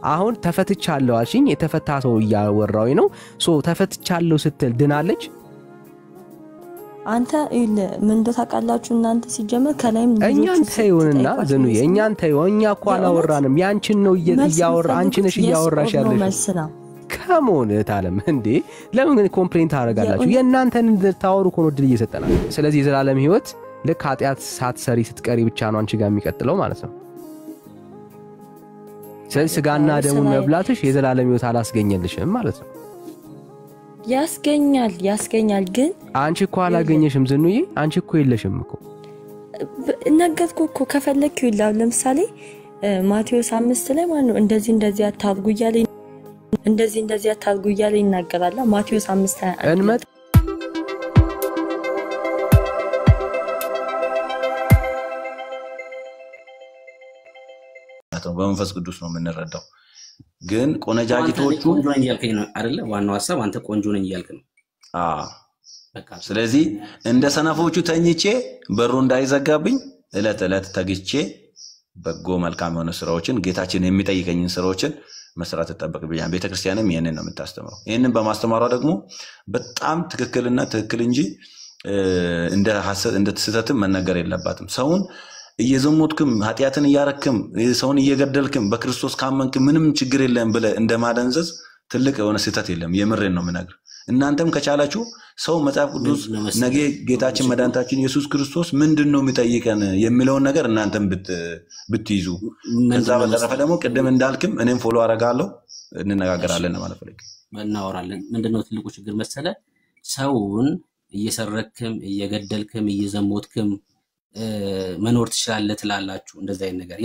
አሁን ተፈትቻለሁ አልሽኝ የተፈታ ሰው ያወራው ነው ሶ ተፈትቻለሁ ስትል ድናለች አንተ ምን እንደታቃላችሁ እናንተ ሲጀመር ከላይም እኛን ታዩንና ዘኑ የኛን ታዩ እኛ እኮ አላወራንም ያንቺን ነው እያወራ አንቺ ነሽ እያወራሽ ያለሽ ከሞን ታለም እንዴ ለምን ግን ኮምፕሌንት አደረጋላችሁ የእናንተን ታወሩ ኮን ወድል እየሰጠናል ስለዚህ የዘላለም ህይወት ልክ ኃጢአት ሳትሰሪ ስትቀሪ ብቻ ነው አንቺ ጋር የሚቀጥለው ማለት ነው ስለዚህ ስጋና ደሙ መብላትሽ የዘላለም ህይወት አላስገኘልሽም ማለት ነው ያስገኛል ግን አንቺ እኮ አላገኘሽም ዝኑዬ አንቺ እኮ የለሽም እኮ ነገርኩ እኮ ከፈለክው ይላል ለምሳሌ ማቴዎስ 5 ላይ ማለት ነው እንደዚህ አታርጉ እያለ እንደዚህ አታርጉ እያለ ይናገራል ማቴዎስ 5 እንመጥ በመንፈስ ቅዱስ ነው የምንረዳው ግን ቆነጃጅቶቹ ቆንጆ ነኝ ያልከኝ ነው አይደለ ዋናው ሐሳብ አንተ ቆንጆ ነኝ ያልከ ነው በቃ ስለዚህ እንደ ሰነፎቹ ተኝቼ በሩ እንዳይዘጋብኝ እለት ተግቼ በጎ መልካም የሆነ ስራዎችን ጌታችን የሚጠይቀኝን ስራዎችን መስራት ተጠበቅብኛል ቤተክርስቲያንም ይሄንን ነው የምታስተምረው ይሄንን በማስተማሯ ደግሞ በጣም ትክክል እንጂ እንደ ተስተትም መነገር የለባትም ሰውን እየዘሞትክም ኃጢያትን ያረክም ሰውን እየገደልክም በክርስቶስ ካመንክ ምንም ችግር የለም ብለ እንደማደንዘዝ ትልቅ የሆነ ስተት የለም የምሬን ነው ምናገር እናንተም ከቻላችሁ ሰው መጽሐፍ ቅዱስ ነገ ጌታችን መድኃኒታችን ኢየሱስ ክርስቶስ ምንድነው የሚጠይቀን የሚለውን ነገር እናንተም ብትይዙ ከዛ በተረፈ ደግሞ ቀደም እንዳልክም እኔም ፎሎ አረጋለሁ እንነጋገራለን ማለት ፈልግ እናወራለን ምንድነው ትልቁ ችግር መሰለ ሰውን እየሰረክም እየገደልክም እየዘሞትክም መኖር ትችላለህ ትላላችሁ እንደዛ አይነት ነገር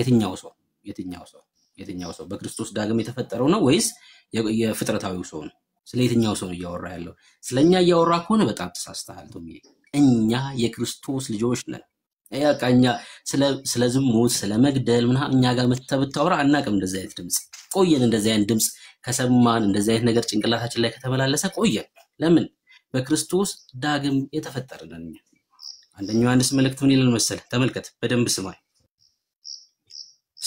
የትኛው ሰው በክርስቶስ ዳግም የተፈጠረው ነው ወይስ የፍጥረታዊው ሰው ነው ስለ የትኛው ሰው እያወራ ያለው ስለኛ እያወራ ከሆነ በጣም ተሳስተሃል ቶሚ እኛ የክርስቶስ ልጆች ነን ያቃኛ ስለ ዝሙት ስለ መግደል ምናምን እኛ ጋር መተብታወራ አናቅም እንደዛ አይነት ድምጽ ቆየን እንደዛ አይነት ድምጽ ከሰማን እንደዛ አይነት ነገር ጭንቅላታችን ላይ ከተመላለሰ ቆየን ለምን በክርስቶስ ዳግም የተፈጠረን አንደኛው ዮሐንስ መልእክት ምን ይላል መሰለ ተመልከት በደንብ ስማይ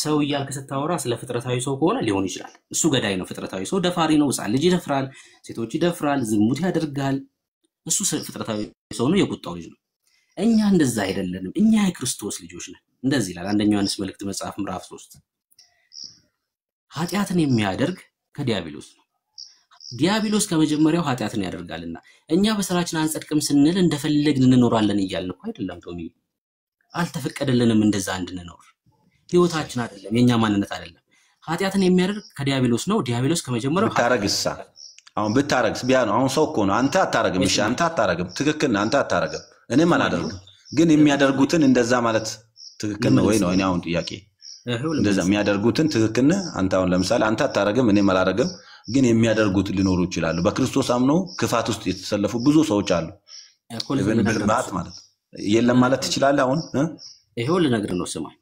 ሰው ይያልከ ስታወራ ስለ ፍጥረታዊ ሰው ከሆነ ሊሆን ይችላል እሱ ገዳይ ነው ፍጥረታዊ ሰው ደፋሪ ነው ሕፃን ልጅ ይደፍራል ሴቶች ይደፍራል ዝሙት ያደርጋል እሱ ፍጥረታዊ ሰው ነው የቁጣው ልጅ ነው እኛ እንደዛ አይደለንም እኛ የክርስቶስ ልጆች ነን እንደዚህ ይላል አንደኛው ዮሐንስ መልእክት መጽሐፍ ምዕራፍ 3 ኃጢያትን የሚያደርግ ከዲያብሎስ ነው ዲያብሎስ ከመጀመሪያው ኃጢያትን ያደርጋልና እኛ በስራችን አንጸድቅም ስንል እንደፈለግን እንኖራለን ይያልን እኮ አይደለም ቶሚ አልተፈቀደልንም እንደዛ እንድንኖር ህይወታችን አይደለም የኛ ማንነት አይደለም ኃጢያትን የሚያደርግ ከዲያብሎስ ነው ዲያብሎስ ከመጀመሪያው ታረግሳ አሁን ብታረግስ ቢያኑ አሁን ሰው እኮ ነው አንተ አታረግም እሺ አንተ አታረግም ትክክል አንተ አታረግም እኔም አላደርግም ግን የሚያደርጉትን እንደዛ ማለት ትክክል ነው ወይ ነው እኔ አሁን ጥያቄ እንደዛ የሚያደርጉትን ትክክል ነው አንተ አሁን ለምሳሌ አንተ አታረግም እኔም አላደርግም ግን የሚያደርጉት ሊኖሩ ይችላሉ በክርስቶስ አምነው ክፋት ውስጥ የተሰለፉ ብዙ ሰዎች አሉ ብልባት ማለት የለም ማለት ትችላለህ አሁን ይሄው ልነግር ነው ስማኝ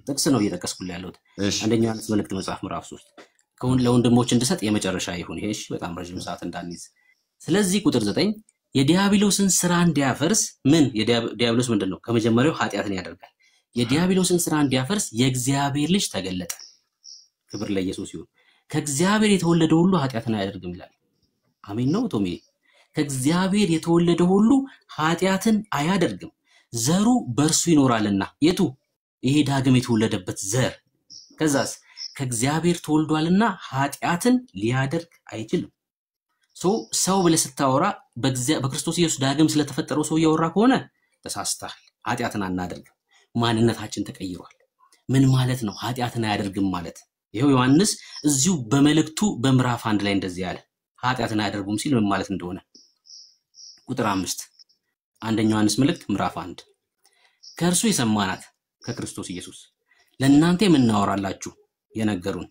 ጥቅስ ነው እየተቀስኩልህ ያለሁት አንደኛው ዮሐንስ መልእክት መጽሐፍ ምዕራፍ 3 ለወንድሞች እንድሰጥ የመጨረሻ ይሁን ይሄ እሺ በጣም ረጅም ሰዓት እንዳንይዝ ስለዚህ ቁጥር 9 የዲያብሎስን ስራ እንዲያፈርስ ምን የዲያብሎስ ምንድነው ከመጀመሪያው ኃጢያትን ያደርጋል የዲያብሎስን ስራ እንዲያፈርስ የእግዚአብሔር ልጅ ተገለጠ ክብር ለኢየሱስ ይሁን ከእግዚአብሔር የተወለደ ሁሉ ኃጢያትን አያደርግም ይላል አሜን ነው ቶሚ ከእግዚአብሔር የተወለደ ሁሉ ኃጢያትን አያደርግም ዘሩ በርሱ ይኖራልና የቱ ይሄ ዳግም የተወለደበት ዘር ከዛስ ከእግዚአብሔር ተወልዷልና ኃጢያትን ሊያደርግ አይችልም ሰው ብለስታወራ በክርስቶስ ኢየሱስ ዳግም ስለተፈጠረው ሰው ያወራ ከሆነ ተሳስተሃል ኃጢያትን አናደርግም ማንነታችን ተቀይሯል ምን ማለት ነው ኃጢያትን አያደርግም ማለት ይሄው ዮሐንስ እዚሁ በመልእክቱ በምዕራፍ 1 ላይ እንደዚህ ያለ ኃጢያትን አያደርጉም ሲል ምን ማለት እንደሆነ ቁጥር 5 አንደኛው ዮሐንስ መልእክት ምዕራፍ 1 ከእርሱ የሰማናት ከክርስቶስ ኢየሱስ ለእናንተ የምናወራላችሁ የነገሩን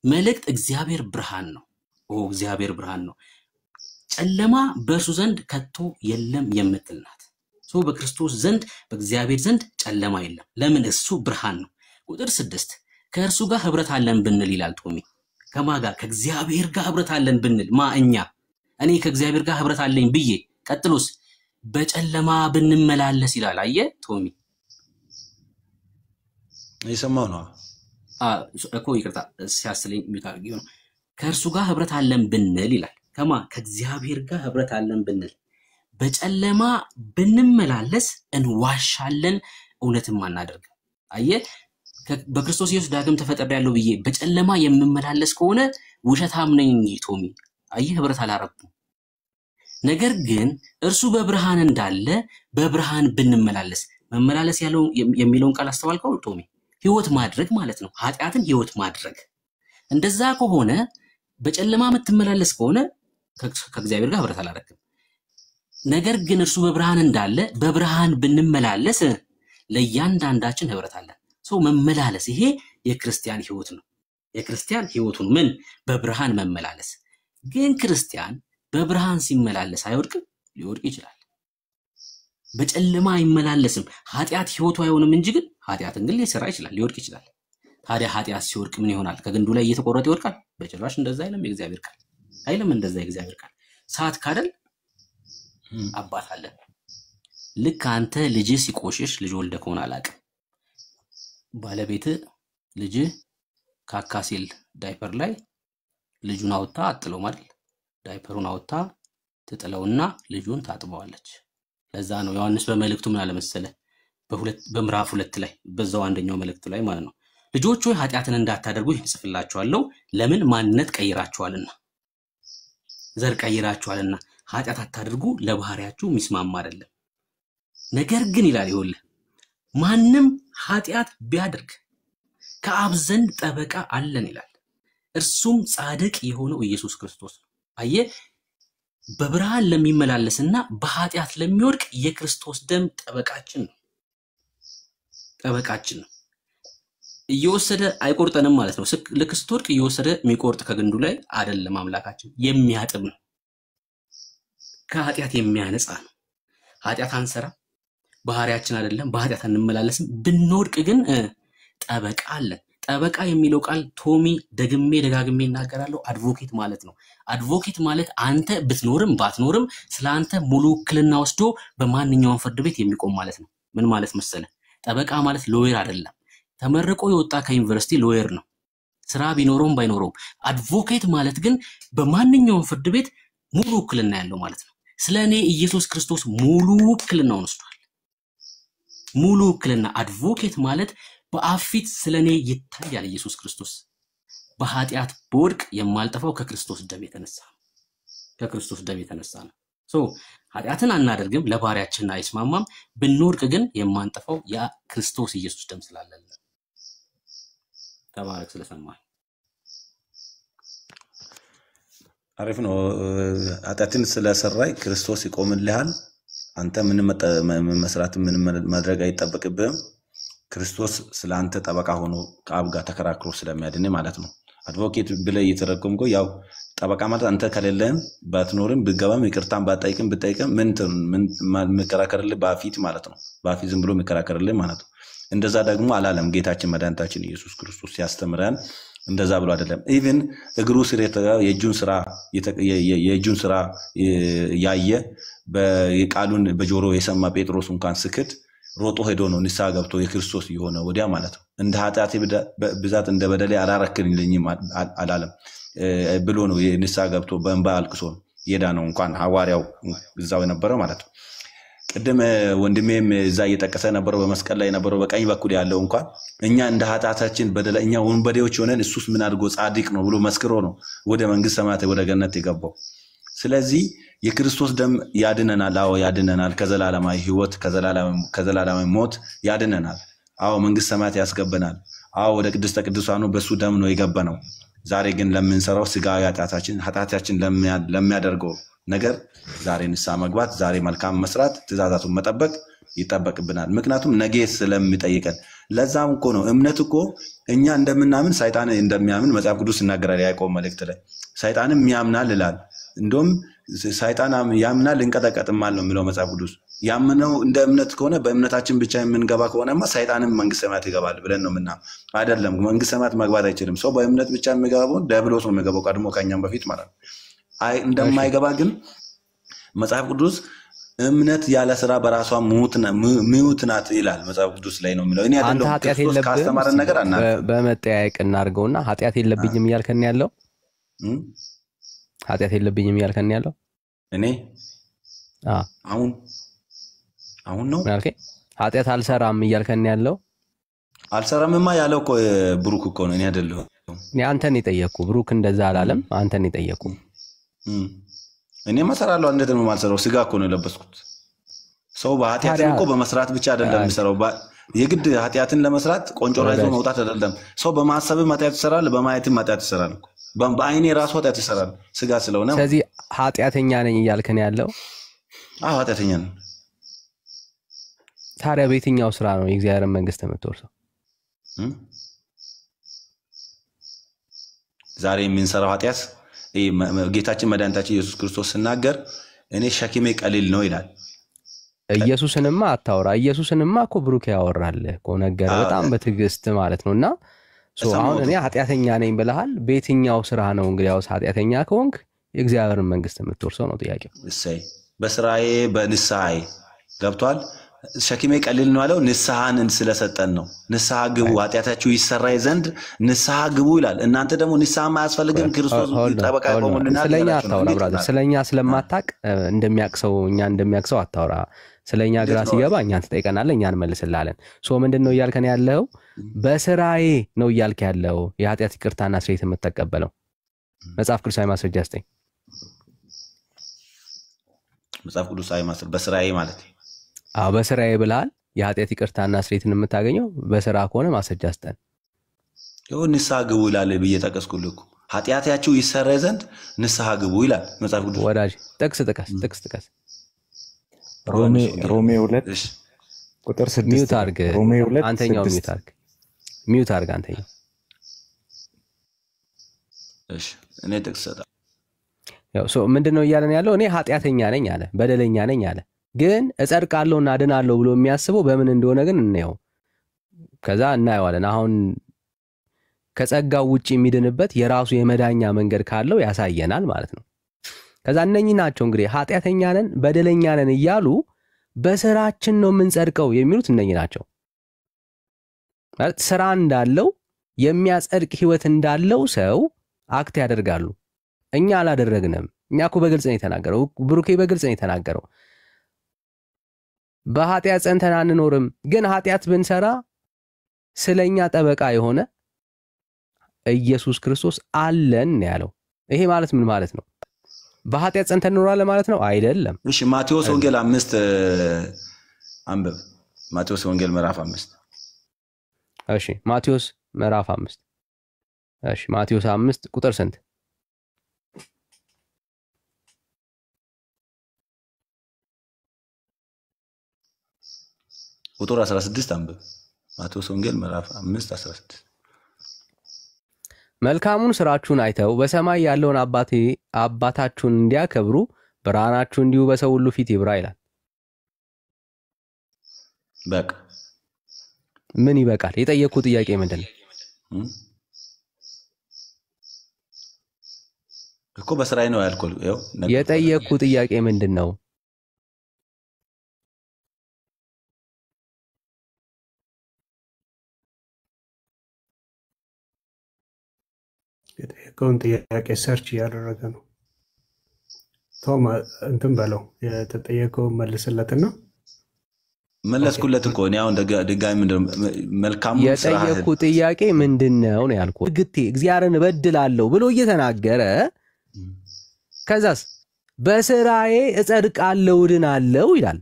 መልእክት እግዚአብሔር ብርሃን ነው እግዚአብሔር ብርሃን ነው ጨለማ በእርሱ ዘንድ ከቶ የለም የምትልናት በክርስቶስ ዘንድ በእግዚአብሔር ዘንድ ጨለማ የለም ለምን እሱ ብርሃን ነው ቁጥር 6 ከእርሱ ጋር ህብረት አለን ብንል ይላል ቶሚ ከማጋ ከእግዚአብሔር ጋር ህብረት አለን ብንል ማእኛ እኔ ከእግዚአብሔር ጋር ህብረት አለኝ ብዬ ቀጥሎስ በጨለማ ብንመላለስ ይላል አየ ቶሚ ይሰማው ነው እኮ ይቅርታ ሲያስለኝ የሚታርጊው ነው ከእርሱ ጋር ህብረት አለን ብንል ይላል ከማ ከእግዚአብሔር ጋር ህብረት አለን ብንል በጨለማ ብንመላለስ እንዋሻለን እውነትም አናደርግም አየ በክርስቶስ ኢየሱስ ዳግም ተፈጥሬያለሁ ብዬ በጨለማ የምመላለስ ከሆነ ውሸታም ነኝ ቶሚ አየ ህብረት አላረኩም ነገር ግን እርሱ በብርሃን እንዳለ በብርሃን ብንመላለስ መመላለስ ያለው የሚለውን ቃል አስተዋልከው ቶሚ ህይወት ማድረግ ማለት ነው ኃጢያትን ህይወት ማድረግ እንደዛ ከሆነ በጨለማ የምትመላለስ ከሆነ ከእግዚአብሔር ጋር ህብረት አላረክም ነገር ግን እርሱ በብርሃን እንዳለ በብርሃን ብንመላለስ ለእያንዳንዳችን ህብረት አለን ሶ መመላለስ ይሄ የክርስቲያን ህይወት ነው የክርስቲያን ህይወቱ ምን በብርሃን መመላለስ ግን ክርስቲያን በብርሃን ሲመላለስ አይወድቅም ሊወድቅ ይችላል በጨለማ አይመላለስም ኃጢያት ህይወቱ አይሆንም እንጂ ግን ኃጢያትን ግን ሊሰራ ይችላል ሊወድቅ ይችላል ታዲያ ኃጢያት ሲወድቅ ምን ይሆናል ከግንዱ ላይ እየተቆረጠ ይወድቃል በጭራሽ እንደዛ አይልም የእግዚአብሔር ቃል አይልም እንደዛ የእግዚአብሔር ቃል ሰዓት ካደል አባት አለ ልክ አንተ ልጅ ሲቆሽሽ ልጅ ወልደ ከሆነ አላቀ ባለቤት ልጅ ካካሲል ዳይፐር ላይ ልጁን አውጣ አጥለው ማለት ዳይፐሩን አውጣ ትጥለውና ልጁን ታጥበዋለች ለዛ ነው ዮሐንስ በመልእክቱ ምን አለ መሰለ በምዕራፍ 2 ላይ በዛው አንደኛው መልእክቱ ላይ ማለት ነው ልጆች ሆይ ኃጢያትን እንዳታደርጉ ይጽፍላችኋለሁ ለምን ማንነት ቀይራችኋልና ዘር ቀይራችኋልና ኃጢያት አታድርጉ ለባህሪያችሁ ሚስማማ አይደለም ነገር ግን ይላል ይሁን ማንንም ኃጢያት ቢያደርግ ከአብ ዘንድ ጠበቃ አለን ይላል እርሱም ጻድቅ የሆነው ኢየሱስ ክርስቶስ አየ በብርሃን ለሚመላለስና በኃጢያት ለሚወድቅ የክርስቶስ ደም ጠበቃችን ነው እየወሰደ አይቆርጠንም ማለት ነው ለክርስቶስ እየወሰደ የሚቆርጥ ከግንዱ ላይ አይደለም አምላካችን የሚያጥብ ነው ከኃጢያት የሚያነጻ ነው ኃጢያት አንሰራ ባህሪያችን አይደለም በኃጢያት እንመላለስም ብንወድቅ ግን ጠበቃ አለ ጠበቃ የሚለው ቃል ቶሚ ደጋግሜ እናገራለሁ አድቮኬት ማለት ነው አድቮኬት ማለት አንተ ብትኖርም ባትኖርም ስላንተ ሙሉ ክልና ወስዶ በማንኛውም ፍርድ ቤት የሚቆም ማለት ነው ምን ማለት መሰለ ጠበቃ ማለት ሎየር አይደለም ተመርቆ የወጣ ከዩኒቨርሲቲ ሎየር ነው ስራ ቢኖርም ባይኖርም አድቮኬት ማለት ግን በማንኛውም ፍርድ ቤት ሙሉ ክልና ያለው ማለት ነው ስለኔ ኢየሱስ ክርስቶስ ሙሉ ክልናውን ወስዷል ሙሉ ክልና አድቮኬት ማለት በአፊት ስለኔ ይታያል ኢየሱስ ክርስቶስ በኃጢያት ቦርቅ የማልጠፋው ከክርስቶስ ደም የተነሳ ነው ሶ ኃጢያትን አናደርግም ለባህሪያችን አይስማማም ብንወድቅ ግን የማንጠፋው ያ ክርስቶስ ኢየሱስ ደም ስላለን ተባረክ ስለሰማኝ አሪፍ ነው ኃጢያትን ስለሰራይ ክርስቶስ ይቆምልሃል አንተ ምን መስራት ምን ማድረግ አይጠበቅብህም ክርስቶስ ስላንተ ጠበቃ ሆኖ ከአብ ጋር ተከራክሮ ስለሚያድን ማለት ነው አድቮኬት ብለ እየተረከምኩ ያው ጠበቃ ማለት አንተ ከሌለህም ባትኖርም ብገባም ይቅርታን ባጣይቅም ብጠይቅም ምን መከራከርልህ ባፊት ማለት ነው ባፊት ዝም ብሎ መከራከርልህ ማለት ነው እንደዛ ደግሞ አላለም ጌታችን መድኃኒታችን ኢየሱስ ክርስቶስ ያስተምረን እንደዛ ብሎ አይደለም ኢቭን እግሩ ስር የእጁን ስራ ያየ በቃሉን በጆሮ የሰማ ጴጥሮስ እንኳን ስክት ሮጦ ሄዶ ነው ንስሐ ገብቶ የክርስቶስ የሆነ ወዲያ ማለት ነው እንደ ኃጢአቴ ብዛት እንደ በደሌ አላረክልኝም አላለም ብሎ ነው ንስሐ ገብቶ በእንባ አልቅሶ የዳነው እንኳን ሐዋርያው እዛው የነበረው ማለት ነው ቀደም ወንድሜም እዛ እየተጠቀሰ ነበረው በመስቀል ላይ ነበረው በቀኝ በኩል ያለው እንኳን እኛ እንደ ኃጢአታችን በደለኛ ወንበዴዎች ሆነን እሱስ ምን አድርጎ ጻድቅ ነው ብሎ መስክሮ ነው ወደ መንግስተ ሰማያት ወደ ገነት የገባው ስለዚህ የክርስቶስ ደም ያድነናል አዎ ያድነናል ከዘላለማዊ ህይወት ከዘላለማዊ ሞት ያድነናል አዎ መንግስተ ሰማያት ያስገበናል አዎ ወደ ቅድስተ ቅዱሳኑ በሱ ደም ነው የገባነው ዛሬ ግን ለምንሰራው ስጋዊ ኃጢአታችን ለሚያደርገው ነገር ዛሬ ንስሐ መግባት ዛሬ መልካም መስራት ትእዛዛቱን መጠበቅ ይጠበቅብናል ምክንያቱም ነገ ስለሚጠይቀን ለዛም እኮ ነው እምነት እኮ እኛ እንደምናምን ሰይጣን እንደሚያምን መጽሐፍ ቅዱስ ይናገራል ያዕቆብ መልእክት ላይ ሰይጣንም ያምናል ይላል እንደውም ሰይጣን ያምናል እንቀጠቀጥማል ነው የሚለው መጽሐፍ ቅዱስ ያምነው እንደ እምነት ከሆነ በእምነታችን ብቻ የምንገባ ከሆነማ ሰይጣንም መንግስተ ሰማያት ይገባል ብለን ነው ምናምን አይደለም መንግስተ ሰማያት መግባት አይችልም ሰው በእምነት ብቻ የሚገባው ዲያብሎስ ነው የሚገባው ቀድሞ ከኛም በፊት ማለት ነው እንደማይገባ ግን መጽሐፍ ቅዱስ እምነት ያለ ስራ በራሷ ሙት ናት ይላል መጽሐፍ ቅዱስ ላይ ነው የሚለው። እኔ አይደለም ክርስቶስ ካስተማረን ነገር አና በመጠያየቅ እናርገውና ኃጢአት የለብኝም እያልከን ያለው ኃጢአት የለብኝም እያልከን ያለው እኔ አሁን ነው ማለት ኃጢአት አልሰራም እያልከን ያለው አልሰራምማ ያለው እኮ ብሩክ እኮ ነው። እኔ አይደለም እኔ አንተን የጠየቅኩ ብሩክ እንደዛ አላለም። አንተን የጠየቅኩ እኔ መሰራለሁ እንዴት ነው የማልሰራው? ስጋ እኮ ነው የለበስኩት። ሰው በኃጢአት እኮ በመስራት ብቻ አይደለም የሚሰራው። የግድ ኃጢአትን ለመስራት ቆንጆ ራይዞ መውጣት አይደለም። ሰው በማሰብም ኃጢአት ይሰራል፣ በማየትም ኃጢአት ይሰራል እኮ። በአይኔ ራሱ ኃጢአት ይሰራል ስጋ ስለሆነ። ስለዚህ ኃጢአተኛ ነኝ እያልከን ያለው? አዎ ኃጢአተኛ ነኝ። ታዲያ በየትኛው ስራ ነው የእግዚአብሔርን መንግስት የምትወርሰው? ዛሬ የምንሰራው ኃጢአት ጌታችን መድኃኒታችን ኢየሱስ ክርስቶስ ሲናገር እኔ ሸክሜ ቀሊል ነው ይላል። ኢየሱስንማ አታወራ። ኢየሱስንማ እኮ ብሩክ ያወራል እኮ ነገር በጣም በትዕግስት ማለት ነውና አሁን እኔ ኃጢአተኛ ነኝ ብለሃል። በየትኛው ስራ ነው እንግዲያውስ ኃጢአተኛ ከሆንክ የእግዚአብሔርን መንግስት የምትወርሰው ነው ጥያቄው። እሰይ በስራዬ በንስሐዬ ገብቷል። ሸክሜ ቀሊል ነው ያለው ንስሐን ስለሰጠን ነው። ንስሐ ግቡ ኃጢአታችሁ ይሰራይ ዘንድ ንስሐ ግቡ ይላል። እናንተ ደግሞ ንስሐ ማያስፈልግም ክርስቶስ ጠበቃ ቆሞልናል። ስለኛ አታውራ ብራዘር። ስለኛ ስለማታቅ እንደሚያቅሰው እኛ እንደሚያቅሰው አታውራ። ስለኛ ግራ ሲገባ እኛን ትጠይቀናለህ፣ እኛን እንመልስልሃለን። ምንድነው እያልከን ያለው? በስራዬ ነው እያልክ ያለው የኃጢአት ይቅርታና ስርየት የምትቀበለው? መጽሐፍ ቅዱሳዊ ማስረጃ ስጠኝ። መጽሐፍ ቅዱሳዊ ማስረጃ በስራዬ ማለት በስራዬ ብለሃል። የኃጢአት ይቅርታና ስርየትን የምታገኘው በስራ ከሆነ ማስረጃ ስጠን። ይሁን ንስሐ ግቡ ይላል ብዬ ጠቀስኩልህ እኮ። ኃጢአታችሁ ይሰረይ ዘንድ ንስሐ ግቡ ይላል መጽሐፍ ቅዱስ። ወዳጅ ጥቅስ ጥቀስ። ሮሜ 2 ቁጥር 6 ሚውት አድርግ። ሮሜ 2 አንተኛው ሚውት አድርግ አንተኛው። እሺ እኔ ጥቅስ ሰጣ። ምንድነው እያለን ያለው? እኔ ኃጢአተኛ ነኝ አለ፣ በደለኛ ነኝ አለ። ግን እጸድቃለሁና አድናለሁ ብሎ የሚያስበው በምን እንደሆነ ግን እንየው። ከዛ እናየዋለን። አሁን ከጸጋው ውጪ የሚድንበት የራሱ የመዳኛ መንገድ ካለው ያሳየናል ማለት ነው። ከዛ እነኚህ ናቸው እንግዲህ ኃጢአተኛ ነን በደለኛ ነን እያሉ በስራችን ነው የምንጸድቀው የሚሉት እነኚህ ናቸው። ማለት ስራ እንዳለው የሚያጸድቅ ህይወት እንዳለው ሰው አክት ያደርጋሉ። እኛ አላደረግንም። እኛ እኮ በግልጽ ነው የተናገረው፣ ብሩኬ በግልጽ ነው የተናገረው። በኃጢአት ጸንተን አንኖርም። ግን ኃጢአት ብንሰራ ስለኛ ጠበቃ የሆነ ኢየሱስ ክርስቶስ አለን ያለው። ይሄ ማለት ምን ማለት ነው? በኃጢአት ጸንተን እንኖራለን ማለት ነው አይደለም። እሺ ማቴዎስ ወንጌል 5 አንብብ። ማቴዎስ ወንጌል ምዕራፍ 5። እሺ ማቴዎስ ምዕራፍ 5። እሺ ማቴዎስ 5 ቁጥር ስንት? ቁጥር 16 አንብብ። ማቴዎስ ወንጌል ምዕራፍ 5 16። መልካሙን ስራችሁን አይተው በሰማይ ያለውን አባታችሁን እንዲያከብሩ ብርሃናችሁ እንዲሁ በሰው ሁሉ ፊት ይብራ ይላል። በቃ ምን ይበቃል? የጠየቁት ጥያቄ ምንድነው እኮ? በስራዬ ነው ያልኩህ። ያው የጠየቁት ጥያቄ ምንድነው? የጠየቀውን ጥያቄ ሰርች እያደረገ ነው። ቶም እንትን በለው የተጠየቀውን መልስለትና መለስኩለት እኮ እኔ አሁን ድጋሚ ምንድነው መልካሙ ስራ የጠየቁት ጥያቄ ምንድነው ነው ያልኩት። ግቴ እግዚአብሔርን እበድላለሁ ብሎ እየተናገረ ከዛስ በስራዬ እጸድቃለሁ ድናለሁ ይላል።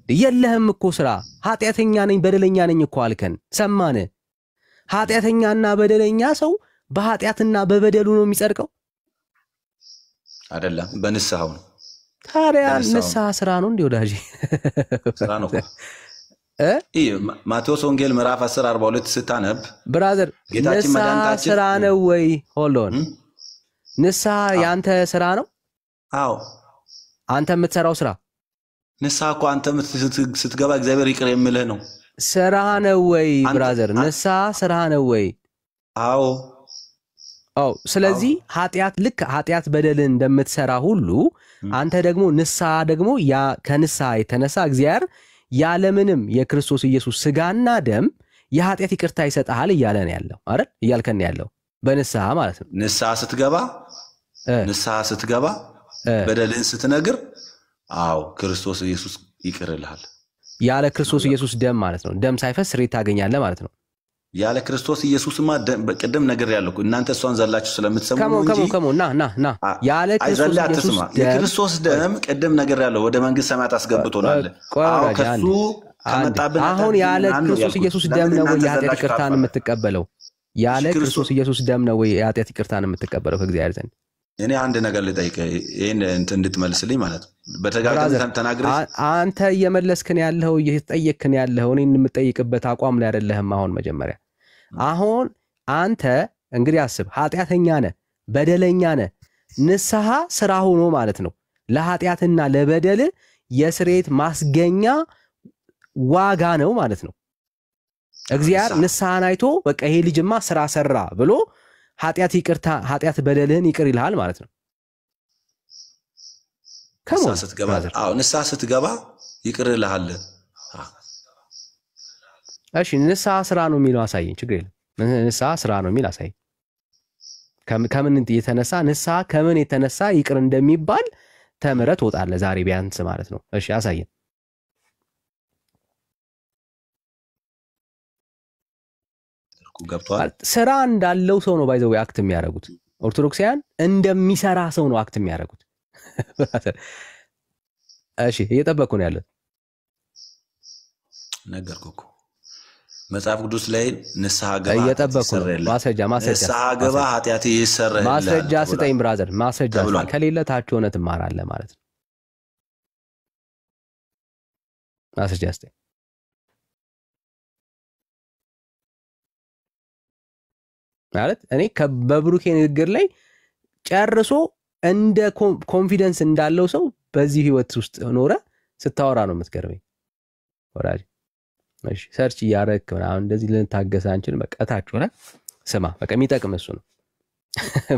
የለህም እኮ ስራ። ኃጢአተኛ ነኝ በደለኛ ነኝ እኮ አልከን፣ ሰማን። ኃጢአተኛና በደለኛ ሰው በኃጢአትና በበደሉ ነው የሚጸድቀው አይደለም፣ በንስሐው ነው። ታዲያ ንስሐ ስራ ነው እንዴ ወዳጅ? ስራ ነው ማቴዎስ ወንጌል ምዕራፍ 10 42 ስታነብ ብራዘር ንስሐ ስራ ነው ወይ? ሆሎን ንስሐ ያንተ ስራ ነው? አዎ አንተ የምትሰራው ስራ። ንስሐ እኮ አንተ ስትገባ እግዚአብሔር ይቅር የሚልህ ነው። ስራ ነው ወይ ብራዘር? ንስሐ ስራ ነው ወይ? አዎ ስለዚህ ኃጢአት ልክ ኃጢአት በደልን እንደምትሰራ ሁሉ አንተ ደግሞ ንስሐ ደግሞ ያ ከንስሐ የተነሳ እግዚአብሔር ያለምንም የክርስቶስ ኢየሱስ ስጋና ደም የኃጢአት ይቅርታ ይሰጣል እያለ ነው ያለው አይደል? እያልከን ያለው በንስሐ ማለት ነው። ንስሐ ስትገባ በደልህን ስትነግር ክርስቶስ ኢየሱስ ይቅርልሃል። ያለ ክርስቶስ ኢየሱስ ደም ማለት ነው። ደም ሳይፈስ ስርየት ታገኛለህ ማለት ነው። ያለ ክርስቶስ ኢየሱስማ በቅድም ነገር ያለው እናንተ እሷን ዘላችሁ ስለምትሰሙ ነው እንጂ ና ያለ ክርስቶስ ደም ቅድም ነገር ያለው ወደ መንግስት ሰማያት አስገብቶናል። ከሱ ከመጣብን አሁን ያለ ክርስቶስ ኢየሱስ ደም ነው ወይ የኃጢአት ይቅርታን የምትቀበለው? ያለ ክርስቶስ ኢየሱስ ደም ነው ወይ የኃጢአት ይቅርታን የምትቀበለው ከእግዚአብሔር ዘንድ? እኔ አንድ ነገር ልጠይቅ፣ ይሄን እንድትመልስልኝ ማለት ነው። በተጋጋሚ ተናግረህ አንተ እየመለስክን ያለው እየተጠየቅክን ያለው እኔን የምጠይቅበት አቋም ላይ አይደለህም። አሁን አንተ እንግዲህ አስብ፣ ኃጢአተኛ ነህ፣ በደለኛ ነህ። ንስሐ ስራ ሆኖ ማለት ነው ለኃጢአትና ለበደል የስርየት ማስገኛ ዋጋ ነው ማለት ነው። እግዚአብሔር ንስሐን አይቶ በቃ ይሄ ልጅማ ስራ ሰራ ብሎ ኃጢአት በደልህን ይቅር ይልሃል ማለት ነው። ንስሐ ስትገባ ይቅር ይልሃል። እሺ ንስሐ ስራ ነው የሚለው አሳየኝ፣ ችግር የለም። ንስሐ ስራ ነው የሚል አሳየኝ። ከምን የተነሳ ንስሐ ከምን የተነሳ ይቅር እንደሚባል ተምረህ ትወጣለህ ዛሬ ቢያንስ ማለት ነው። እሺ አሳየን። ስራ እንዳለው ሰው ነው ባይዘው አክት የሚያደርጉት። ኦርቶዶክሳውያን እንደሚሰራ ሰው ነው አክት የሚያደርጉት። እሺ እየጠበቅኩ ነው ያለው። ነገርኩህ እኮ መጽሐፍ ቅዱስ ላይ ንስሐ ገባ እየጠበቅኩ ነው። ማስረጃ ንስሐ ገባ ኃጢአት ይሰረይልሃል። ማስረጃ ስጠኝ ብራዘር፣ ማስረጃ ከሌለ ታች ሆነ ትማራለህ ማለት ነው። ማስረጃ ስጠኝ። ማለት እኔ በብሩኬ ንግግር ላይ ጨርሶ እንደ ኮንፊደንስ እንዳለው ሰው በዚህ ህይወት ውስጥ ኖረ ስታወራ ነው የምትገርመኝ ወራጅ። እሺ ሰርች እያረክ ምናምን እንደዚህ ልንታገስ አንችልም። በቃ ታች ሆነ ስማ፣ በቃ የሚጠቅም እሱ ነው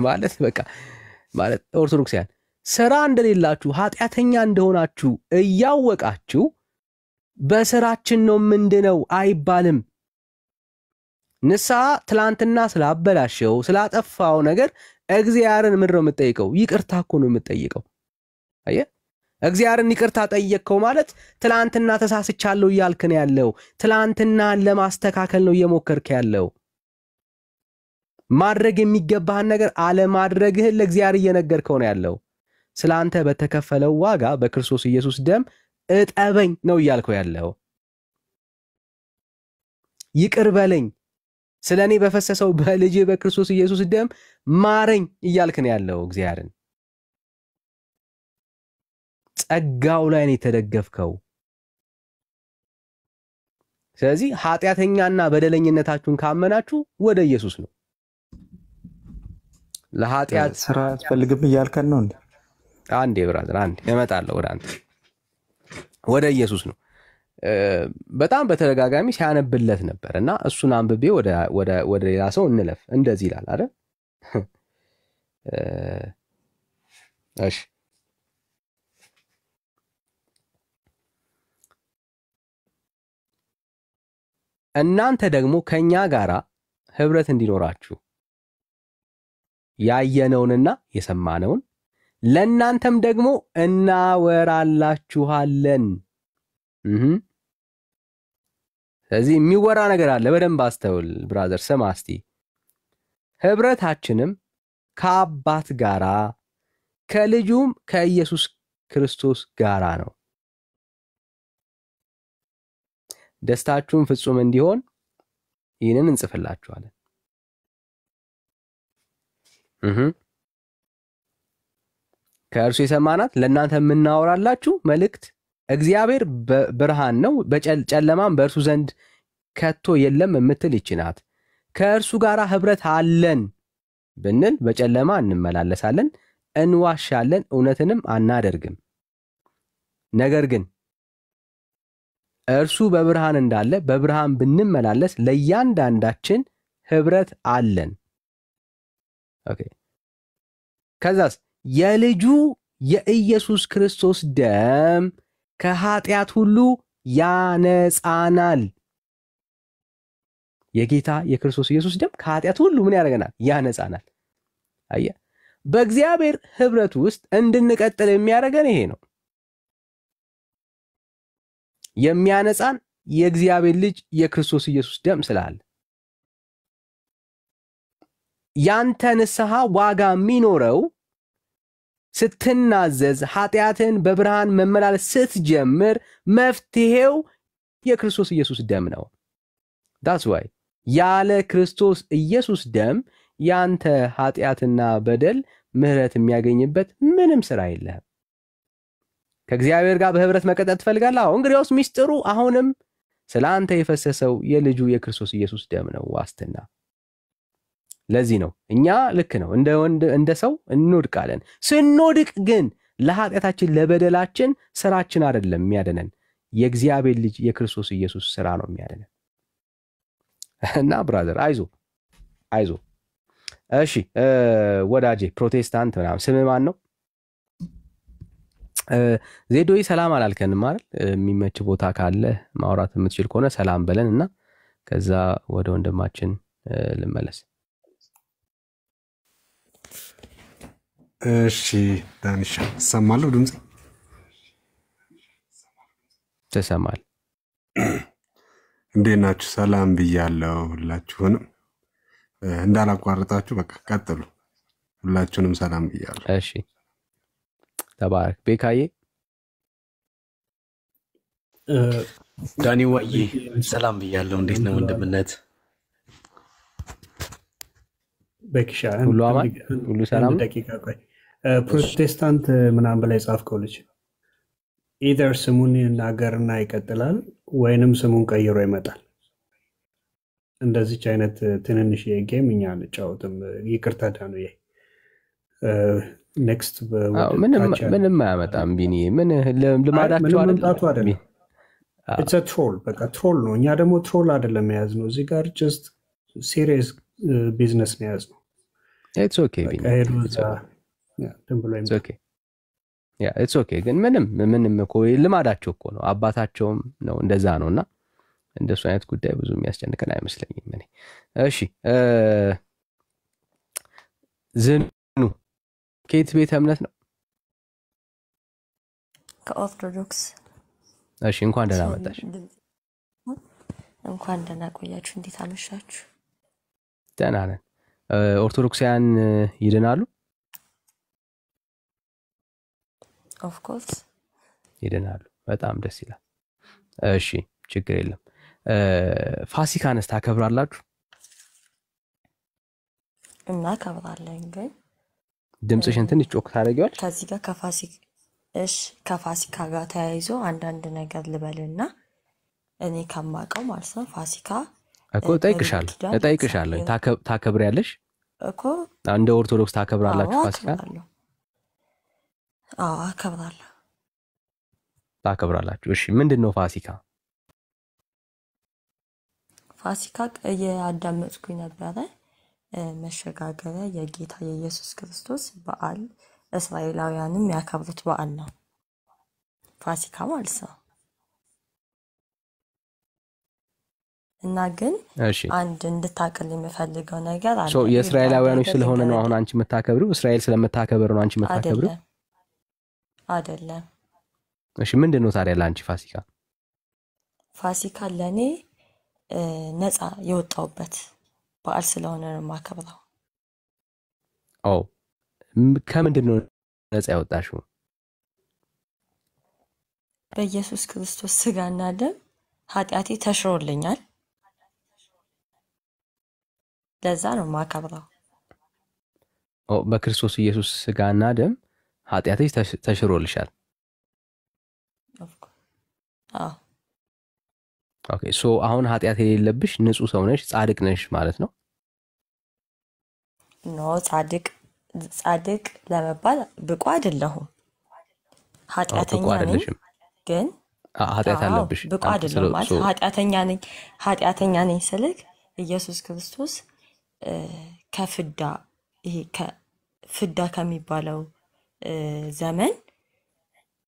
ማለት በቃ ማለት ኦርቶዶክሳውያን ስራ እንደሌላችሁ ኃጢአተኛ እንደሆናችሁ እያወቃችሁ በስራችን ነው ምንድነው አይባልም። ንስሐ ትላንትና ስላበላሸው ስላጠፋው ነገር እግዚአብሔርን ምንድነው የምትጠይቀው? ይቅርታ እኮ ነው የምትጠይቀው። አየህ፣ እግዚአብሔርን ይቅርታ ጠየቅከው ማለት ትላንትና ተሳስቻለሁ እያልክ ነው ያለው። ትላንትና ለማስተካከል ነው እየሞከርክ ያለው። ማድረግ የሚገባህን ነገር አለማድረግህን ለእግዚአብሔር እየነገርከው ነው ያለው። ስላንተ በተከፈለው ዋጋ በክርስቶስ ኢየሱስ ደም እጠበኝ ነው እያልከው ያለው። ይቅር በለኝ ስለኔ በፈሰሰው በልጅ በክርስቶስ ኢየሱስ ደም ማረኝ እያልክ ነው ያለው እግዚአብሔርን። ጸጋው ላይ ነው የተደገፍከው። ስለዚህ ኃጢአተኛና በደለኝነታችሁን ካመናችሁ ወደ ኢየሱስ ነው። ለኃጢአት ስራ አስፈልግም እያልከን ነው እንዴ? አንዴ ብራዘር፣ አንዴ እመጣለሁ ወደ አንተ። ወደ ኢየሱስ ነው። በጣም በተደጋጋሚ ሲያነብለት ነበር እና እሱን አንብቤ ወደ ሌላ ሰው እንለፍ። እንደዚህ ይላል አይደል? እሺ እናንተ ደግሞ ከኛ ጋራ ህብረት እንዲኖራችሁ ያየነውንና የሰማነውን ለእናንተም ደግሞ እናወራላችኋለን። ስለዚህ የሚወራ ነገር አለ። በደንብ አስተውል ብራዘር፣ ስማ እስቲ። ህብረታችንም ከአባት ጋራ ከልጁም ከኢየሱስ ክርስቶስ ጋራ ነው። ደስታችሁም ፍጹም እንዲሆን ይህንን እንጽፍላችኋለን። ከእርሱ የሰማናት ለእናንተ የምናወራላችሁ መልእክት እግዚአብሔር ብርሃን ነው፣ ጨለማም በእርሱ ዘንድ ከቶ የለም የምትል ይህች ናት። ከእርሱ ጋር ህብረት አለን ብንል በጨለማ እንመላለሳለን፣ እንዋሻለን፣ እውነትንም አናደርግም። ነገር ግን እርሱ በብርሃን እንዳለ በብርሃን ብንመላለስ ለእያንዳንዳችን ህብረት አለን። ኦኬ ከዛስ የልጁ የኢየሱስ ክርስቶስ ደም ከኃጢአት ሁሉ ያነጻናል። የጌታ የክርስቶስ ኢየሱስ ደም ከኃጢአት ሁሉ ምን ያደርገናል? ያነጻናል። አየ በእግዚአብሔር ህብረት ውስጥ እንድንቀጥል የሚያደርገን ይሄ ነው። የሚያነጻን የእግዚአብሔር ልጅ የክርስቶስ ኢየሱስ ደም ስላለ ያንተ ንስሐ ዋጋ የሚኖረው ስትናዘዝ ኃጢአትን በብርሃን መመላለስ ስትጀምር መፍትሄው የክርስቶስ ኢየሱስ ደም ነው። that's why ያለ ክርስቶስ ኢየሱስ ደም ያንተ ኃጢአትና በደል ምህረት የሚያገኝበት ምንም ስራ የለህም። ከእግዚአብሔር ጋር በህብረት መቀጠል ትፈልጋለህ? አዎ እንግዲያውስ ሚስጥሩ አሁንም ስላንተ የፈሰሰው የልጁ የክርስቶስ ኢየሱስ ደም ነው ዋስትና። ለዚህ ነው እኛ ልክ ነው እንደ ሰው እንወድቃለን። ስንወድቅ ግን ለኃጢአታችን ለበደላችን ስራችን አይደለም የሚያድነን፣ የእግዚአብሔር ልጅ የክርስቶስ ኢየሱስ ስራ ነው የሚያድነን። እና ብራዘር አይዞ እሺ ወዳጄ ፕሮቴስታንት ምናምን ስም ማን ነው? ዜዶይ ሰላም አላልከንም አይደል? የሚመች ቦታ ካለ ማውራት የምትችል ከሆነ ሰላም በለን እና ከዛ ወደ ወንድማችን ልመለስ። እሺ ዳንሻ ሰማለሁ፣ ድምጽ ተሰማል። እንዴት ናችሁ? ሰላም ብያለሁ ሁላችሁንም። እንዳላቋርጣችሁ በቃ ቀጥሉ። ሁላችሁንም ሰላም ብያለሁ። እሺ ተባረክ። ቤካዬ ዳኒ ዋዬ ሰላም ብያለሁ። እንዴት ነው ወንድምነት? በክሻ ሁሉ አማን ሁሉ ሰላም። ደቂቃ ቆይ። ፕሮቴስታንት ምናምን በላይ ጻፍከው ልጅ ኢደር ስሙን ይናገርና ይቀጥላል ወይንም ስሙን ቀይሮ ይመጣል። እንደዚህ አይነት ትንንሽ የጌም እኛ አንጫወትም። ይቅርታ ዳኑ። ኔክስት ምንም አያመጣም። ቢኒ ምን ልማዳቸው አይደለም። ኢትስ አ ትሮል፣ በቃ ትሮል ነው። እኛ ደግሞ ትሮል አይደለም የያዝነው እዚህ ጋር ጀስት ሲሪየስ ቢዝነስ ነው የያዝነው። ኢትስ ኦኬ ቢኒ ኢትስ ኦኬ። ግን ምንም እኮ ልማዳቸው እኮ ነው፣ አባታቸውም ነው እንደዛ ነውና እንደሱ አይነት ጉዳይ ብዙ የሚያስጨንቀን አይመስለኝም እኔ። እሺ ዝኑ ከየት ቤተ እምነት ነው? ከኦርቶዶክስ። እሺ እንኳን ደህና መጣሽ። እንኳን ደህና ቆያችሁ። እንዴት አመሻችሁ? ደህና ነን። ኦርቶዶክሳውያን ይድናሉ? ኦፍ ኮርስ ይድናሉ። በጣም ደስ ይላል። እሺ ችግር የለም። ፋሲካንስ ታከብራላችሁ? እናከብራለን። ግን ድምፅሽን ትንሽ ጮክ ታደርጊዋለሽ? ከዚህ ጋር ከፋሲካ ጋር ተያይዞ አንዳንድ ነገር ልበልና እኔ ከማውቀው ማለት ነው። ፋሲካ እኮ እጠይቅሻለሁ ታከብሪያለሽ እኮ? እንደ ኦርቶዶክስ ታከብራላችሁ ፋሲካ? አዎ አከብራለሁ። ታከብራላችሁ። እሺ ምንድን ነው ፋሲካ? ፋሲካ እያዳመጥኩኝ ነበረ። መሸጋገሪያ የጌታ የኢየሱስ ክርስቶስ በዓል፣ እስራኤላውያንም ያከብሩት በዓል ነው ፋሲካ ማለት ነው። እና ግን አንድ እንድታቀል የምፈልገው ነገር አለ። የእስራኤላውያኖች ስለሆነ ነው አሁን አንቺ የምታከብሪው? እስራኤል ስለምታከብር ነው አንቺ የምታከብሪው? አይደለም። እሺ ምንድን ነው ታዲያ ለአንቺ ፋሲካ? ፋሲካ ለእኔ ነፃ የወጣሁበት በዓል ስለሆነ ነው የማከብረው። ከምንድን ነው ነፃ ያወጣሽው? በኢየሱስ ክርስቶስ ስጋና ደም ኃጢአቴ ተሽሮልኛል። ለዛ ነው የማከብረው። በክርስቶስ ኢየሱስ ስጋና ደም ኃጢአትሽ ተሽሮልሻል? ኦኬ ሶ አሁን ኃጢአት የሌለብሽ ንጹህ ሰው ነሽ፣ ጻድቅ ነሽ ማለት ነው? ኖ ጻድቅ ለመባል ብቁ አይደለሁም። ኃጢአተኛ ነኝ። ግን ኃጢአት አለብሽ። ብቁ አይደለም ማለት ኃጢአተኛ ነኝ ስልክ ኢየሱስ ክርስቶስ ከፍዳ ይሄ ከፍዳ ከሚባለው ዘመን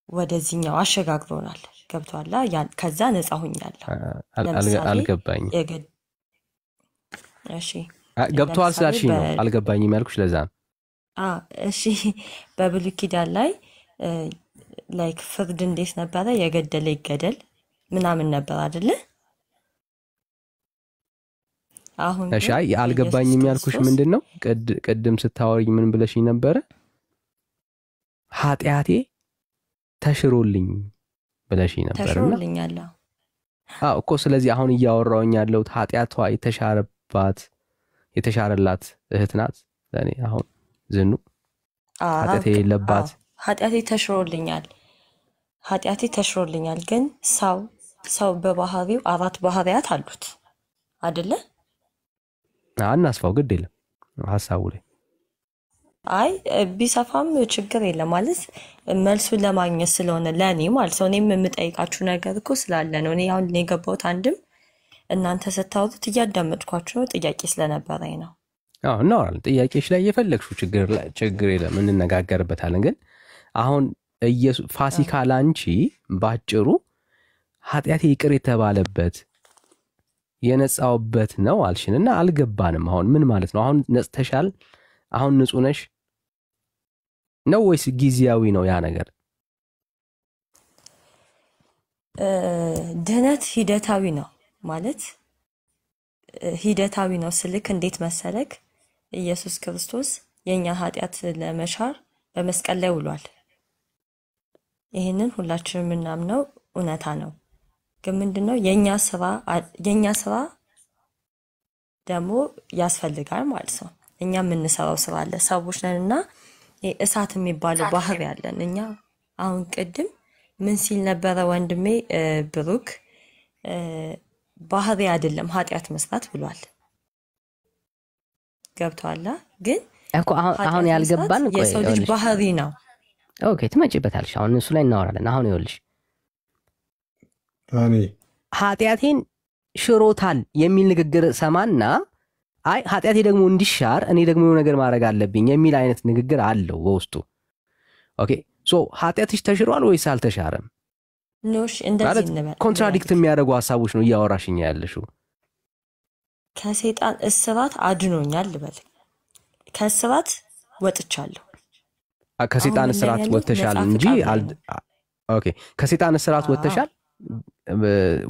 ወደዚህኛው አሸጋግሮናል። ገብቷላ? ከዛ ነፃ ሆኛለሁ። አልገባኝም። እሺ ገብቷል ስላልሽኝ ነው አልገባኝም ያልኩሽ ለዛ ነው። እሺ በብሉይ ኪዳን ላይ ላይክ ፍርድ እንዴት ነበረ? የገደለ ይገደል ምናምን ነበር አይደለ? አሁን እሺ አልገባኝም ያልኩሽ ምንድነው? ቅድም ስታወሪኝ ምን ብለሽኝ ነበረ? ኃጢአቴ ተሽሮልኝ ብለሽኝ ነበርና ተሽሮልኛል። እኮ ስለዚህ አሁን እያወራውኝ ያለው ኃጢአቷ የተሻረላት እህት ናት ለኔ። አሁን ዝኑ ኃጢአቴ የሌለባት ኃጢአቴ ተሽሮልኛል። ግን ሰው በባህሪው 4 ባህሪያት አሉት አይደለ? አናስፋው ግድ የለም ሐሳቡ ላይ ቢሰፋም ችግር የለም ማለት መልሱን ለማግኘት ስለሆነ ለኔ ማለት ነው። እኔም የምጠይቃችሁ ነገር እኮ ስላለ ነው። እኔ አሁን የገባሁት አንድም እናንተ ስታወሩት እያዳመጥኳችሁ ነው፣ ጥያቄ ስለነበረኝ ነው። እናወራለን። ጥያቄሽ ላይ የፈለግሽው ችግር የለም እንነጋገርበታለን። ግን አሁን ኢየሱስ ፋሲካ ላንቺ ባጭሩ ኃጢአቴ ይቅር የተባለበት የነጻውበት ነው አልሽንና አልገባንም። አሁን ምን ማለት ነው? አሁን ነጽተሻል፣ አሁን ንጹህ ነሽ ነው ወይስ ጊዜያዊ ነው ያ ነገር? ድህነት ሂደታዊ ነው ማለት ሂደታዊ ነው ስልክ እንዴት መሰለክ? ኢየሱስ ክርስቶስ የኛ ኃጢአት ለመሻር በመስቀል ላይ ውሏል። ይሄንን ሁላችንም የምናምነው እውነታ ነው። ግን ምንድነው የኛ ስራ ደግሞ ያስፈልጋል ማለት ነው። እኛ የምንሰራው ስራ አለ። ሰዎች ነንና እሳት የሚባለው ባህር ያለን እኛ። አሁን ቅድም ምን ሲል ነበረ ወንድሜ ብሩክ? ባህሪ አይደለም ኃጢአት መስራት ብሏል። ገብቷላ? ግን እኮ አሁን ያልገባን የሰው ልጅ ባህሪ ነው። ኦኬ ትመጪበታለሽ። አሁን እሱ ላይ እናወራለን። አሁን ይኸውልሽ ኃጢአቴን ሽሮታል የሚል ንግግር ሰማና ኃጢአቴ ደግሞ እንዲሻር እኔ ደግሞ ነገር ማድረግ አለብኝ የሚል አይነት ንግግር አለው በውስጡ። ኦኬ ሶ ኃጢአትሽ ተሽሯል ወይስ አልተሻረም? ኖሽ እንደዚህ ነበር። ኮንትራዲክት የሚያደርጉ ሐሳቦች ነው እያወራሽኝ ያለሽው። ከሰይጣን እስራት አድኖኛል ልበል። ከእስራት ወጥቻለሁ። ከሰይጣን እስራት ወጥተሻል እንጂ ኦኬ ከሰይጣን እስራት ወጥተሻል።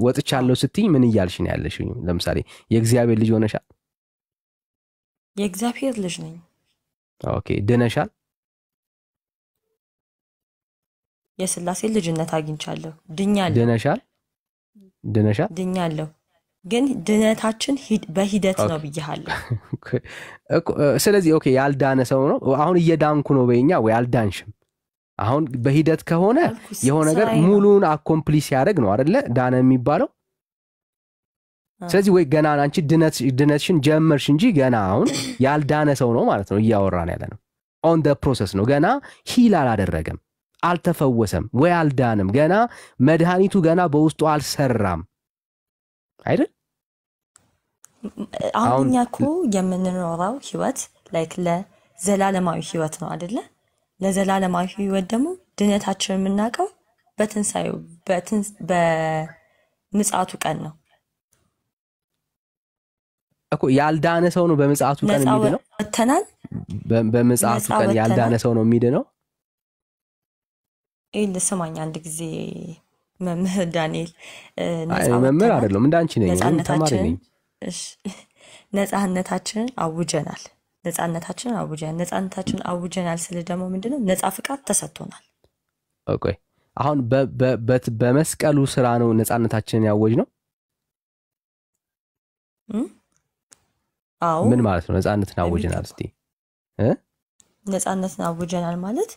ወጥቻለሁ ስትይ ምን እያልሽ ነው ያለሽው? ለምሳሌ የእግዚአብሔር ልጅ ሆነሻል። የእግዚአብሔር ልጅ ነኝ። ኦኬ ድነሻል። የሥላሴ ልጅነት አግኝቻለሁ። ድኛለሁ። ድነሻል። ድኛለሁ። ግን ድነታችን በሂደት ነው ብያለሁ። ስለዚህ ኦኬ ያልዳነ ሰው ነው አሁን እየዳንኩ ነው በእኛ ወይ አልዳንሽም? አሁን በሂደት ከሆነ የሆነ ነገር ሙሉን አኮምፕሊሽ ያደርግ ነው አይደለ ዳነ የሚባለው። ስለዚህ ወይ ገና አንቺ ድነትሽን ጀመርሽ እንጂ ገና አሁን ያልዳነ ሰው ነው ማለት ነው እያወራን ያለ ነው። ኦን ዘ ፕሮሰስ ነው። ገና ሂል አላደረገም፣ አልተፈወሰም፣ ወይ አልዳንም። ገና መድኃኒቱ ገና በውስጡ አልሰራም አይደል? አሁን እኛ እኮ የምንኖረው ህይወት ላይክ ለዘላለማዊ ህይወት ነው አይደለ? ለዘላለማዊ ህይወት ደግሞ ድነታችንን የምናውቀው በትንሳኤው በምጽአቱ ቀን ነው እኮ። ያልዳነ ሰው ነው በምጽአቱ ቀን የሚድነው። ወተናል። በምጽአቱ ቀን ያልዳነ ሰው ነው የሚድነው። ስማኝ አንድ ጊዜ መምህር ዳንኤል መምህር አይደለም እንዳንቺ ነኝ፣ ተማሪ ነኝ። ነፃነታችንን አውጀናል። ነፃነታችንን አውጀናል ስለ ደግሞ ምንድነው? ነፃ ፍቃድ ተሰጥቶናል። ኦኬ አሁን በመስቀሉ ስራ ነው ነፃነታችንን ያወጅ ነው። አዎ ምን ማለት ነው? ነፃነትን አውጀናል እስቲ ነፃነትን አውጀናል ማለት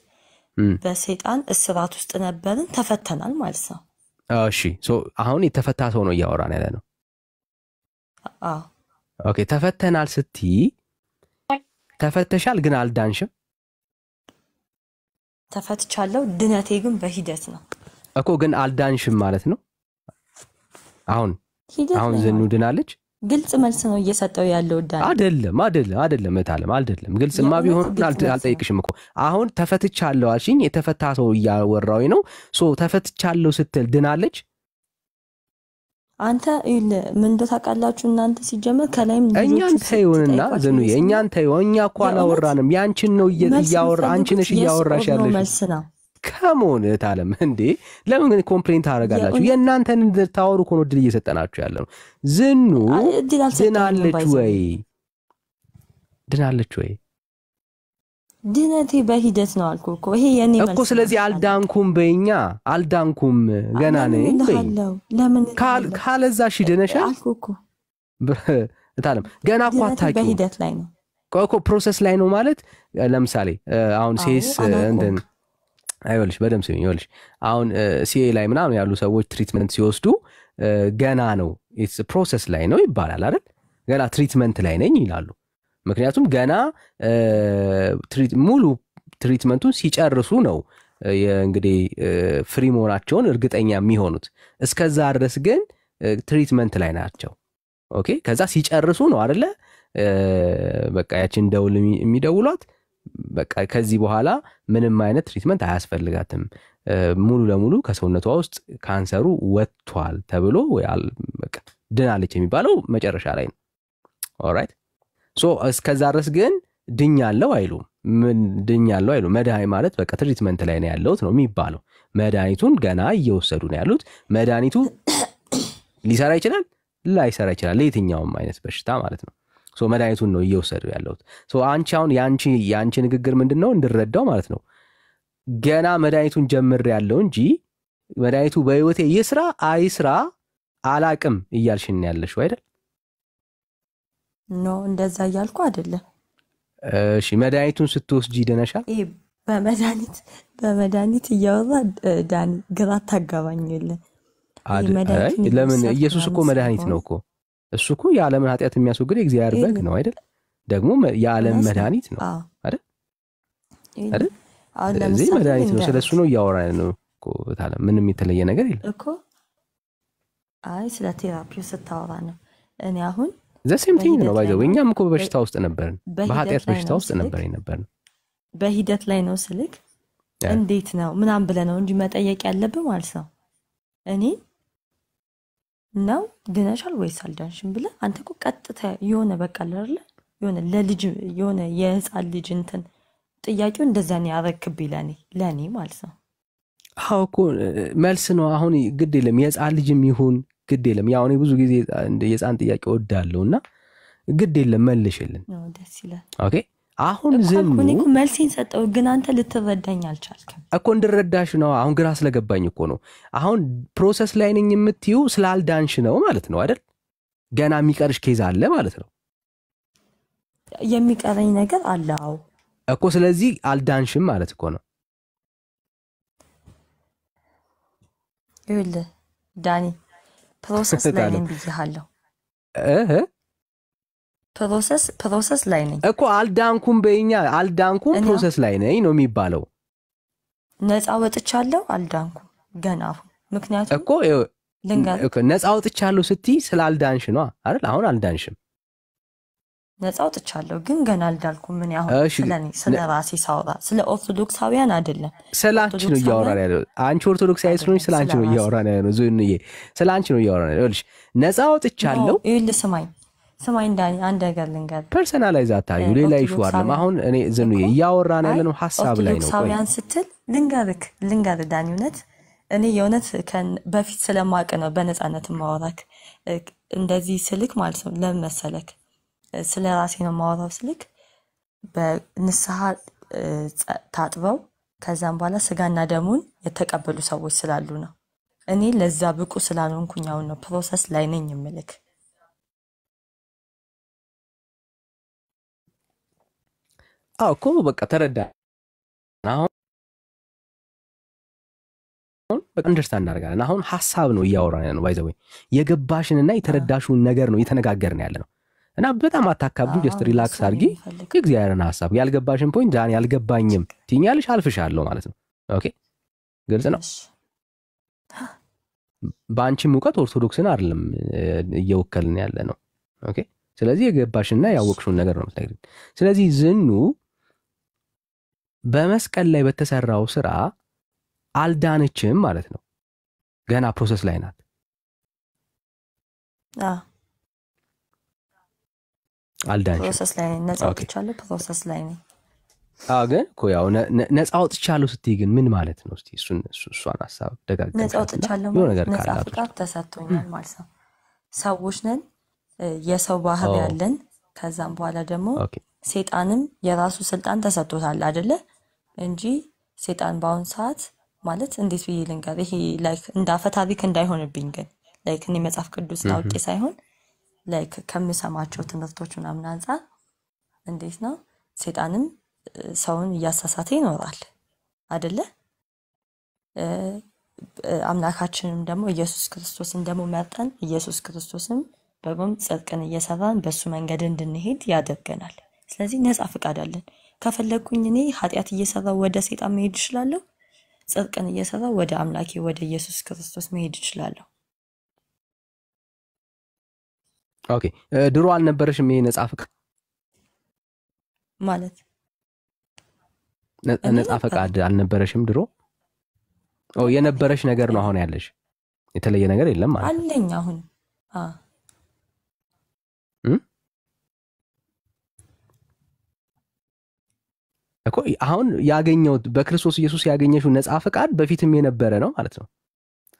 በሰይጣን እስራት ውስጥ ነበርን፣ ተፈተናል ማለት ነው። እሺ አሁን የተፈታ ሰው ነው እያወራን ያለ ነው። ኦኬ ተፈተናል ስትይ ተፈተሻል ግን አልዳንሽም። ተፈትቻለሁ፣ ድነቴ ግን በሂደት ነው እኮ። ግን አልዳንሽም ማለት ነው። አሁን ዝኑ ድናለች። ግልጽ መልስ ነው እየሰጠው ያለው ዳኒ። አይደለም እታለም አይደለም። ግልጽማ ቢሆን አልጠይቅሽም እኮ። አሁን ተፈትቻለሁ አልሽኝ። የተፈታ ሰው እያወራሁኝ ነው። ሶ ተፈትቻለሁ ስትል ድናለች? አንተ ምን እንደታውቃላችሁ እናንተ ሲጀመር ከላይም እኛን ተይውንና ዘኑዬ እኛን ተይው። እኛ እኮ አላወራንም። ያንቺን ነው እያወራ አንቺ ነሽ እያወራሽ ያለሽ። መልስ ነው ከመሆን እታለም እንዴ ለምን ግን ኮምፕሌንት ታደርጋላችሁ? የእናንተን እንድታወሩ እኮ ነው እድል እየሰጠናችሁ ያለ ነው። ዝኑ ድናለች ወይ? ድነቴ በሂደት ነው አልኩ እኮ። ይሄ የኔ መልስ እኮ። ስለዚህ አልዳንኩም በእኛ አልዳንኩም ገና ነኝ በይ። ለምን ካለዛ እሺ ድነሻል አልኩ እኮ እታለም። ገና እኮ አታውቂው በሂደት ላይ ነው እኮ ፕሮሰስ ላይ ነው ማለት። ለምሳሌ አሁን ሴስ እንትን አይወልሽ በደም ሲሆን ይወልሽ አሁን ሲኤ ላይ ምናምን ያሉ ሰዎች ትሪትመንት ሲወስዱ ገና ነው ኢትስ ፕሮሰስ ላይ ነው ይባላል አይደል? ገና ትሪትመንት ላይ ነኝ ይላሉ። ምክንያቱም ገና ሙሉ ትሪትመንቱን ሲጨርሱ ነው እንግዲህ ፍሪ መሆናቸውን እርግጠኛ የሚሆኑት። እስከዛ ድረስ ግን ትሪትመንት ላይ ናቸው። ኦኬ ከዛ ሲጨርሱ ነው አይደለ በቃ ያችን ደውል የሚደውሏት በቃ ከዚህ በኋላ ምንም አይነት ትሪትመንት አያስፈልጋትም፣ ሙሉ ለሙሉ ከሰውነቷ ውስጥ ካንሰሩ ወጥቷል ተብሎ በቃ ድናለች የሚባለው መጨረሻ ላይ ነው። ኦልራይት ሶ እስከዛ ድረስ ግን ድኛለሁ አይሉም። ድኛለሁ አይሉም። መድኃኒት ማለት በቃ ትሪትመንት ላይ ነው ያለሁት ነው የሚባለው። መድኃኒቱን ገና እየወሰዱ ነው ያሉት። መድኃኒቱ ሊሰራ ይችላል ላይሰራ ይችላል፣ ለየትኛውም አይነት በሽታ ማለት ነው። ሶ መድኃኒቱን ነው እየወሰዱ ያለሁት። ሶ አንቺ አሁን ያንቺ ንግግር ምንድነው እንድረዳው ማለት ነው ገና መድኃኒቱን ጀምር ያለው እንጂ መድኃኒቱ በህይወቴ ይስራ አይስራ አላቅም እያልሽን ያለሽው አይደል? ኖ እንደዛ እያልኩ አይደለም። እሺ መድኃኒቱን ስትወስጂ ደነሻል? ይሄ በመድኃኒት እያወራ ዳኒ ግራ ታጋባኝ የለ። ለምን ኢየሱስ እኮ መድኃኒት ነው እኮ። እሱ እኮ የዓለምን ኃጢአት የሚያስወግድ የእግዚአብሔር በግ ነው አይደል? ደግሞ የዓለም መድኃኒት ነው አይደል? ስለዚህ መድኃኒት ነው። ስለሱ ነው እያወራን ነው እኮ። ታዲያ ምንም የተለየ ነገር የለም እኮ። አይ ስለ ቴራፒው ስታወራ ነው። እኔ አሁን ዘሴም ቲንግ ነው ባይዘው። እኛም እኮ በሽታ ውስጥ ነበርን፣ በኃጢአት በሽታ ውስጥ ነበርን። በሂደት ላይ ነው ስልክ እንዴት ነው ምናምን ብለህ ነው እንጂ መጠየቅ ያለብህ ማለት ነው። እኔ ነው ድነሻል ወይስ አልዳንሽም ብለህ አንተ እኮ ቀጥታ የሆነ በቃ አይደለ የሆነ ለልጅ የሆነ የህፃን ልጅ እንትን ጥያቄው እንደዛ ነው ያረክብኝ ለኔ ማለት ነው። አዎ እኮ መልስ ነው። አሁን ግድ የለም የህፃን ልጅም ይሁን ግድ የለም። ያው እኔ ብዙ ጊዜ የህፃን ጥያቄ ወዳለሁና ግድ የለም መልሽልን። ደስ ይላል። ኦኬ አሁን ዝም እኔ እኮ መልሴን ሰጠው ግን አንተ ልትረዳኝ አልቻልክም እኮ። እንድረዳሽ ነው አሁን ግራ ስለገባኝ እኮ ነው። አሁን ፕሮሰስ ላይ ነኝ የምትይው ስላልዳንሽ ነው ማለት ነው አይደል? ገና የሚቀርሽ ኬዝ አለ ማለት ነው። የሚቀረኝ ነገር አለ አዎ እኮ። ስለዚህ አልዳንሽም ማለት እኮ ነው። ይኸውልህ ዳኒ ፕሮሰስ ላይ ነኝ ብዬሃለሁ። ፕሮሰስ ላይ ነኝ እኮ። አልዳንኩም በእኛ አልዳንኩም ፕሮሰስ ላይ ነኝ ነው የሚባለው። ነፃ ወጥቻለሁ አልዳንኩም ገና አሁን። ምክንያቱም እኮ ነፃ ወጥቻለሁ ስትይ ስላልዳንሽ ነው አይደል? አሁን አልዳንሽም። ነፃ ወጥቻለሁ ግን ገና አልዳንኩም። ምን ያሁን ስለኔ ስለ ራሴ ሳወራ ስለ ኦርቶዶክሳውያን አይደለም፣ ስለ አንቺ ነው እያወራን ያለው። አንቺ ኦርቶዶክሳዊ ስለሆንሽ ስለ አንቺ ነው እያወራን ያለው። ዙንዬ ስለ አንቺ ነው እያወራን ያለው። እልሽ ነፃ ወጥቻለሁ። ይኸውልህ ስማኝ ዳኒ አንድ ነገር ልንገር። ፐርሰናላይዝ አታዩ፣ ሌላ ይሹ አይደለም። አሁን እኔ ዙንዬ እያወራን ያለነው ሐሳብ ላይ ነው። ኦርቶዶክሳውያን ስትል ልንገር ዳኒ እውነት እኔ የእውነት በፊት ስለማውቅ ነው በነፃነት ማወራክ እንደዚህ ስልክ ማለት ነው። ለምን መሰለክ ስለ ራሴ ነው ማወራው ስልክ በንስሐ ታጥበው ከዛም በኋላ ስጋና ደሙን የተቀበሉ ሰዎች ስላሉ ነው። እኔ ለዛ ብቁ ስላልሆንኩኝ አሁን ነው ፕሮሰስ ላይ ነኝ የምልክ። አዎ እኮ በቃ ተረዳ። አሁን በቃ አንደርስታንድ እናደርጋለን። አሁን ሐሳብ ነው እያወራን ያለው። ባይ ዘ ወይ የገባሽንና የተረዳሽውን ነገር ነው እየተነጋገርን ያለ ነው። እና በጣም አታካብዱ። ጀስት ሪላክስ አድርጊ። የእግዚአብሔርን ሐሳብ ያልገባሽን ፖይንት ዳኒ ያልገባኝም ትኛለሽ አልፍሻለሁ ማለት ነው። ኦኬ ግልጽ ነው። በአንቺም እውቀት ኦርቶዶክስን አይደለም እየወከልን ያለ ነው። ኦኬ ስለዚህ የገባሽና ያወቅሽውን ነገር ነው የምትነግሪኝ። ስለዚህ ዝኑ በመስቀል ላይ በተሰራው ስራ አልዳነችም ማለት ነው። ገና ፕሮሰስ ላይ ናት። አልዳንሽም። ፕሮሰስ ላይ ነኝ። ነፃ ወጥቻለሁ። ፕሮሰስ ላይ ነኝ። ግን እኮ ያው ነፃ ወጥቻለሁ ስትይ ግን ምን ማለት ነው? እስቲ እሷን ሀሳብ ደጋግመሽ። ነፃ ወጥቻለሁ ማለት ነፃ ፍቃድ ተሰጥቶኛል ማለት ነው። ሰዎች ነን፣ የሰው ባህሪ ያለን። ከዛም በኋላ ደግሞ ሴጣንም የራሱ ስልጣን ተሰጥቶታል አይደለ? እንጂ ሴጣን በአሁን ሰዓት ማለት እንዴት ብዬ ልንገር፣ ይሄ ላይክ እንዳፈ ታሪክ እንዳይሆንብኝ ግን ላይክ እኔ መጽሐፍ ቅዱስ አውቄ ሳይሆን ላይክ ከምሰማቸው ትምህርቶች ምናምን አንፃር እንዴት ነው ሴጣንም ሰውን እያሳሳተ ይኖራል አይደለ? አምላካችንም ደግሞ ኢየሱስ ክርስቶስን ደግሞ መርጠን ኢየሱስ ክርስቶስን በጎን ጽድቅን እየሰራን በሱ መንገድ እንድንሄድ ያደርገናል። ስለዚህ ነፃ ፍቃድ አለን። ከፈለኩኝ እኔ ኃጢአት እየሰራው ወደ ሴጣን መሄድ እችላለሁ። ጽድቅን እየሰራው ወደ አምላኬ ወደ ኢየሱስ ክርስቶስ መሄድ እችላለሁ። ኦኬ ድሮ አልነበረሽም ይሄ ነፃ ፍቃድ ማለት? ነፃ ፍቃድ አልነበረሽም ድሮ? የነበረሽ ነገር ነው አሁን ያለሽ? የተለየ ነገር የለም ማለት አለኝ አሁን? እኮ አሁን ያገኘው በክርስቶስ ኢየሱስ ያገኘሽው ነፃ ፍቃድ በፊትም የነበረ ነው ማለት ነው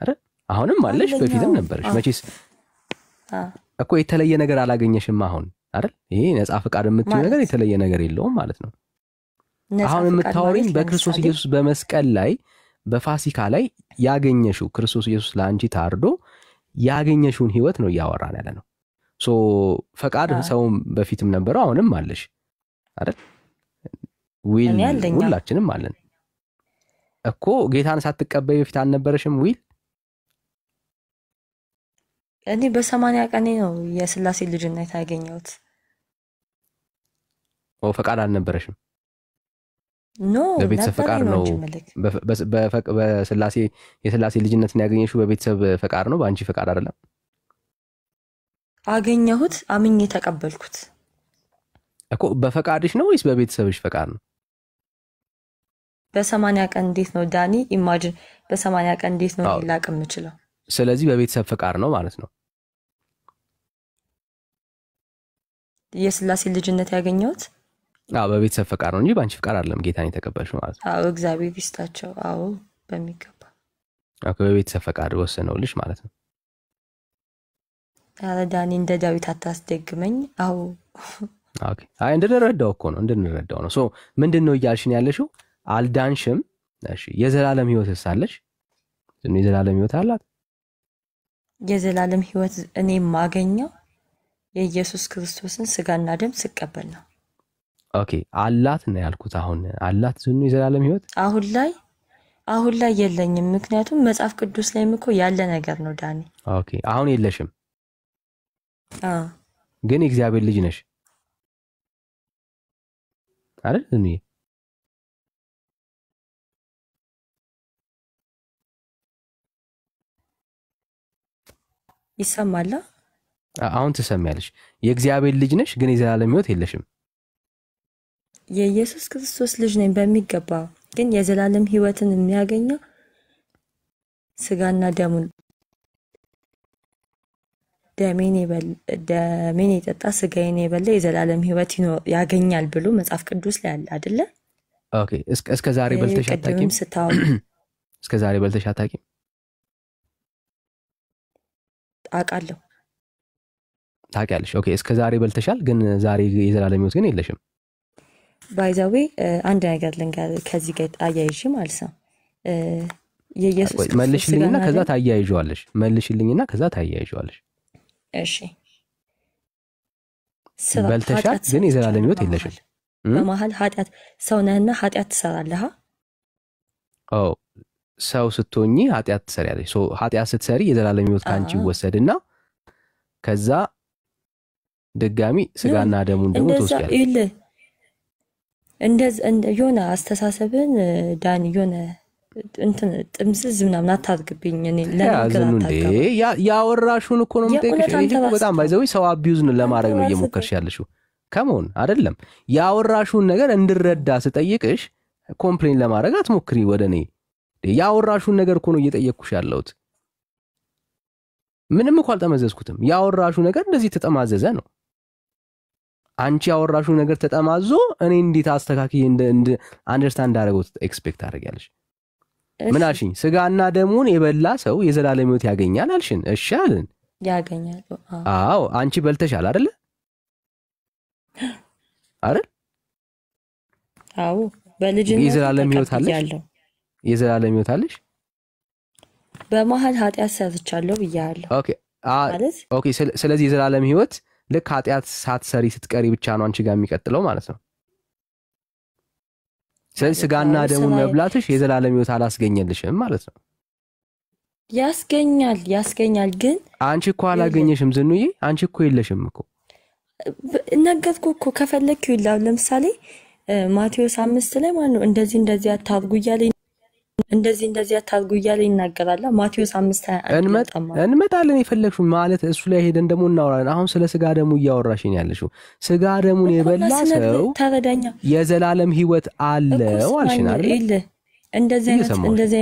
አይደል? አሁንም አለሽ፣ በፊትም ነበረሽ። መቼስ እኮ የተለየ ነገር አላገኘሽም አሁን አይደል? ይሄ ነፃ ፍቃድ የምትይው ነገር የተለየ ነገር የለውም ማለት ነው። አሁን የምታወሪኝ በክርስቶስ ኢየሱስ በመስቀል ላይ በፋሲካ ላይ ያገኘሽው ክርስቶስ ኢየሱስ ለአንቺ ታርዶ ያገኘሽውን ህይወት ነው እያወራን ያለ ነው። ፈቃድ ሰውም በፊትም ነበረው አሁንም አለሽ አይደል? ዊል ሁላችንም አለን እኮ። ጌታን ሳትቀበይ በፊት አልነበረሽም ዊል? እኔ በ80 ቀኔ ነው የስላሴ ልጅነት ያገኘሁት። ፈቃድ አልነበረሽም? ኖ በቤተሰብ ፈቃድ ነው። በስላሴ የስላሴ ልጅነትን ያገኘሽው በቤተሰብ ፈቃድ ነው፣ በአንቺ ፈቃድ አይደለም። አገኘሁት፣ አምኜ ተቀበልኩት እኮ። በፈቃድሽ ነው ወይስ በቤተሰብሽ ፈቃድ ነው? በ80 ቀን እንዴት ነው ዳኒ? ኢማጂን በ80 ቀን እንዴት ነው ሊላቅ የምችለው? ስለዚህ በቤተሰብ ፈቃድ ነው ማለት ነው። የስላሴ ልጅነት ያገኘሁት በቤተሰብ ፈቃድ ነው እንጂ በአንቺ ፈቃድ አይደለም ጌታን የተቀበልሽው ማለት ነው። እግዚአብሔር ይስጣቸው። በሚገባ በቤተሰብ ፈቃድ ወሰነውልሽ ማለት ነው። ኧረ ዳኒ እንደ ዳዊት አታስደግመኝ። እንድንረዳው እኮ ነው፣ እንድንረዳው ነው። ምንድን ነው እያልሽን ያለሽው? አልዳንሽም። እሺ የዘላለም ህይወት ሳለሽ የዘላለም ህይወት አላት። የዘላለም ህይወት እኔ የማገኘው የኢየሱስ ክርስቶስን ስጋና ደም ስቀበል ነው። ኦኬ አላት ነው ያልኩት። አሁን አላት ዝኑ የዘላለም ህይወት አሁን ላይ የለኝም። ምክንያቱም መጽሐፍ ቅዱስ ላይም እኮ ያለ ነገር ነው ዳኒ። ኦኬ አሁን የለሽም፣ ግን የእግዚአብሔር ልጅ ነሽ አይደል ዝኑ? ይሰማል? አሁን ትሰሚያለሽ። የእግዚአብሔር ልጅ ነሽ፣ ግን የዘላለም ህይወት የለሽም። የኢየሱስ ክርስቶስ ልጅ ነኝ በሚገባ፣ ግን የዘላለም ህይወትን የሚያገኘው ስጋና ደሙን ደሜን የጠጣ ስጋዬን የበላ የዘላለም ህይወት ያገኛል ብሎ መጽሐፍ ቅዱስ ላይ አለ አይደለ? ኦኬ እስከ ዛሬ በልተሽ አታውቂም? እስከ ዛሬ በልተሽ አታውቂም? አውቃለሁ። ታውቂያለሽ? ኦኬ እስከ ዛሬ በልተሻል፣ ግን ዛሬ የዘላለም ህይወት ግን የለሽም። ባይዛዌ አንድ ነገር ልንገር ከዚህ ጋር አያይዤ ማለት ነው። የኢየሱስ መልሽልኝና ከዛ ታያይዣዋለሽ። መልሽልኝና ከዛ ታያይዣዋለሽ። እሺ በልተሻል፣ ግን የዘላለም ህይወት የለሽም። በመሀል ኃጢአት ሰው ነህና ኃጢአት ትሰራለህ። ሰው ስትሆኚ ኃጢአት ትሰሪያለሽ። ኃጢአት ስትሰሪ የዘላለም ህይወት ካንቺ ይወሰድና ከዛ ድጋሚ ስጋና ደሙን ደግሞ ትወስጃለሽ። የሆነ አስተሳሰብን ዳኒ የሆነ እንትን ጥምዝዝ ምናምን አታርግብኝ። እኔ ለነገር አታቀበ ያወራሹን እኮ ነው የምጠይቅሽ። ይሄ በጣም ባይዘው ሰው አቢዩዝ ለማድረግ ነው እየሞከርሽ ያለሽው። ከመሆን አይደለም ያወራሹን ነገር እንድረዳ ስጠይቅሽ ኮምፕሌን ለማድረግ አትሞክሪ ወደኔ። ያወራሹን ነገር እኮ ነው እየጠየቅኩሽ ያለሁት። ምንም እኮ አልተመዘዝኩትም። ያወራሹ ነገር እንደዚህ ተጠማዘዘ ነው። አንቺ ያወራሹ ነገር ተጠማዞ እኔ እንዴት አስተካክዬ አንደርስታንድ አደረገው ኤክስፔክት አደርጋለሽ? ምን አልሽኝ? ስጋና ደሙን የበላ ሰው የዘላለም ሕይወት ያገኛል አልሽን። እሺ አልን። ያገኛል። አዎ አንቺ በልተሻል አይደለ? አይደል? አዎ በልጅነት የዘላለም ሕይወት አለሽ? የዘላለም ሕይወት አለሽ? በመሃል ኃጢአት ሰርቻለሁ ብያለሁ። ኦኬ ስለዚህ የዘላለም ሕይወት ልክ ኃጢአት ሳትሰሪ ስትቀሪ ብቻ ነው አንቺ ጋር የሚቀጥለው ማለት ነው። ስለዚህ ስጋና ደሙን መብላትሽ የዘላለም ሕይወት አላስገኘልሽም ማለት ነው። ያስገኛል ግን አንቺ እኮ አላገኘሽም ዝኑዬ። አንቺ እኮ የለሽም እኮ ነገርኩ እኮ። ከፈለግኩ ይላል ለምሳሌ ማቴዎስ 5 ላይ ማለት ነው እንደዚህ አታርጉ እያለ ይናገራል። ማቴዎስ 5:21 እንመጣለን። የፈለግሽው ማለት እሱ ላይ ሄደን ደግሞ እናወራለን። አሁን ስለ ስጋ ደሙ እያወራሽኝ ያለሽው ስጋ ደሙን የበላ ሰው የዘላለም ሕይወት አለው አልሽኝ አይደል? እንደዚህ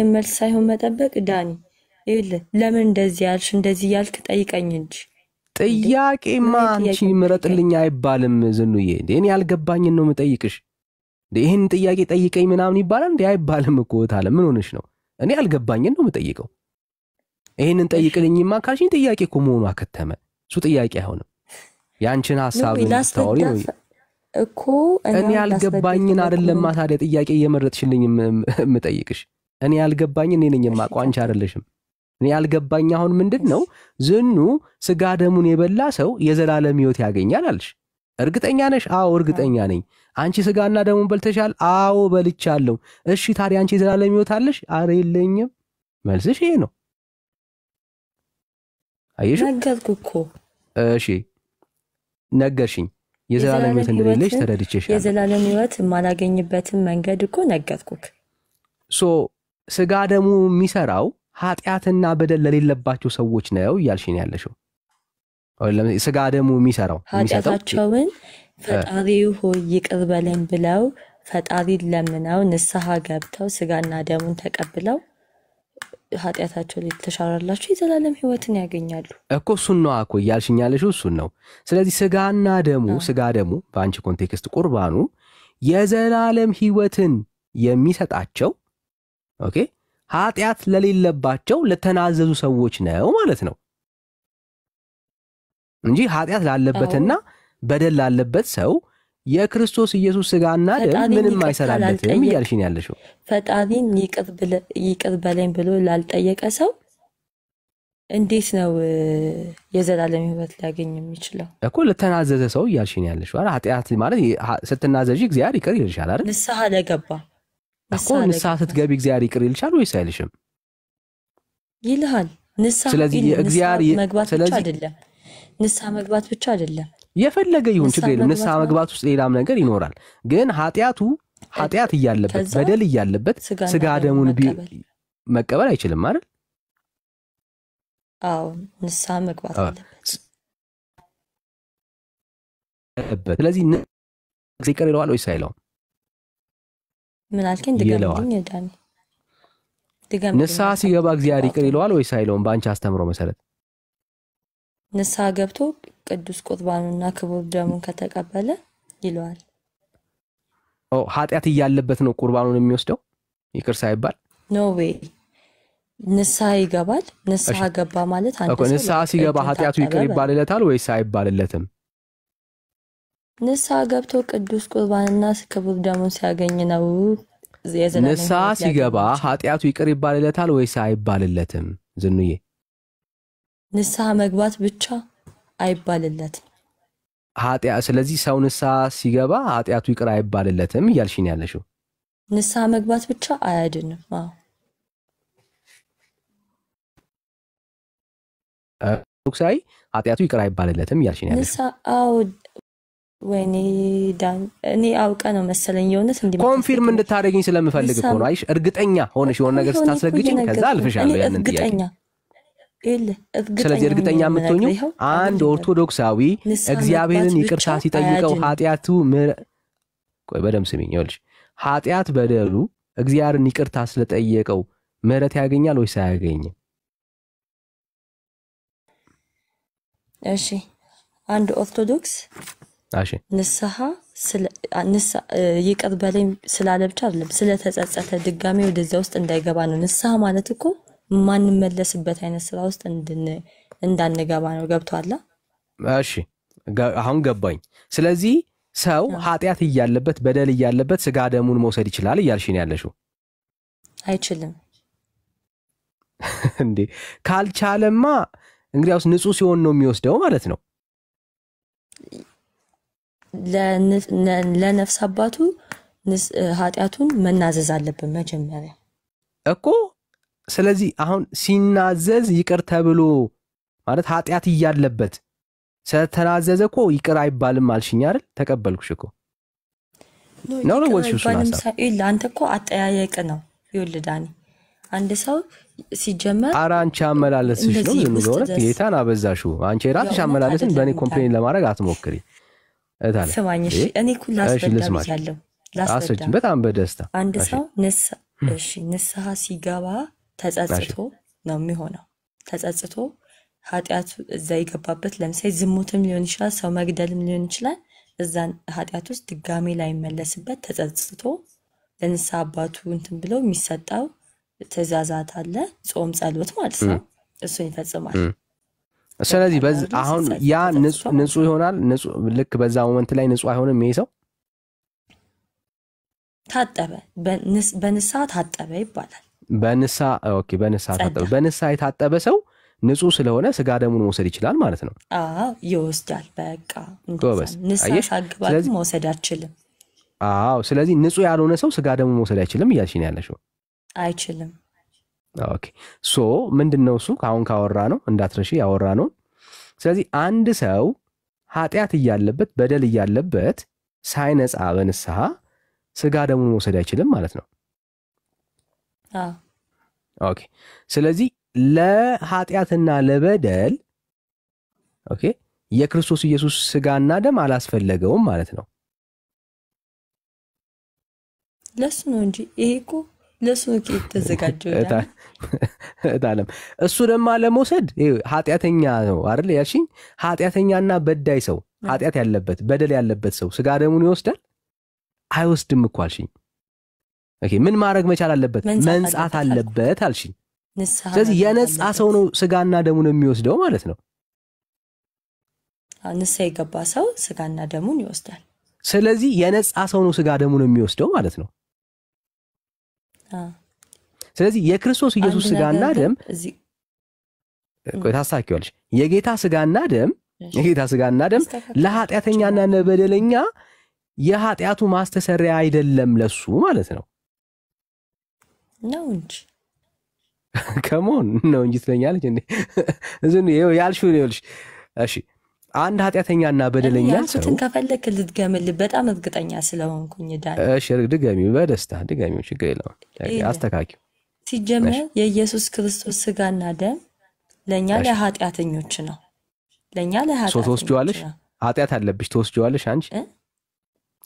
መልስ ሳይሆን መጠበቅ ዳኒ ለምን እንደዚህ ያልሽ እንደዚህ ያልክ ጠይቀኝ እንጂ ጥያቄማ አንቺ ምረጥልኝ አይባልም ዝኑዬ። እኔ ያልገባኝን ነው የምጠይቅሽ። ይሄን ጥያቄ ጠይቀኝ ምናምን ይባላል እንዴ? አይባልም እኮ ታለ ምን ሆነሽ ነው? እኔ ያልገባኝን ነው የምጠይቀው። ይሄንን ጠይቅልኝማ ካልሽኝ ጥያቄ እኮ መሆኑ አከተመ። እሱ ጥያቄ አይሆንም። ያንቺን ሐሳብ ታውሪ ነው እኮ። እኔ ያልገባኝን አይደለም ታዲያ ጥያቄ እየመረጥሽልኝ የምጠይቅሽ። እኔ ያልገባኝን እኔ ነኝ የማውቀው፣ አንቺ አይደለሽም። እኔ ያልገባኝ አሁን ምንድነው ዝኑ ስጋ ደሙን የበላ ሰው የዘላለም ሕይወት ያገኛል አልሽ። እርግጠኛ ነሽ? አዎ እርግጠኛ ነኝ። አንቺ ስጋና ደሙን በልተሻል? አዎ በልቻለሁ። እሺ ታዲያ አንቺ የዘላለም ሕይወት አለሽ? አረ የለኝም። መልስሽ ይሄ ነው። አየሽ? ነገርኩ እኮ። እሺ ነገርሽኝ። የዘላለም ሕይወት እንደሌለሽ ተረድቼሻለሁ። የዘላለም ሕይወት የማላገኝበትን መንገድ እኮ ነገርኩክ። ስጋ ደሙ የሚሰራው ኃጢአትና በደል ለሌለባቸው ሰዎች ነው እያልሽኝ ያለሽው። ስጋ ደሙ የሚሰራው ኃጢአታቸውን ፈጣሪው ሆይ ይቅር በለኝ ብለው ፈጣሪን ለምነው ንስሐ ገብተው ስጋና ደሙን ተቀብለው ኃጢአታቸው ሊተሻራላችሁ የዘላለም ሕይወትን ያገኛሉ እኮ። እሱን ነው እኮ እያልሽኝ ያለሽው፣ እሱን ነው። ስለዚህ ስጋ ደሙ በአንቺ ኮንቴክስት ቁርባኑ የዘላለም ሕይወትን የሚሰጣቸው ኦኬ ኃጢአት ለሌለባቸው ለተናዘዙ ሰዎች ነው ማለት ነው እንጂ ኃጢአት ላለበትና በደል ላለበት ሰው የክርስቶስ ኢየሱስ ስጋና ደም ምንም አይሰራለትም እያልሽኝ ያለሽው። ፈጣሪን ይቅር በለኝ ብሎ ላልጠየቀ ሰው እንዴት ነው የዘላለም ሕይወት ሊያገኝ የሚችለው? እኮ ለተናዘዘ ሰው እያልሽኝ ያለሽው። ኃጢአት ማለት ስትናዘዥ እግዚአብሔር ይቅር ይልሻል አይደል? ንስሐ ለገባ እኮ ንስሐ ስትገቢ እግዚአብሔር ይቅር ይልሻል ወይስ አይልሽም? ይልሃል። ንስሐ ስለዚህ እግዚአብሔር መግባት ብቻ አይደለም፣ ንስሐ መግባት ብቻ አይደለም። የፈለገ ይሁን ችግር የለም። ንስሐ መግባት ውስጥ ሌላም ነገር ይኖራል። ግን ኃጢአት እያለበት በደል እያለበት ስጋ ደሙን መቀበል አይችልም አይደል? አዎ ንስሐ መግባት አለበት። ስለዚህ ይቅር ይለዋል ወይስ አይለውም? ምን አልከኝ? ድገምልኝ ዳኒ። ንስሐ ሲገባ እግዚአብሔር ይቅር ይለዋል ወይስ አይለውም? በአንቺ አስተምሮ መሰረት ንስሐ ገብቶ ቅዱስ ቁርባኑና ክቡር ደሙን ከተቀበለ ይለዋል። ኃጢአት እያለበት ነው ቁርባኑን የሚወስደው ይቅር ሳይባል? ኖ ዌይ። ንስሐ ይገባል። ንስሐ ገባ ማለት አንተ ንስሐ ሲገባ ኃጢአቱ ይቅር ይባልለታል ወይስ አይባልለትም? ንስሐ ገብቶ ቅዱስ ቁርባንና ክቡር ደሙን ሲያገኝ ነው የዘላለም። ንስሐ ሲገባ ኃጢአቱ ይቅር ይባልለታል ወይስ አይባልለትም? ዝኑዬ ንስሐ መግባት ብቻ አይባልለትም። ስለዚህ ሰው ንስሐ ሲገባ ኃጢአቱ ይቅር አይባልለትም እያልሽኝ ያለሽው። ንስሐ መግባት ብቻ አያድንም። ኃጢአቱ ይቅር አይባልለትም እያልሽኝ ያለሽው። ወይኔ ዳን እኔ አውቀ ነው መሰለኝ የሆነስ እንዴ ኮንፊርም እንድታደርግኝ ስለምፈልግ እኮ ነው። አይሽ እርግጠኛ ሆነሽ የሆነ ነገር ስታስረግጭኝ ከዛ አልፍሻለሁ ያንን ጥያቄ። ስለዚህ እርግጠኛ የምትሆኚው አንድ ኦርቶዶክሳዊ እግዚአብሔርን ይቅርታ ሲጠይቀው ኃጢአቱ ቆይ በደምብ ስሚኝ ይኸውልሽ፣ ኃጢአት በደሉ እግዚአብሔርን ይቅርታ ስለጠየቀው ምህረት ያገኛል ወይስ አያገኝም? እሺ አንድ ኦርቶዶክስ እሺ ንስሐ ይቅር በለኝ ስላለ ብቻ አይደለም ስለተጸጸተ ድጋሚ ወደዛ ውስጥ እንዳይገባ ነው። ንስሐ ማለት እኮ ማንመለስበት አይነት ስራ ውስጥ እንዳንገባ ነው። ገብቷል? እሺ አሁን ገባኝ። ስለዚህ ሰው ኃጢአት እያለበት በደል እያለበት ስጋ ደሙን መውሰድ ይችላል እያልሽ ነው ያለሽው? አይችልም እንዴ? ካልቻለማ እንግዲያውስ ንጹህ ሲሆን ነው የሚወስደው ማለት ነው። ለነፍስ አባቱ ኃጢአቱን መናዘዝ አለበት መጀመሪያ እኮ። ስለዚህ አሁን ሲናዘዝ ይቅር ተብሎ ማለት ኃጢአት እያለበት ስለተናዘዘ እኮ ይቅር አይባልም አልሽኝ አይደል? ተቀበልኩሽ እኮ ነው ነው ወልሽ አንተ እኮ አጠያየቅ ነው ይወልዳኒ አንድ ሰው ሲጀመር አራንቺ አመላለስሽ ነው ዝም ብሎ ጌታን አበዛሽው። አንቺ ራስሽ አመላለስን በእኔ ኮምፕሌን ለማድረግ አትሞክሪ እታለ። ስማኝ እሺ፣ እኔ ኩል አስረዳለሁ ላስረዳ በጣም በደስታ። አንድ ሰው ንስሐ ሲገባ ተጸጽቶ ነው የሚሆነው። ተጸጽቶ ኃጢአቱ እዛ ይገባበት ለምሳሌ ዝሙትም ሊሆን ይችላል፣ ሰው መግደልም ሊሆን ይችላል። እዛን ኃጢአት ውስጥ ድጋሚ ላይ መለስበት ተጸጽቶ ለንስሐ አባቱ እንትን ብሎ የሚሰጣው ትእዛዛት አለ፣ ጾም ጸሎት ማለት ነው። እሱን ይፈጽማል። ስለዚህ አሁን ያ ንጹህ ይሆናል። ልክ በዛ ሞመንት ላይ ንጹህ አይሆንም ይሄ ሰው? ታጠበ በንስሐ ታጠበ ይባላል። በንስሐ ኦኬ፣ በንስሐ ታጠበ። በንስሐ የታጠበ ሰው ንጹህ ስለሆነ ስጋ ደሙን መውሰድ ይችላል ማለት ነው። አዎ ይወስዳል። በቃ ንስሐ ሳግባ መውሰድ አትችልም። አዎ ስለዚህ ንጹህ ያልሆነ ሰው ስጋ ደሙን መውሰድ አይችልም እያልሽ ነው ያለሽው? አይችልም። ኦኬ ሶ ምንድነው እሱ አሁን ካወራ ነው እንዳትረሺ ያወራ ነው። ስለዚህ አንድ ሰው ኃጢአት እያለበት በደል እያለበት ሳይነጻ በንስሐ ስጋ ደሙን መውሰድ አይችልም ማለት ነው። ኦኬ ስለዚህ ለኃጢአትና ለበደል ኦኬ የክርስቶስ ኢየሱስ ስጋና ደም አላስፈለገውም ማለት ነው። ለሱ ነው እንጂ ይሄ እኮ ለሱ ተዘጋጀው እታለም እሱ ደማ ለመውሰድ ኃጢአተኛ ነው አይደል ያልሽኝ? ኃጢአተኛና በዳይ ሰው ኃጢአት ያለበት በደል ያለበት ሰው ስጋ ደሙን ይወስዳል አይወስድም እኮ አልሽኝ። ኦኬ ምን ማድረግ መቻል አለበት? መንጻት አለበት አልሽኝ። ስለዚህ የነጻ ሰው ነው ስጋና ደሙን የሚወስደው ማለት ነው። ንስሐ የገባ ሰው ስጋና ደሙን ይወስዳል። ስለዚህ የነጻ ሰው ነው ስጋ ደሙን የሚወስደው ማለት ነው። ስለዚህ የክርስቶስ ኢየሱስ ስጋና ደም ቆይ ታሳኪዋለሽ። የጌታ ስጋና ደም ለኃጢአተኛና ለበደለኛ የኃጢአቱ ማስተሰሪያ አይደለም ለሱ ማለት ነው እንጂ ከሞን ነው እንጂ ትለኛለች እንዴ? እዚህ ያልሽው ይኸውልሽ። እሺ አንድ ኃጢአተኛና በደለኛ ሰው ከፈለክ ልትገምል በጣም እርግጠኛ ስለሆንኩኝ ዳን። እሺ ድገሚው፣ በደስታ ድገሚው፣ ችግር የለውም አስተካኪው። ሲጀመር የኢየሱስ ክርስቶስ ስጋና ደም ለኛ ለኃጢአተኞች ነው። ለኛ ለኃጢአተኞች ትወስጂዋለሽ። ኃጢአት አለብሽ ትወስጂዋለሽ አንቺ?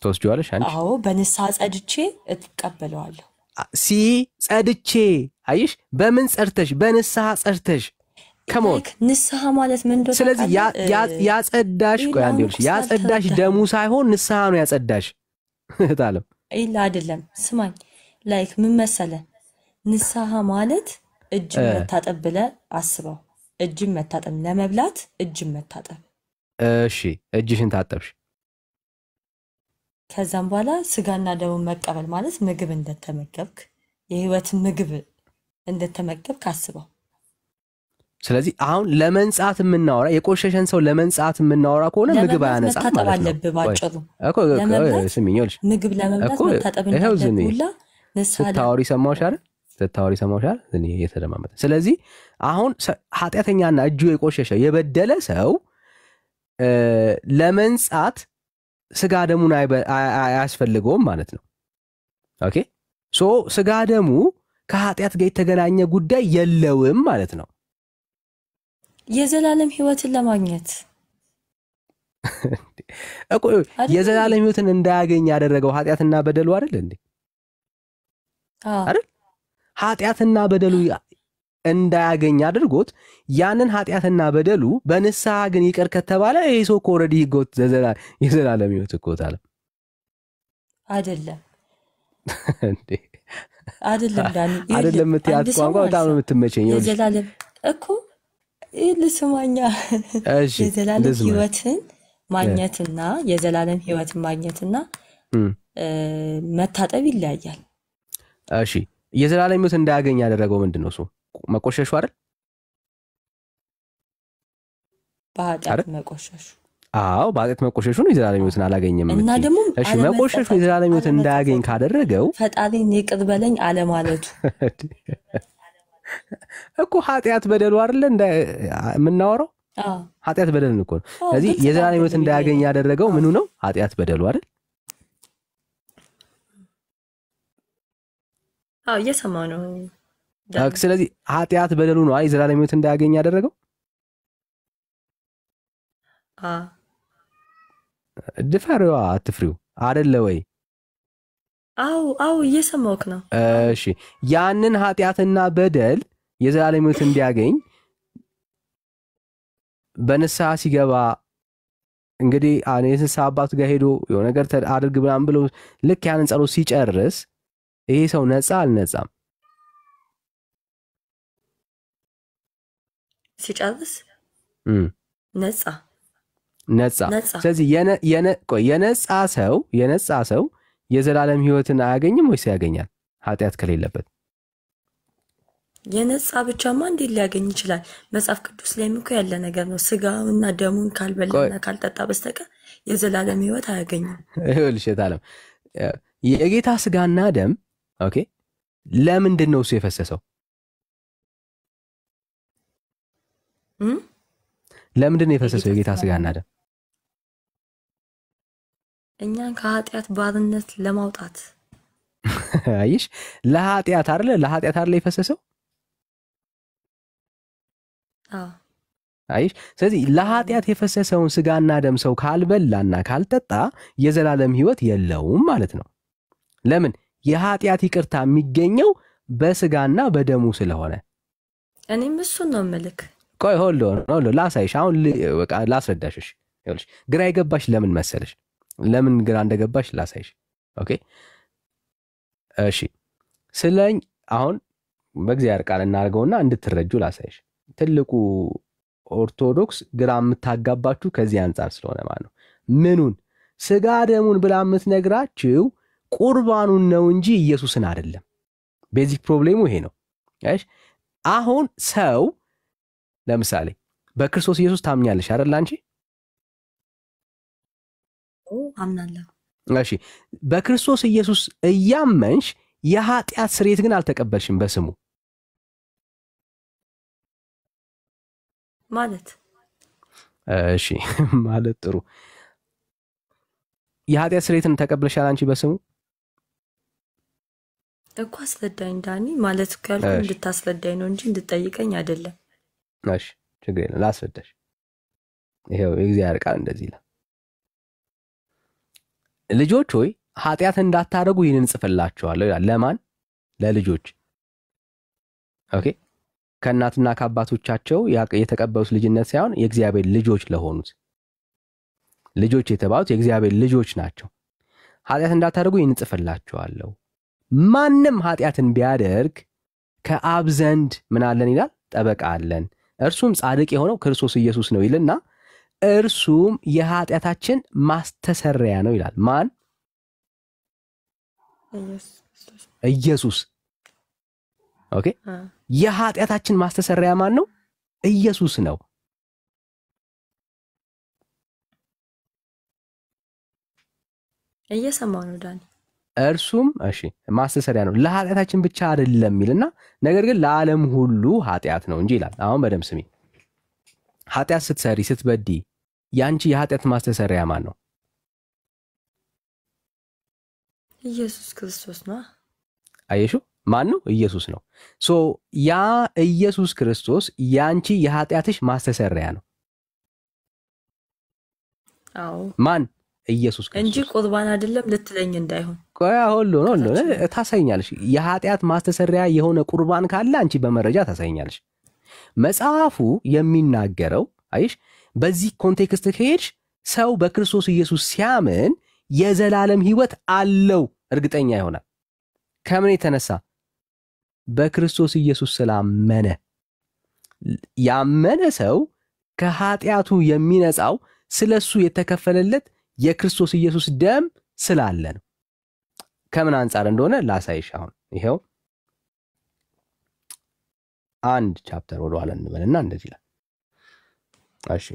ትወስጂዋለሽ አንቺ? አዎ በንስሐ ጸድቼ እቀበለዋለሁ። ጸድቼ አየሽ? በምን ጸድተሽ? በንስሐ ጸድተሽ ከሞት ንስሐ ማለት ምን እንደሆነ ስለዚህ ያጸዳሽ ቆይ አንዴ ልሽ ያጸዳሽ ደሙ ሳይሆን ንስሐ ነው ያጸዳሽ እታለም አይላ አይደለም። ስማኝ ላይክ ምን መሰለ ንስሐ ማለት እጅ መታጠብ ብለህ አስበው። እጅ መታጠብ ለመብላት እጅ መታጠብ። እሺ እጅሽን ታጠብሽ። ከዛም በኋላ ስጋና ደሙ መቀበል ማለት ምግብ እንደተመገብክ የህይወት ምግብ እንደተመገብክ አስበው። ስለዚህ አሁን ለመንጻት የምናወራ የቆሸሸን ሰው ለመንጻት የምናወራ ከሆነ ምግብ አያነጻም ማለት ነው። መታጠብ አለብህ ባጭሩ እኮ ስሚኝልሽ ምግብ ለመብላት መታጠብ እንደሁላ ስታወሪ ሰማሁሽ አይደል? ስታወሪ ሰማሁሽ አይደል? እኔ እየተደማመጠ ስለዚህ አሁን ኃጢአተኛና እጁ የቆሸሸ የበደለ ሰው ለመንጻት ስጋ ደሙን አያስፈልገውም ማለት ነው። ኦኬ ሶ ስጋ ደሙ ከኃጢአት ጋር የተገናኘ ጉዳይ የለውም ማለት ነው። የዘላለም ህይወትን ለማግኘት እኮ የዘላለም ህይወትን እንዳያገኝ ያደረገው ኃጢአትና በደሉ አይደል እንዴ? አይደል? ኃጢአትና በደሉ እንዳያገኝ አድርጎት ያንን ኃጢአትና በደሉ በንስሐ ግን ይቅር ከተባለ ይሄ ሰው እኮ ኦልሬዲ ህይወት የዘላለም ህይወት እኮ ታለ አይደለም እንዴ? አይደለም ዳኒ፣ አይደለም የምትያት ቋንቋ በጣም ነው የምትመቸኝ። የዘላለም እኮ ልስማኛ የዘላለም ህይወትን ማግኘትና የዘላለም ህይወትን ማግኘትና መታጠብ ይለያያል። እሺ የዘላለም ህይወት እንዳያገኝ ያደረገው ምንድነው? እሱ መቆሸሹ አይደል? በኃጢአት መቆሸሹ። አዎ በኃጢአት መቆሸሹ ነው የዘላለም ህይወትን አላገኘም። እና ደግሞ እሺ መቆሸሹ የዘላለም ህይወት እንዳያገኝ ካደረገው ፈጣሪን ይቅር በለኝ አለማለቱ እኮ ኃጢአት በደሉ አይደል የምናወራው? ኃጢአት በደልን እኮ ነው። ስለዚህ የዘላለም ህይወት እንዳያገኝ ያደረገው ምኑ ነው? ኃጢአት በደሉ አይደል? እየሰማሁ ነው። ስለዚህ ኃጢአት በደሉ ነው የዘላለም ህይወት እንዳያገኝ ያደረገው። ድፈሪዋ አትፍሪው አይደለ ወይ? አዎ እየሰማሁህ ነው። እሺ ያንን ኃጢአትና በደል የዘላለም ህይወት እንዲያገኝ በንስሐ ሲገባ እንግዲህ የንስሐ አባቱ ጋር ሄዶ የሆነ ነገር አድርግ ብላም ብሎ ልክ ያንን ጸሎት ሲጨርስ ይሄ ሰው ነፃ አልነፃም? ሲጨርስ ነፃ። ስለዚህ የነፃ ሰው የዘላለም ህይወትን አያገኝም ወይስ ያገኛል? ኃጢአት ከሌለበት የነፃ ብቻማ እንዴት ሊያገኝ ይችላል? መጽሐፍ ቅዱስ ላይም እኮ ያለ ነገር ነው። ስጋውና ደሙን ካልበላና ካልጠጣ በስተቀር የዘላለም ህይወት አያገኝም። ይኸውልሽ የታለም የጌታ ስጋና ደም ኦኬ ለምንድን ነው እሱ የፈሰሰው? ለምንድን ነው የፈሰሰው የጌታ ስጋና ደም? እኛን ከኃጢአት ባርነት ለማውጣት። አይሽ ለኃጢአት አይደለ የፈሰሰው? አይሽ ስለዚህ ለኃጢአት የፈሰሰውን ስጋና ደም ሰው ካልበላና ካልጠጣ የዘላለም ህይወት የለውም ማለት ነው። ለምን? የኃጢአት ይቅርታ የሚገኘው በስጋና በደሙ ስለሆነ። እኔም እሱን ነው መልክ። ቆይ ሆልድ ላሳይሽ። አሁን በቃ ላስረዳሽሽ። ይኸውልሽ ግራ የገባሽ ለምን መሰለሽ? ለምን ግራ እንደገባሽ ላሳይሽ። ኦኬ እሺ ስለኝ አሁን በእግዚአብሔር ቃል እናርገውና እንድትረጁ ላሳይሽ። ትልቁ ኦርቶዶክስ ግራ የምታጋባችሁ ከዚህ አንጻር ስለሆነ ማለት ነው። ምኑን ስጋ ደሙን ብላ የምትነግራችሁ ቁርባኑን ነው እንጂ ኢየሱስን አይደለም። ቤዚክ ፕሮብሌሙ ይሄ ነው። እሺ አሁን ሰው ለምሳሌ በክርስቶስ ኢየሱስ ታምኛለሽ አይደል? አንቺ አምናለሁ። እሺ በክርስቶስ ኢየሱስ እያመንሽ የኃጢአት ስርየት ግን አልተቀበልሽም በስሙ ማለት። እሺ ማለት ጥሩ። የኃጢአት ስርየትን ተቀበልሻል አንቺ በስሙ እኮ? አስረዳኝ ዳኒ። ማለት እኮ ያልኩህ እንድታስረዳኝ ነው እንጂ እንድጠይቀኝ አይደለም። እሺ ችግር የለም ላስረዳሽ። ይሄው የእግዚአብሔር ቃል እንደዚህ ይላል፣ ልጆች ሆይ ኃጢአት እንዳታደርጉ ይህንን ጽፍላችኋለሁ ይላል። ለማን? ለልጆች። ኦኬ ከእናትና ከአባቶቻቸው የተቀበሉት ልጅነት ሳይሆን የእግዚአብሔር ልጆች ለሆኑት። ልጆች የተባሉት የእግዚአብሔር ልጆች ናቸው። ኃጢአት እንዳታደርጉ ይህንን ጽፍላችኋለሁ፣ ማንም ኃጢአትን ቢያደርግ ከአብ ዘንድ ምን አለን ይላል? ጠበቃ አለን፣ እርሱም ጻድቅ የሆነው ክርስቶስ ኢየሱስ ነው ይልና እርሱም የኃጢአታችን ማስተሰሪያ ነው ይላል። ማን? ኢየሱስ። ኦኬ የኃጢአታችን ማስተሰሪያ ማን ነው? ኢየሱስ ነው። እየሰማው ነው ዳኒ። እርሱም እሺ ማስተሰሪያ ነው ለኃጢአታችን ብቻ አይደለም ይልና ነገር ግን ለዓለም ሁሉ ኃጢአት ነው እንጂ ይላል። አሁን በደም ስሚ። ኃጢአት ስትሰሪ ስትበዲ ያንቺ የኃጢአት ማስተሰሪያ ማን ነው? ኢየሱስ ክርስቶስ ነው። አየሹ ማን ነው? ኢየሱስ ነው። ሶ ያ ኢየሱስ ክርስቶስ ያንቺ የኃጢአትሽ ማስተሰሪያ ነው። አዎ ማን? ኢየሱስ ክርስቶስ እንጂ ቁርባን አይደለም ልትለኝ እንዳይሆን። ቆያ ሁሉ ታሳይኛለሽ። የኃጢአት ማስተሰሪያ የሆነ ቁርባን ካለ አንቺ በመረጃ ታሳይኛለሽ። መጽሐፉ የሚናገረው አይሽ በዚህ ኮንቴክስት ከሄድሽ ሰው በክርስቶስ ኢየሱስ ሲያምን የዘላለም ሕይወት አለው እርግጠኛ ይሆናል። ከምን የተነሳ? በክርስቶስ ኢየሱስ ስላመነ። ያመነ ሰው ከኃጢአቱ የሚነጻው ስለሱ የተከፈለለት የክርስቶስ ኢየሱስ ደም ስላለ ነው። ከምን አንጻር እንደሆነ ላሳይሽ። አሁን ይሄው አንድ ቻፕተር ወደ ኋላ እንበልና እንደዚህ ይላል። እሺ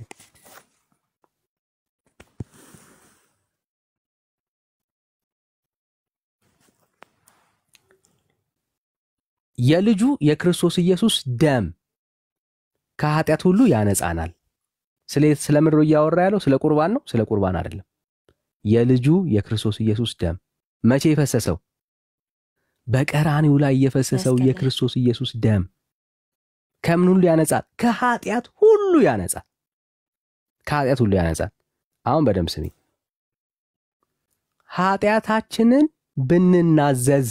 የልጁ የክርስቶስ ኢየሱስ ደም ከኃጢአት ሁሉ ያነጻናል። ስለምን ነው እያወራ ያለው? ስለ ቁርባን ነው? ስለ ቁርባን አይደለም። የልጁ የክርስቶስ ኢየሱስ ደም መቼ የፈሰሰው? በቀራኒው ላይ የፈሰሰው የክርስቶስ ኢየሱስ ደም ከምን ሁሉ ያነጻል? ከኃጢአት ሁሉ ያነጻል። ከኃጢአት ሁሉ ያነጻል። አሁን በደም ስሚ። ኃጢአታችንን ብንናዘዝ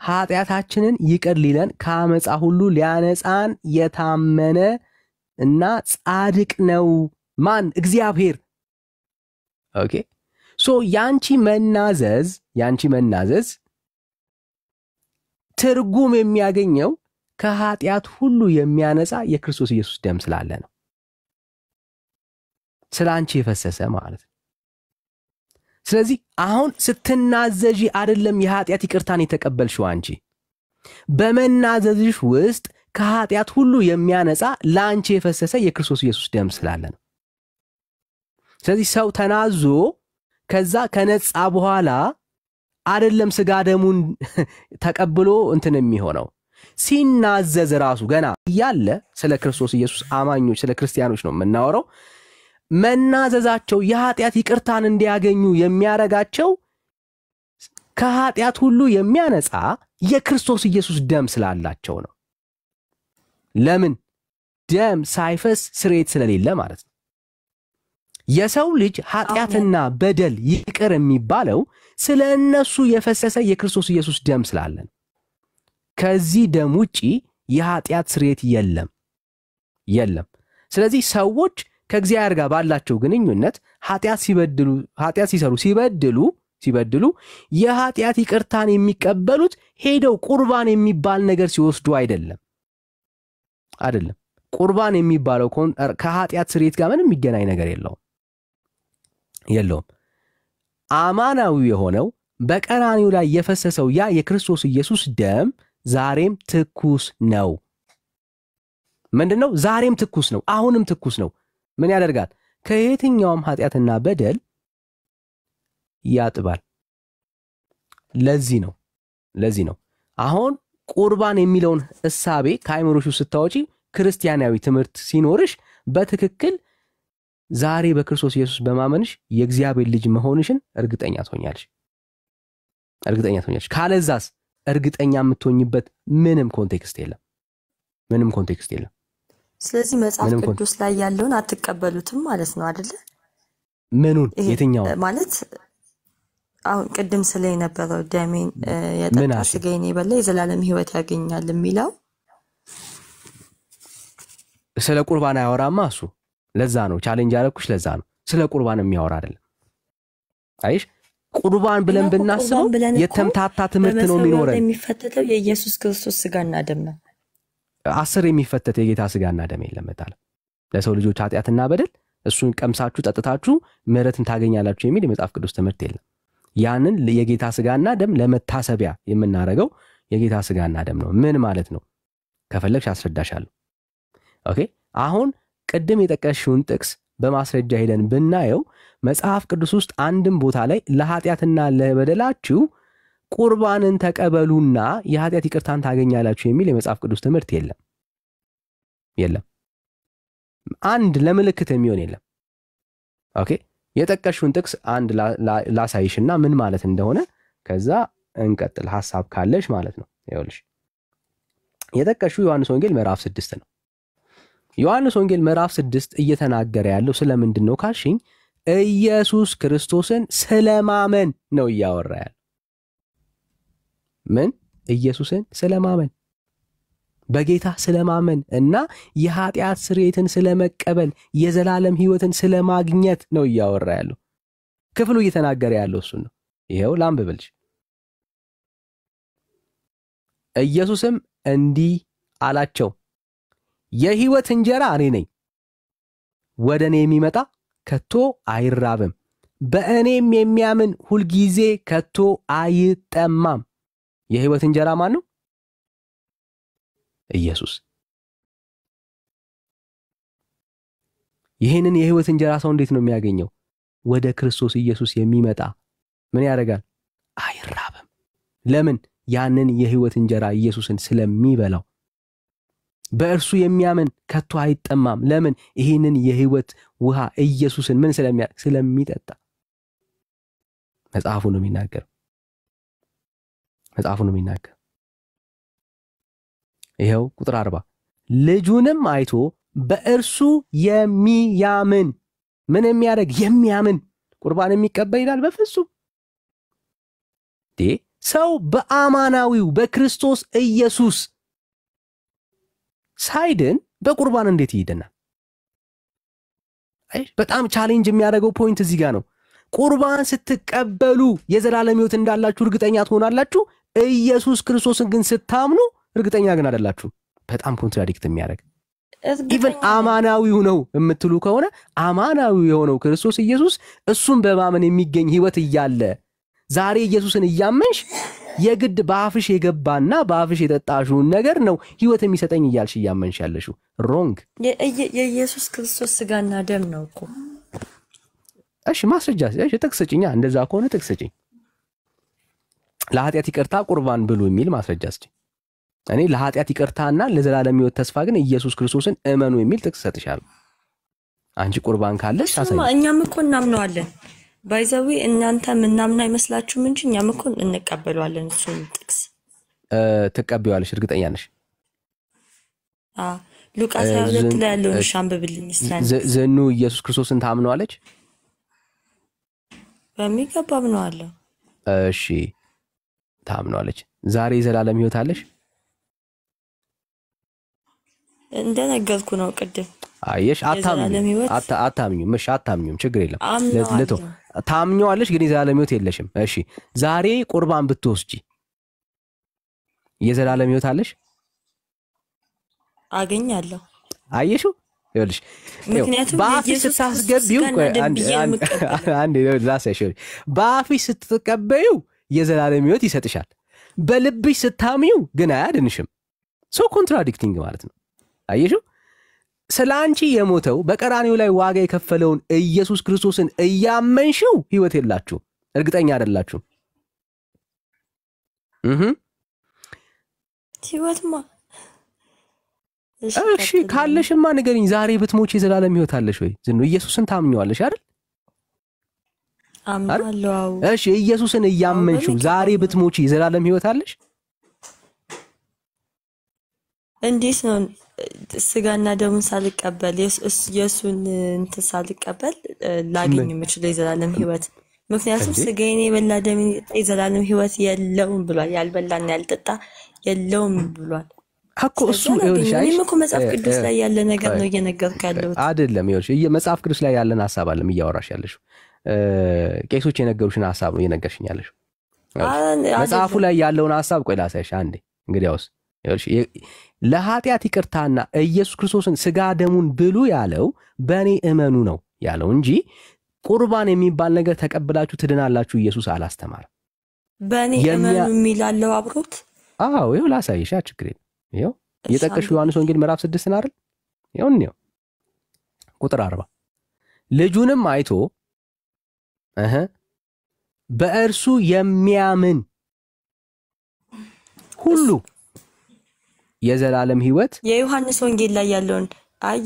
ኃጢአታችንን ይቅር ሊለን ከአመፃ ሁሉ ሊያነጻን የታመነ እና ጻድቅ ነው። ማን? እግዚአብሔር። ኦኬ ሶ ያንቺ መናዘዝ ትርጉም የሚያገኘው ከኃጢአት ሁሉ የሚያነጻ የክርስቶስ ኢየሱስ ደም ስላለ ነው። ስላንቺ የፈሰሰ ማለት ነው። ስለዚህ አሁን ስትናዘዢ አይደለም የኃጢአት ይቅርታን የተቀበልሽው አንቺ በመናዘዝሽ ውስጥ ከኃጢአት ሁሉ የሚያነጻ ላንቺ የፈሰሰ የክርስቶስ ኢየሱስ ደም ስላለ ነው። ስለዚህ ሰው ተናዞ ከዛ ከነጻ በኋላ አይደለም ስጋ ደሙን ተቀብሎ እንትን የሚሆነው ሲናዘዝ ራሱ ገና ያለ ስለ ክርስቶስ ኢየሱስ አማኞች ስለ ክርስቲያኖች ነው የምናወራው። መናዘዛቸው የኃጢአት ይቅርታን እንዲያገኙ የሚያረጋቸው ከኃጢአት ሁሉ የሚያነጻ የክርስቶስ ኢየሱስ ደም ስላላቸው ነው። ለምን? ደም ሳይፈስ ስርየት ስለሌለ ማለት ነው። የሰው ልጅ ኃጢአትና በደል ይቅር የሚባለው ስለ እነሱ የፈሰሰ የክርስቶስ ኢየሱስ ደም ስላለ ነው። ከዚህ ደም ውጪ የኃጢአት ስርየት የለም። ስለዚህ ሰዎች ከእግዚአብሔር ጋር ባላቸው ግንኙነት ኃጢአት ሲበድሉ የኃጢአት ይቅርታን የሚቀበሉት ሄደው ቁርባን የሚባል ነገር ሲወስዱ አይደለም። ቁርባን የሚባለው ከኃጢአት ስርየት ጋር ምንም የሚገናኝ ነገር የለውም። አማናዊ የሆነው በቀራኒው ላይ የፈሰሰው ያ የክርስቶስ ኢየሱስ ደም ዛሬም ትኩስ ነው። ምንድነው? ዛሬም ትኩስ ነው። አሁንም ትኩስ ነው። ምን ያደርጋል? ከየትኛውም ኃጢአትና በደል ያጥባል። ለዚህ ነው አሁን ቁርባን የሚለውን እሳቤ ከአይምሮሽ ስታወጪ ክርስቲያናዊ ትምህርት ሲኖርሽ በትክክል ዛሬ በክርስቶስ ኢየሱስ በማመንሽ የእግዚአብሔር ልጅ መሆንሽን እርግጠኛ ትሆኛለሽ። ካለዛስ እርግጠኛ የምትሆኝበት ምንም ኮንቴክስት የለም። ስለዚህ መጽሐፍ ቅዱስ ላይ ያለውን አትቀበሉትም ማለት ነው አይደለ? ምኑን? የትኛው ማለት አሁን ቅድም ስለ የነበረው ደሜን የጠጣ ስጋዬን የበላ የዘላለም ሕይወት ያገኛል የሚለው ስለ ቁርባን አያወራማ እሱ። ለዛ ነው ቻሌንጅ ያደረኩሽ። ለዛ ነው ስለ ቁርባን የሚያወራ አይደለም። አይሽ ቁርባን ብለን ብናስበው የተምታታ ትምህርት ነው የሚኖረን። የሚፈተተው የኢየሱስ ክርስቶስ ስጋና ደም ነው። 10 የሚፈተት የጌታ ስጋና ደም የለም ማለት ለሰው ልጆች ኃጢአትና በደል እሱን ቀምሳችሁ ጠጥታችሁ ምህረትን ታገኛላችሁ የሚል የመጽሐፍ ቅዱስ ትምህርት የለም። ያንን የጌታ ስጋና ደም ለመታሰቢያ የምናረገው የጌታ ስጋና ደም ነው። ምን ማለት ነው? ከፈለግሽ አስረዳሻለሁ። ኦኬ አሁን ቅድም የጠቀስሽውን ጥቅስ በማስረጃ ሄደን ብናየው መጽሐፍ ቅዱስ ውስጥ አንድም ቦታ ላይ ለኃጢአትና ለበደላችሁ ቁርባንን ተቀበሉና የኃጢአት ይቅርታን ታገኛላችሁ የሚል የመጽሐፍ ቅዱስ ትምህርት የለም። አንድ ለምልክት የሚሆን የለም። ኦኬ የጠቀሽውን ጥቅስ አንድ ላሳይሽና ምን ማለት እንደሆነ ከዛ እንቀጥል ሐሳብ ካለሽ ማለት ነው። ይኸውልሽ የጠቀሽው ዮሐንስ ወንጌል ምዕራፍ 6 ነው። ዮሐንስ ወንጌል ምዕራፍ 6 እየተናገረ ያለው ስለምንድን ነው ካልሽኝ ኢየሱስ ክርስቶስን ስለማመን ነው እያወራ ያለው። ምን? ኢየሱስን ስለማመን፣ በጌታ ስለማመን እና የኃጢአት ስርየትን ስለመቀበል የዘላለም ሕይወትን ስለማግኘት ነው እያወራ ያለው። ክፍሉ እየተናገረ ያለው እሱ ነው። ይሄው ላንብብልሽ። ኢየሱስም እንዲህ አላቸው፣ የሕይወት እንጀራ እኔ ነኝ። ወደ እኔ የሚመጣ ከቶ አይራብም፣ በእኔም የሚያምን ሁልጊዜ ከቶ አይጠማም። የሕይወት እንጀራ ማን ነው? ኢየሱስ። ይህንን የሕይወት እንጀራ ሰው እንዴት ነው የሚያገኘው? ወደ ክርስቶስ ኢየሱስ የሚመጣ ምን ያደርጋል? አይራብም። ለምን? ያንን የሕይወት እንጀራ ኢየሱስን ስለሚበላው። በእርሱ የሚያምን ከቶ አይጠማም። ለምን? ይህንን የሕይወት ውሃ ኢየሱስን ምን ስለሚጠጣ። መጽሐፉ ነው የሚናገረው። መጽሐፉ ነው የሚናገረው። ይሄው ቁጥር 40 ልጁንም አይቶ በእርሱ የሚያምን ምን የሚያደርግ? የሚያምን ቁርባን የሚቀበል ይላል። በፍጹም ሰው በአማናዊው በክርስቶስ ኢየሱስ ሳይድን በቁርባን እንዴት ይድናል? በጣም ቻሌንጅ የሚያደርገው ፖይንት እዚህ ጋር ነው። ቁርባን ስትቀበሉ የዘላለም ሕይወት እንዳላችሁ እርግጠኛ ትሆናላችሁ። ኢየሱስ ክርስቶስን ግን ስታምኑ እርግጠኛ ግን አይደላችሁ። በጣም ኮንትራዲክት የሚያደርግ ኢቭን አማናዊው ነው የምትሉ ከሆነ አማናዊው የሆነው ክርስቶስ ኢየሱስ እሱን በማመን የሚገኝ ሕይወት እያለ ዛሬ ኢየሱስን እያመንሽ የግድ በአፍሽ የገባና በአፍሽ የጠጣሽውን ነገር ነው ሕይወት የሚሰጠኝ እያልሽ እያመንሽ ያለሽው ሮንግ። የኢየሱስ ክርስቶስ ስጋና ደም ነው እኮ። እሺ ማስረጃ ጥቅስ ስጪኝ። እንደዛ ከሆነ ጥቅስ ስጪኝ። ለኃጢአት ይቅርታ ቁርባን ብሉ የሚል ማስረጃ ስጪኝ። እኔ ለኃጢአት ይቅርታና ለዘላለም ሕይወት ተስፋ ግን ኢየሱስ ክርስቶስን እመኑ የሚል ጥቅስ ሰጥሻለሁ። አንቺ ቁርባን ካለሽ ታሳይ። እኛም እኮ እናምነዋለን። ባይዘዊ እናንተ ምናምን አይመስላችሁም እንጂ እኛም እኮ እንቀበለዋለን። እሱን ጥቅስ ትቀበያለሽ? እርግጠኛ ነሽ? ሉቃስ 22 ላይ ያለውን ሻምብብልኝ ይስላል። ዘኑ ኢየሱስ ክርስቶስን ታምነዋለች? በሚገባ አምነዋለሁ። እሺ ታምነዋለች። ዛሬ የዘላለም ሕይወት አለሽ? እንደነገርኩ ነው ቅድም። አየሽ? አታምኚም። እሺ አታምኚም፣ ችግር የለም። ለቶ ታምኚዋለሽ ግን የዘላለም ሕይወት የለሽም። እሺ ዛሬ ቁርባን ብትወስጂ የዘላለም ሕይወት አለሽ? አገኛለሁ። አየሽው? ይኸውልሽ በአፍሽ ስታስገቢው አንዴ ላሳይሽ። በአፍሽ ስትቀበዩ የዘላለም ሕይወት ይሰጥሻል። በልብሽ ስታምኚው ግን አያድንሽም። ሶ ኮንትራዲክቲንግ ማለት ነው። አየሽው? ስለ አንቺ የሞተው በቀራኒው ላይ ዋጋ የከፈለውን ኢየሱስ ክርስቶስን እያመንሽው ሕይወት የላችሁ፣ እርግጠኛ አይደላችሁ። ሕይወትማ እሺ ካለሽማ ንገሪኝ። ዛሬ ብትሞቺ የዘላለም ሕይወት አለሽ ወይ? ዝኑ ኢየሱስን ታምኚዋለሽ አይደል? አምናለሁ። እሺ ኢየሱስን እያመንሽው ዛሬ ብትሞቺ የዘላለም ሕይወት አለሽ? እንዴት ነው ስጋና ደሙን ሳልቀበል የሱን እንትን ሳልቀበል ላገኝ የምችለው የዘላለም ሕይወት? ምክንያቱም ስጋዬን የበላ ደሜን የዘላለም ሕይወት የለውም ብሏል። ያልበላና ያልጠጣ የለውም ብሏል እኮ እሱ። ይኸውልሽ እኔም እኮ መጽሐፍ ቅዱስ ላይ ያለ ነገር ነው እየነገርኩ ያለሁት አይደለም። ይኸውልሽ መጽሐፍ ቅዱስ ላይ ያለን ሐሳብ አለም እያወራሽ ያለሽው። ቄሶች የነገሩሽን ሐሳብ ነው እየነገርሽኝ ያለሽው። መጽሐፉ ላይ ያለውን ሐሳብ ቆይ ላሳይሽ አንዴ። እንግዲያውስ ይኸውልሽ ለኃጢአት ይቅርታና ኢየሱስ ክርስቶስን ስጋ ደሙን ብሉ ያለው በእኔ እመኑ ነው ያለው እንጂ ቁርባን የሚባል ነገር ተቀብላችሁ ትድናላችሁ ኢየሱስ አላስተማረም። በእኔ እመኑ የሚላለው አብሮት። አዎ ይኸው ላሳይሽ፣ ችግር የለም። ይኸው የጠቀሽው ዮሐንስ ወንጌል ምዕራፍ 6 አይደል? ይኸው ቁጥር 40 ልጁንም አይቶ በእርሱ የሚያምን ሁሉ የዘላለም ሕይወት የዮሐንስ ወንጌል ላይ ያለውን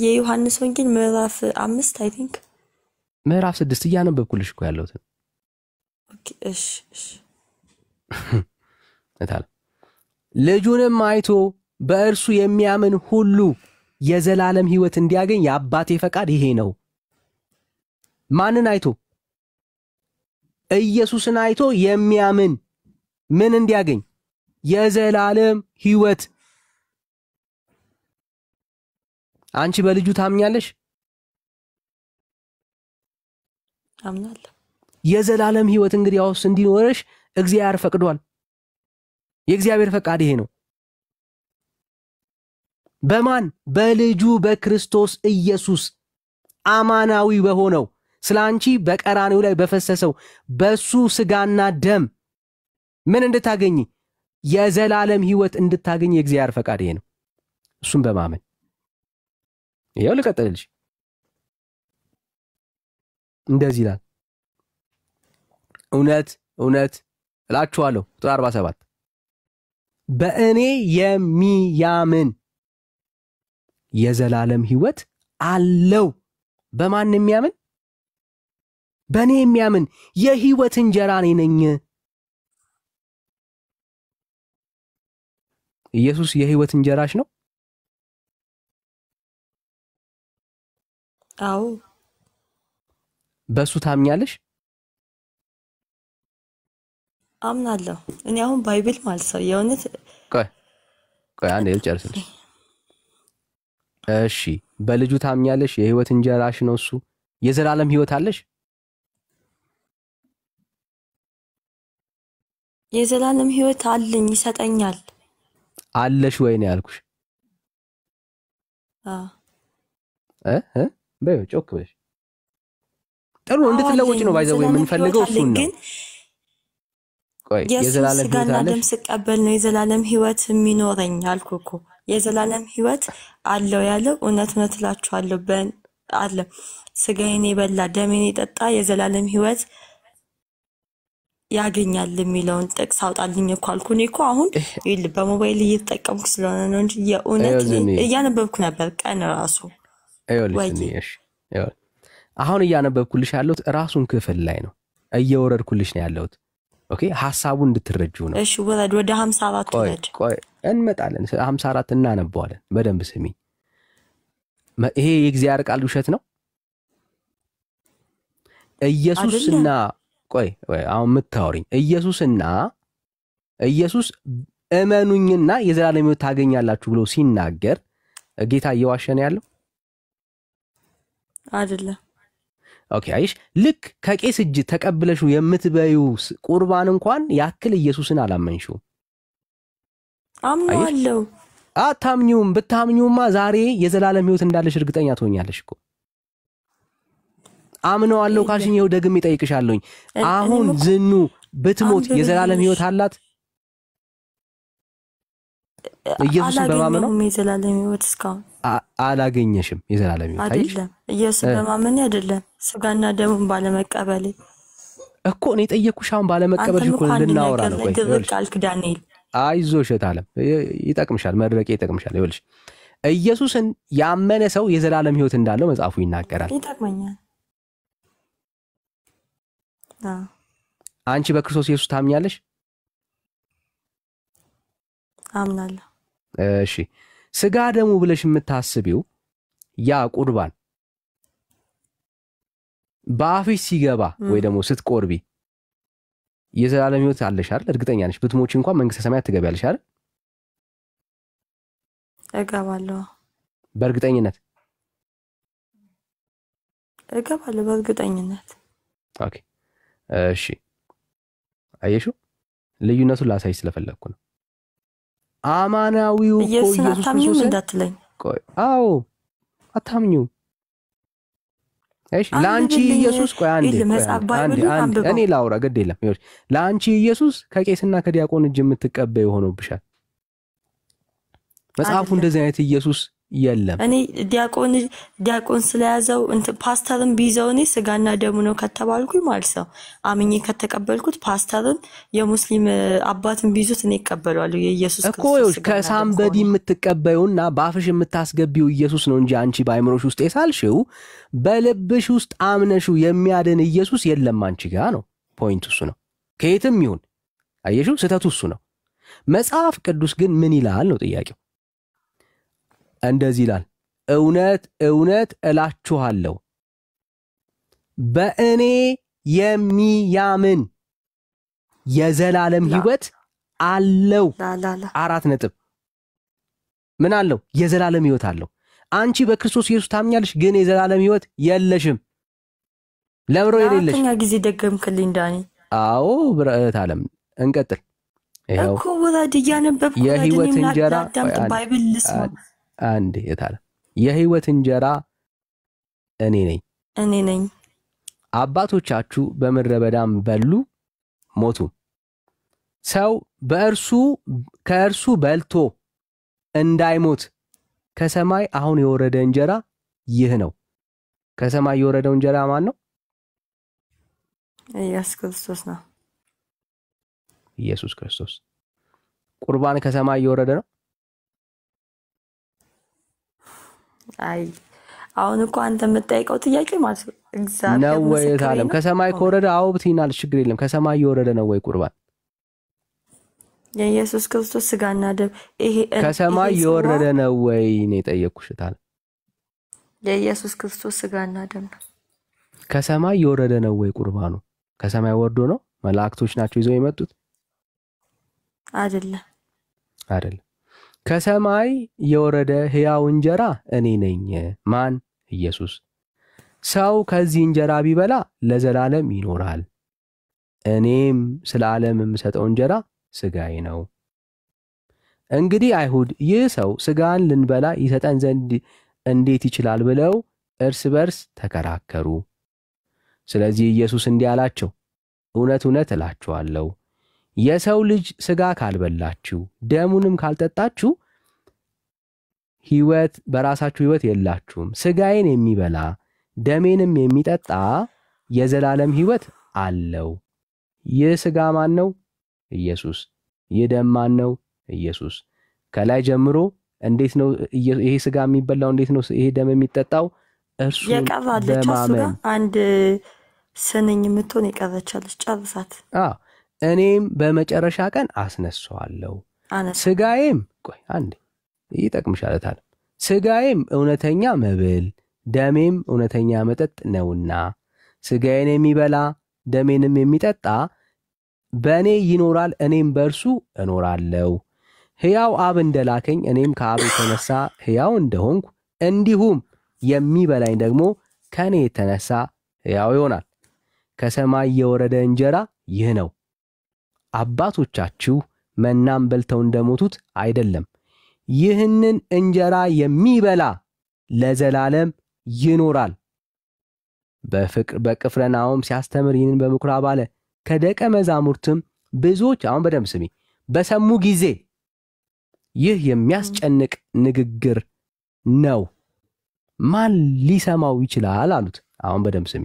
የዮሐንስ ወንጌል ምዕራፍ 5 አይ ቲንክ ምዕራፍ 6 እያነበብኩልሽ እኮ ያለሁት። ኦኬ እሺ እታለ ልጁንም አይቶ በእርሱ የሚያምን ሁሉ የዘላለም ሕይወት እንዲያገኝ የአባቴ ፈቃድ ይሄ ነው። ማንን አይቶ? ኢየሱስን አይቶ የሚያምን ምን እንዲያገኝ? የዘላለም ሕይወት። አንቺ በልጁ ታምኛለሽ? አምናለሁ። የዘላለም ሕይወት እንግዲህ ያውስ እንዲኖርሽ እግዚአብሔር ፈቅዷል። የእግዚአብሔር ፈቃድ ይሄ ነው። በማን? በልጁ በክርስቶስ ኢየሱስ አማናዊ በሆነው ስላንቺ በቀራንዮ ላይ በፈሰሰው በሱ ስጋና ደም ምን እንድታገኝ? የዘላለም ሕይወት እንድታገኝ የእግዚአብሔር ፈቃድ ይሄ ነው። እሱም በማመን ይሄው ልቀጥልልሽ። እንደዚህ ይላል፣ እውነት እውነት እላችኋለሁ ቁጥር 47 በእኔ የሚያምን የዘላለም ሕይወት አለው። በማን የሚያምን? በእኔ የሚያምን የሕይወት እንጀራ እኔ ነኝ። ኢየሱስ የሕይወት እንጀራሽ ነው? አዎ። በሱ ታምኛለሽ? አምናለሁ። እኔ አሁን ባይብል ማለት ነው የእውነት ቆይ አንዴ ልጨርስልሽ። እሺ በልጁ ታምኛለሽ? የሕይወት እንጀራሽ ነው እሱ። የዘላለም ሕይወት አለሽ? የዘላለም ሕይወት አለኝ፣ ይሰጠኛል። አለሽ ወይ ነው ያልኩሽ። በይ ጮክ በሽ። ጥሩ እንድትለወጪ ነው ባይዘው የምንፈልገው እሱን ነው። ቆይ የዘላለም ሕይወት አለሽ? ደም ስቀበል ነው የዘላለም ሕይወት የሚኖረኝ አልኩ እኮ። የዘላለም ሕይወት አለው ያለው እውነት እውነት እላችኋለሁ አለ ስጋዬን የበላ ደሜን የጠጣ የዘላለም ሕይወት ያገኛል የሚለውን ጥቅስ አውጣልኝ እኮ አልኩ። እኔ እኮ አሁን በሞባይል እየተጠቀምኩ ስለሆነ ነው እንጂ የእውነት እያነበብኩ ነበር ቀን ራሱ። አሁን እያነበብኩልሽ ያለሁት ራሱን ክፍል ላይ ነው፣ እየወረድኩልሽ ነው ያለሁት። ኦኬ ሐሳቡን እንድትረጁ ነው። እሺ ወረድ፣ ወደ 54 ወረድ። ቆይ እንመጣለን። 54 እናነበዋለን። በደንብ ስሚ። ይሄ የእግዚአብሔር ቃል ውሸት ነው? ኢየሱስና ቆይ አሁን የምታወሪኝ ኢየሱስ እመኑኝና የዘላለም ሕይወት ታገኛላችሁ ብሎ ሲናገር ጌታ እየዋሸ ነው ያለው አይደለም? ኦኬ አይሽ ልክ ከቄስ እጅ ተቀብለሽው የምትበዩ ቁርባን እንኳን ያክል ኢየሱስን አላመንሽው። አምናለሁ። አታምኚውም። ብታምኚውማ ዛሬ የዘላለም ሕይወት እንዳለሽ እርግጠኛ ትሆኛለሽ እኮ። አምነዋለሁ ካልሽኝ ይኸው ደግሜ እጠይቅሻለሁኝ። አሁን ዝኑ ብትሞት የዘላለም ሕይወት አላት? ኢየሱስን በማመን ነው የዘላለም ሕይወት እስካሁን አላገኘሽም። የዘላለም ሕይወት አይደለም ኢየሱስ በማመን አይደለም፣ ስጋና ደሙን ባለመቀበል እኮ እኔ ጠየቅኩሽ። አሁን ባለመቀበልሽ እኮ ልናወራ ነው። ቆይ ቃልክ ዳንኤል አይዞሽ እታለም ይጠቅምሻል፣ መድረቄ ይጠቅምሻል። ይኸውልሽ ኢየሱስን ያመነ ሰው የዘላለም ሕይወት እንዳለው መጽሐፉ ይናገራል። ይጠቅመኛል። አንቺ በክርስቶስ ኢየሱስ ታምኛለሽ? አምናለሁ። እሺ ስጋ ደሙ ብለሽ የምታስቢው ያ ቁርባን በአፍሽ ሲገባ ወይ ደግሞ ስትቆርቢ የዘላለም ሕይወት አለሽ አይደል? እርግጠኛ ነሽ? ብትሞቺ እንኳን መንግስተ ሰማያት ትገቢያለሽ አይደል? እገባለሁ። በእርግጠኝነት እገባለሁ። በእርግጠኝነት። ኦኬ እሺ አየሽው? ልዩነቱን ላሳይ ስለፈለኩ ነው። አማናዊው እኮ ኢየሱስ ክርስቶስ እንዳትለኝ። ቆይ አዎ አታምኚው። እሺ ላንቺ ኢየሱስ ቆይ አንዴ እኔ ላውራ ግድ የለም። ይኸውልሽ ላንቺ ኢየሱስ ከቄስና ከዲያቆን እጅ የምትቀበይ ሆኖብሻል። መጽሐፉ እንደዚህ አይነት ኢየሱስ የለም። እኔ ዲያቆን ስለያዘው ፓስተርን ቢይዘው እኔ ስጋና ደሙ ነው ከተባልኩኝ ማለት ነው አምኜ ከተቀበልኩት ፓስተርን የሙስሊም አባትን ቢይዙት እኔ እቀበለዋለሁ። የኢየሱስ ክርስቶስ ከሳምበዲ የምትቀበዩና በአፍሽ የምታስገቢው ኢየሱስ ነው እንጂ አንቺ በአይምሮሽ ውስጥ የሳልሽው በልብሽ ውስጥ አምነሽው የሚያድን ኢየሱስ የለም አንቺ ጋር ነው። ፖይንቱ እሱ ነው። ከየትም ይሁን አየሽው፣ ስህተቱ እሱ ነው። መጽሐፍ ቅዱስ ግን ምን ይላል ነው ጥያቄው። እንደዚህ ይላል፣ እውነት እውነት እላችኋለሁ በእኔ የሚያምን የዘላለም ሕይወት አለው። 4 ነጥብ። ምን አለው? የዘላለም ሕይወት አለው። አንቺ በክርስቶስ ኢየሱስ ታምኛለሽ፣ ግን የዘላለም ሕይወት የለሽም። ለምሮ የሌለሽ አራተኛ ጊዜ ደገምክልኝ ዳኒ። አዎ ብረት ዓለም እንቀጥል። ይሄው እኮ ወላድ እያነበብኩ የሕይወት እንጀራ ባይብል ልስማ አንዴ የታለ የሕይወት እንጀራ እኔ ነኝ። አባቶቻችሁ በምድረ በዳም በሉ ሞቱ። ሰው ከእርሱ በልቶ እንዳይሞት ከሰማይ አሁን የወረደ እንጀራ ይህ ነው። ከሰማይ የወረደው እንጀራ ማን ነው? ኢየሱስ ክርስቶስ ነው። ኢየሱስ ክርስቶስ። ቁርባን ከሰማይ የወረደ ነው? አይ አሁን እኮ አንተ የምትጠይቀው ጥያቄ ማለት ነው እግዚአብሔር ነው ወይ ታለም ከሰማይ ከወረደ አው ብትይናል ችግር የለም። ከሰማይ የወረደ ነው ወይ ቁርባን? የኢየሱስ ክርስቶስ ስጋና ደም ይሄ ከሰማይ የወረደ ነው ወይ ነው የጠየቅኩሽ ታለም። የኢየሱስ ክርስቶስ ስጋና ደም ነው። ከሰማይ የወረደ ነው ወይ ቁርባኑ? ከሰማይ ወርዶ ነው? መላእክቶች ናቸው ይዘው የመጡት? አይደለም። ከሰማይ የወረደ ሕያው እንጀራ እኔ ነኝ። ማን? ኢየሱስ። ሰው ከዚህ እንጀራ ቢበላ ለዘላለም ይኖራል። እኔም ስለ ዓለም የምሰጠው እንጀራ ስጋዬ ነው። እንግዲህ አይሁድ ይህ ሰው ስጋን ልንበላ ይሰጠን ዘንድ እንዴት ይችላል ብለው እርስ በርስ ተከራከሩ። ስለዚህ ኢየሱስ እንዲህ አላቸው፣ እውነት እውነት እላችኋለሁ የሰው ልጅ ስጋ ካልበላችሁ ደሙንም ካልጠጣችሁ በራሳችሁ ሕይወት የላችሁም። ስጋዬን የሚበላ ደሜንም የሚጠጣ የዘላለም ሕይወት አለው። ይህ ስጋ ማን ነው? ኢየሱስ። ይህ ደም ማን ነው? ኢየሱስ። ከላይ ጀምሮ እንዴት ነው ይሄ ስጋ የሚበላው? እንዴት ነው ይሄ ደም የሚጠጣው? እርሱ በማመን አንድ ስንኝ የምትሆን የቀረቻለች ጨርሳት። እኔም በመጨረሻ ቀን አስነሳዋለሁ። ስጋዬም ቆይ አንዴ ይጠቅምሻል። ስጋዬም እውነተኛ መብል ደሜም እውነተኛ መጠጥ ነውና ስጋዬን የሚበላ ደሜንም የሚጠጣ በእኔ ይኖራል፣ እኔም በእርሱ እኖራለሁ። ሕያው አብ እንደላከኝ እኔም ከአብ የተነሳ ሕያው እንደሆንኩ እንዲሁም የሚበላኝ ደግሞ ከእኔ የተነሳ ሕያው ይሆናል። ከሰማይ የወረደ እንጀራ ይህ ነው። አባቶቻችሁ መናም በልተው እንደሞቱት አይደለም። ይህንን እንጀራ የሚበላ ለዘላለም ይኖራል። በቅፍርናሆም ሲያስተምር ይህንን በምኩራብ አለ። ከደቀ መዛሙርትም ብዙዎች አሁን በደንብ ስሚ፣ በሰሙ ጊዜ ይህ የሚያስጨንቅ ንግግር ነው፣ ማን ሊሰማው ይችላል አሉት። አሁን በደንብ ስሚ።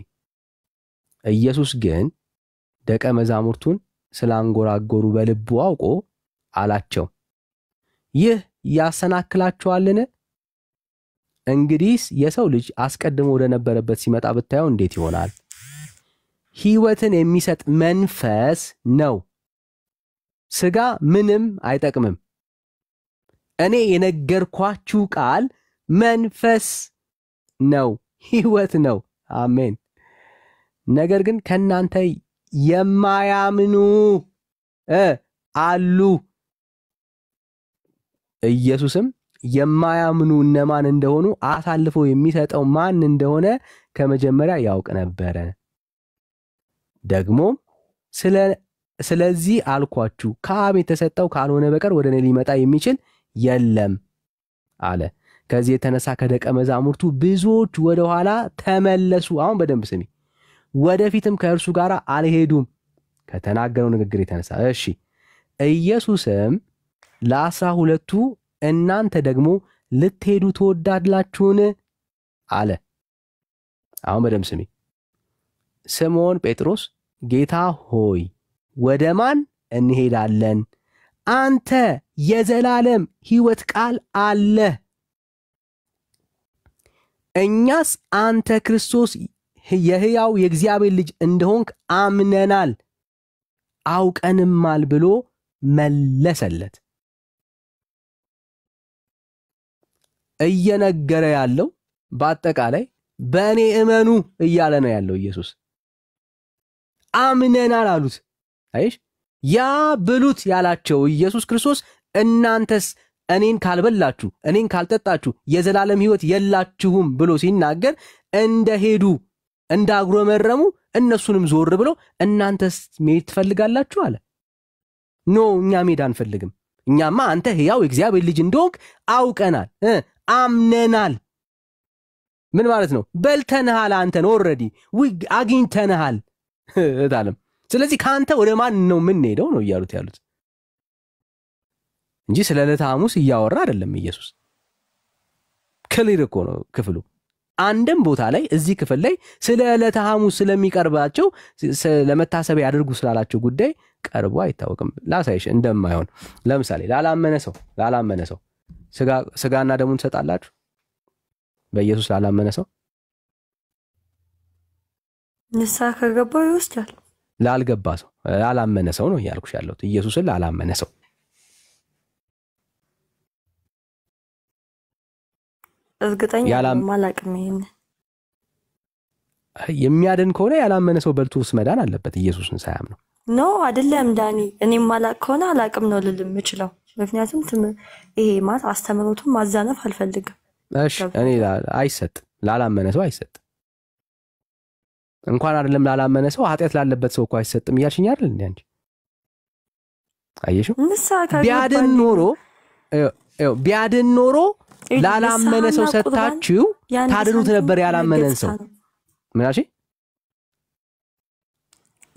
ኢየሱስ ግን ደቀ መዛሙርቱን ስላንጎራጎሩ በልቡ አውቆ አላቸው፣ ይህ ያሰናክላችኋልን? እንግዲህስ የሰው ልጅ አስቀድሞ ወደ ነበረበት ሲመጣ ብታየው እንዴት ይሆናል? ሕይወትን የሚሰጥ መንፈስ ነው። ሥጋ ምንም አይጠቅምም። እኔ የነገርኳችሁ ቃል መንፈስ ነው፣ ሕይወት ነው። አሜን። ነገር ግን ከናንተ የማያምኑ አሉ። ኢየሱስም የማያምኑ እነማን እንደሆኑ አሳልፎ የሚሰጠው ማን እንደሆነ ከመጀመሪያ ያውቅ ነበረ። ደግሞም ስለዚህ አልኳችሁ፣ ከአብ የተሰጠው ካልሆነ በቀር ወደ እኔ ሊመጣ የሚችል የለም አለ። ከዚህ የተነሳ ከደቀ መዛሙርቱ ብዙዎች ወደ ኋላ ተመለሱ። አሁን በደንብ ስሚ። ወደፊትም ከእርሱ ጋር አልሄዱም ከተናገረው ንግግር የተነሳ። እሺ። ኢየሱስም ለ12ቱ እናንተ ደግሞ ልትሄዱ ትወዳላችሁን አለ። አሁን በደምብ ስሚ። ስምዖን ጴጥሮስ ጌታ ሆይ ወደ ማን እንሄዳለን? አንተ የዘላለም ሕይወት ቃል አለ። እኛስ አንተ ክርስቶስ የሕያው የእግዚአብሔር ልጅ እንደሆንክ አምነናል አውቀንማል ብሎ መለሰለት። እየነገረ ያለው በአጠቃላይ በእኔ እመኑ እያለ ነው ያለው ኢየሱስ። አምነናል አሉት። አይሽ ያ ብሉት ያላቸው ኢየሱስ ክርስቶስ እናንተስ እኔን ካልበላችሁ እኔን ካልጠጣችሁ የዘላለም ሕይወት የላችሁም ብሎ ሲናገር እንደሄዱ እንዳጉረመረሙ እነሱንም ዞር ብሎ እናንተስ መሄድ ትፈልጋላችሁ አለ። ኖ እኛ መሄድ አንፈልግም። እኛማ አንተ ሕያው የእግዚአብሔር ልጅ እንደሆንክ አውቀናል አምነናል። ምን ማለት ነው? በልተንሃል፣ አንተን ኦልሬዲ አግኝተንሃል እታለም። ስለዚህ ካንተ ወደ ማን ነው የምንሄደው ነው እያሉት ያሉት እንጂ ስለ ዕለተ ሐሙስ እያወራ አይደለም ኢየሱስ። ክሊር እኮ ነው ክፍሉ። አንድም ቦታ ላይ እዚህ ክፍል ላይ ስለ ዕለተ ሐሙስ ስለሚቀርባቸው ለመታሰቢያ ያድርጉ ስላላቸው ጉዳይ ቀርቦ አይታወቅም። ላሳይሽ እንደማይሆን። ለምሳሌ ላላመነ ሰው ስጋና ደሙን ትሰጣላችሁ? በኢየሱስ ላላመነ ሰው ንስሐ ከገባው ይወስዳል። ላልገባ ሰው ላላመነ ሰው ነው እያልኩሽ ያለሁት። ኢየሱስን ላላመነ ሰው እርግጠኛ ማላቅም ይሄን የሚያድን ከሆነ ያላመነ ሰው በልቶስ መዳን አለበት ኢየሱስን ሳያምነው ነው አይደለም ዳኒ? እኔም ማላቅ ከሆነ አላቅም ነው ልል የምችለው። ምክንያቱም ይሄ ማለት አስተምሮቱን ማዛነፍ አልፈልግም። እሺ እኔ አይሰጥ ላላመነ ሰው አይሰጥ። እንኳን አይደለም ላላመነ ሰው ኃጢአት ላለበት ሰው እኮ አይሰጥም እያልሽኝ አይደል እንዴ አንቺ? አየሽው? ቢያድን ኖሮ ላላመነ ሰው ሰጣችሁ ታድኑት ነበር ያላመነን ሰው። ምን አልሽ?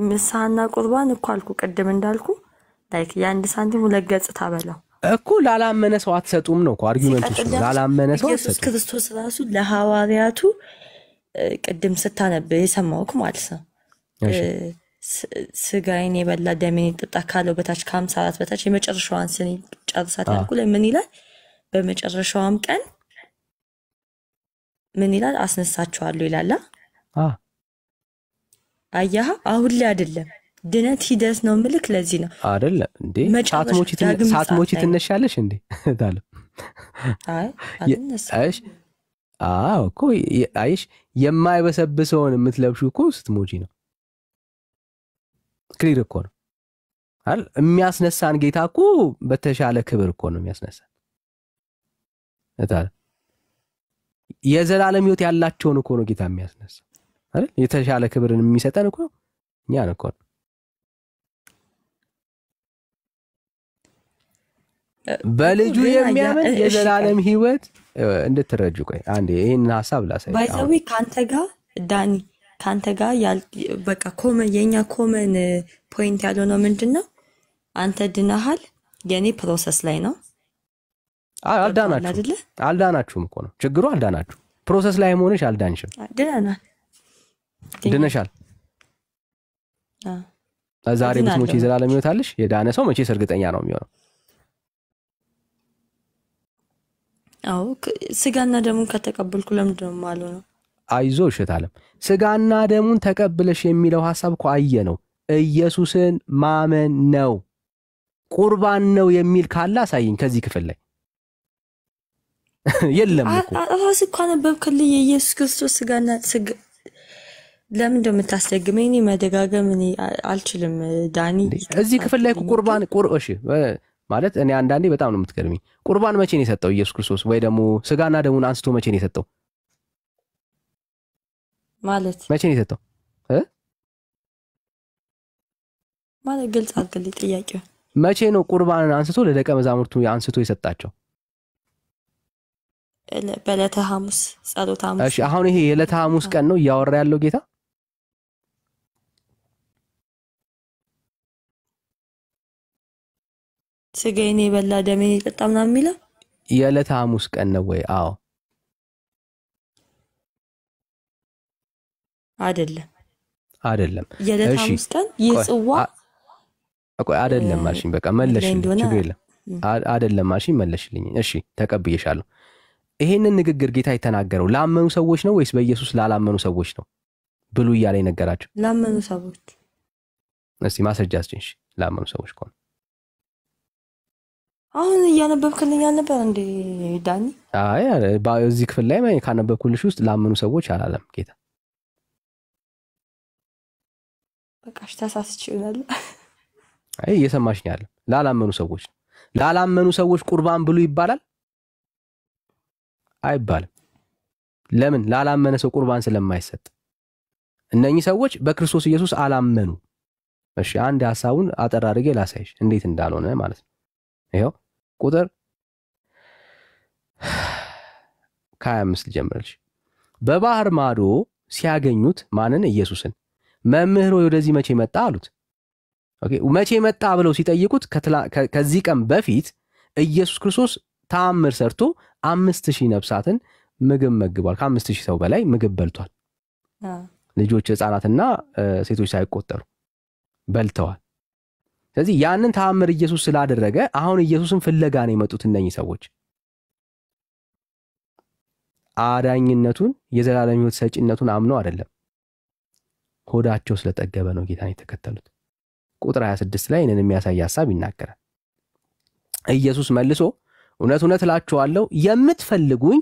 ምሳና ቁርባን እኮ አልኩ ቅድም እንዳልኩ ላይክ የአንድ ሳንቲም ሁለት ገጽታ በለው እኮ። ላላመነ ሰው አትሰጡም ነው እኮ አርጊውመንቱ። ላላመነ ሰው ኢየሱስ ክርስቶስ ራሱ ለሐዋርያቱ ቅድም ስታነብ የሰማውክ ማለት ነው ስጋዬን የበላ ደሜን የጠጣ ካለው በታች ከ54 በታች የመጨረሻዋን ስኒ ጨርሳት ያልኩ ላይ ምን ይላል? በመጨረሻዋም ቀን ምን ይላል? አስነሳቸዋለሁ ይላል። አያህ አሁን ላይ አይደለም ድነት ሂደት ነው ምልክ። ለዚህ ነው አይደለ እንዴ ሳትሞቺ ትነሻለሽ እንዴ ታለ አይሽ እኮ አይሽ የማይበሰብሰውን የምትለብሹ እኮ ስትሞቺ ነው። ክሊር እኮ ነው አይደል? የሚያስነሳን ጌታ እኮ በተሻለ ክብር እኮ ነው የሚያስነሳን እታለ። የዘላለም ሕይወት ያላቸውን እኮ ነው ጌታ የሚያስነሳ አይደል? የተሻለ ክብርን የሚሰጠን እኮ እኛን እኮ ነው። በልጁ የሚያምን የዘላለም ሕይወት እንድትረጁ። ቆይ አንዴ ይሄን ሐሳብ ላሳይ። ባይዘዊ ካንተ ጋር ዳኒ ካንተ ጋር በቃ የኛ ኮመን ፖይንት ያለው ነው ምንድነው? አንተ ድነሃል፣ የኔ ፕሮሰስ ላይ ነው። አልዳናችሁም እኮ ነው ችግሩ። አልዳናችሁ ፕሮሰስ ላይ ሆነሽ አልዳንሽም። ድነሻል። ዛሬ ብትሞቺ የዘላለም ሕይወት አለሽ። የዳነ ሰው መቼስ እርግጠኛ ነው የሚሆነው። አዎ ስጋና ደሙን ከተቀበልኩ ለምንድን ነው ማለት ነው? አይዞሽ እታለም ስጋና ደሙን ተቀብለሽ የሚለው ሐሳብ እኮ ነው ኢየሱስን ማመን ነው። ቁርባን ነው የሚል ካለ አሳይኝ ከዚህ ክፍል ላይ የለም እኮ። ራስ እኮ አነበብክልኝ የኢየሱስ ክርስቶስ ስጋና ለምን እንደምታስደግመኝ እኔ መደጋገም እኔ አልችልም ዳኒ። እዚህ ክፍል ላይ ቁርባን እሺ ማለት እኔ አንዳንዴ በጣም ነው የምትገርሚኝ። ቁርባን መቼ ነው የሰጠው ኢየሱስ ክርስቶስ? ወይ ደግሞ ስጋና ደሙን አንስቶ መቼ ነው የሰጠው? ማለት መቼ ነው የሰጠው ማለት ግልጽ አድርግልኝ ጥያቄው። መቼ ነው ቁርባንን አንስቶ ለደቀ መዛሙርቱ አንስቶ የሰጣቸው? በዕለተ ሐሙስ ጸሎተ ሐሙስ። እሺ አሁን ይሄ የዕለተ ሐሙስ ቀን ነው እያወራ ያለው ጌታ? ስጋዬን የበላ ደሜን የጠጣ ምናምን የሚለው የዕለተ ሐሙስ ቀን ነው ወይ? አዎ አይደለም። የዕለተ ሐሙስ ቀን የጽዋ አይደለም ማሽን በቃ መለሽልኝ፣ ችግር የለም። አይደለም ማሽን መለሽልኝ። እሺ ተቀብዬሻለሁ። ይሄንን ንግግር ጌታ የተናገረው ላመኑ ሰዎች ነው ወይስ በኢየሱስ ላላመኑ ሰዎች ነው ብሉ እያለ ነገራቸው? ላመኑ ሰዎች። እስቲ ማስረጃ አስጭኝ። ላመኑ ሰዎች ከሆነ አሁን እያነበብክልኝ አልነበር እንዴ ዳኒ? አይ በዚህ ክፍል ላይ ካነበብኩልሽ ውስጥ ላመኑ ሰዎች አላለም ጌታ። በቃሽ ተሳስቼ ይሆናል። አይ እየሰማሽኝ አይደል? ላላመኑ ሰዎች ነው። ላላመኑ ሰዎች ቁርባን ብሉ ይባላል አይባልም። ለምን? ላላመነ ሰው ቁርባን ስለማይሰጥ። እነኚህ ሰዎች በክርስቶስ ኢየሱስ አላመኑ። እሺ አንድ ሐሳቡን አጠር አድርጌ ላሳይሽ እንዴት እንዳልሆነ ማለት ነው። ይሄው ቁጥር 25 ልጀምርልሽ። በባህር ማዶ ሲያገኙት ማንን? ኢየሱስን። መምህር ሆይ ወደዚህ መቼ መጣ አሉት። ኦኬ መቼ መጣ ብለው ሲጠይቁት ከዚህ ቀን በፊት ኢየሱስ ክርስቶስ ተአምር ሰርቶ 5000 ነፍሳትን ምግብ መግቧል። ከ5000 ሰው በላይ ምግብ በልቷል። ልጆች ህፃናትና ሴቶች ሳይቆጠሩ በልተዋል። ስለዚህ ያንን ተአምር ኢየሱስ ስላደረገ አሁን ኢየሱስን ፍለጋ ነው የመጡት እነኚህ ሰዎች። አዳኝነቱን የዘላለም ሕይወት ሰጪነቱን አምነው አይደለም፣ ሆዳቸው ስለጠገበ ነው ጌታን የተከተሉት። ቁጥር 26 ላይ እነን የሚያሳይ ሐሳብ ይናገራል። ኢየሱስ መልሶ እውነት እውነት እላችኋለሁ የምትፈልጉኝ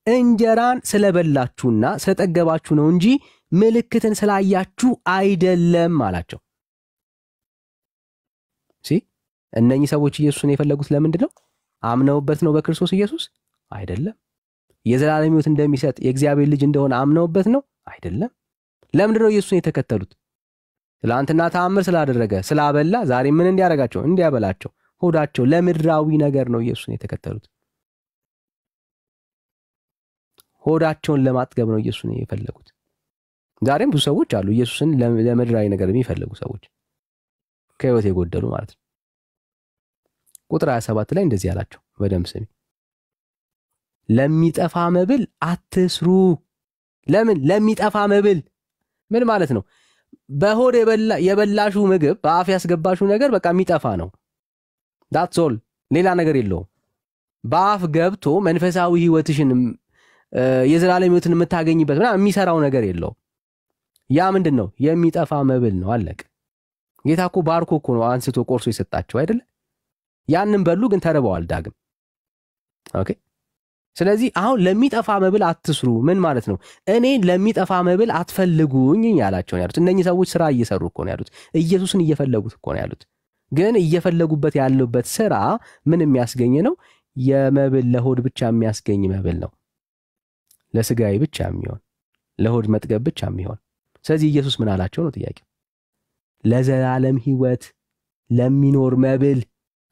እንጀራን ስለበላችሁና ስለጠገባችሁ ነው እንጂ ምልክትን ስላያችሁ አይደለም አላቸው። እነኚህ ሰዎች ኢየሱስን የፈለጉት ለምንድን ነው? አምነውበት ነው በክርስቶስ ኢየሱስ? አይደለም። የዘላለም ሕይወት እንደሚሰጥ የእግዚአብሔር ልጅ እንደሆነ አምነውበት ነው? አይደለም። ለምንድን ነው ኢየሱስን የተከተሉት? ትላንትና ተአምር ስላደረገ ስላበላ ዛሬ ምን እንዲያረጋቸው? እንዲያበላቸው። ሆዳቸው ለምድራዊ ነገር ነው ኢየሱስን የተከተሉት። ሆዳቸውን ለማጥገብ ነው ኢየሱስን የፈለጉት። ዛሬም ብዙ ሰዎች አሉ ኢየሱስን ለምድራዊ ነገር የሚፈልጉ ሰዎች፣ ከሕይወት የጎደሉ ማለት ነው። ቁጥር 27 ላይ እንደዚህ አላቸው፣ በደንብ ስሚ። ለሚጠፋ መብል አትስሩ። ለምን? ለሚጠፋ መብል ምን ማለት ነው? በሆድ የበላሹ ምግብ በአፍ ያስገባሹ ነገር በቃ የሚጠፋ ነው። that's all፣ ሌላ ነገር የለውም። በአፍ ገብቶ መንፈሳዊ ሕይወትሽን የዘላለም ሕይወትን የምታገኝበት ምናምን የሚሰራው ነገር የለውም። ያ ምንድነው? የሚጠፋ መብል ነው። አለቀ። ጌታ እኮ ባርኮ እኮ ነው አንስቶ ቆርሶ የሰጣቸው አይደለ? ያንን በሉ፣ ግን ተርበዋል ዳግም። ኦኬ። ስለዚህ አሁን ለሚጠፋ መብል አትስሩ ምን ማለት ነው? እኔ ለሚጠፋ መብል አትፈልጉኝ ያላቸው ነው ያሉት። እነኚህ ሰዎች ስራ እየሰሩ እኮ ነው ያሉት፣ ኢየሱስን እየፈለጉት እኮ ነው ያሉት። ግን እየፈለጉበት ያለበት ስራ ምን የሚያስገኝ ነው? የመብል ለሆድ ብቻ የሚያስገኝ መብል ነው። ለስጋይ ብቻ የሚሆን ለሆድ መጥገብ ብቻ የሚሆን። ስለዚህ ኢየሱስ ምን አላቸው ነው ጥያቄው። ለዘላለም ሕይወት ለሚኖር መብል።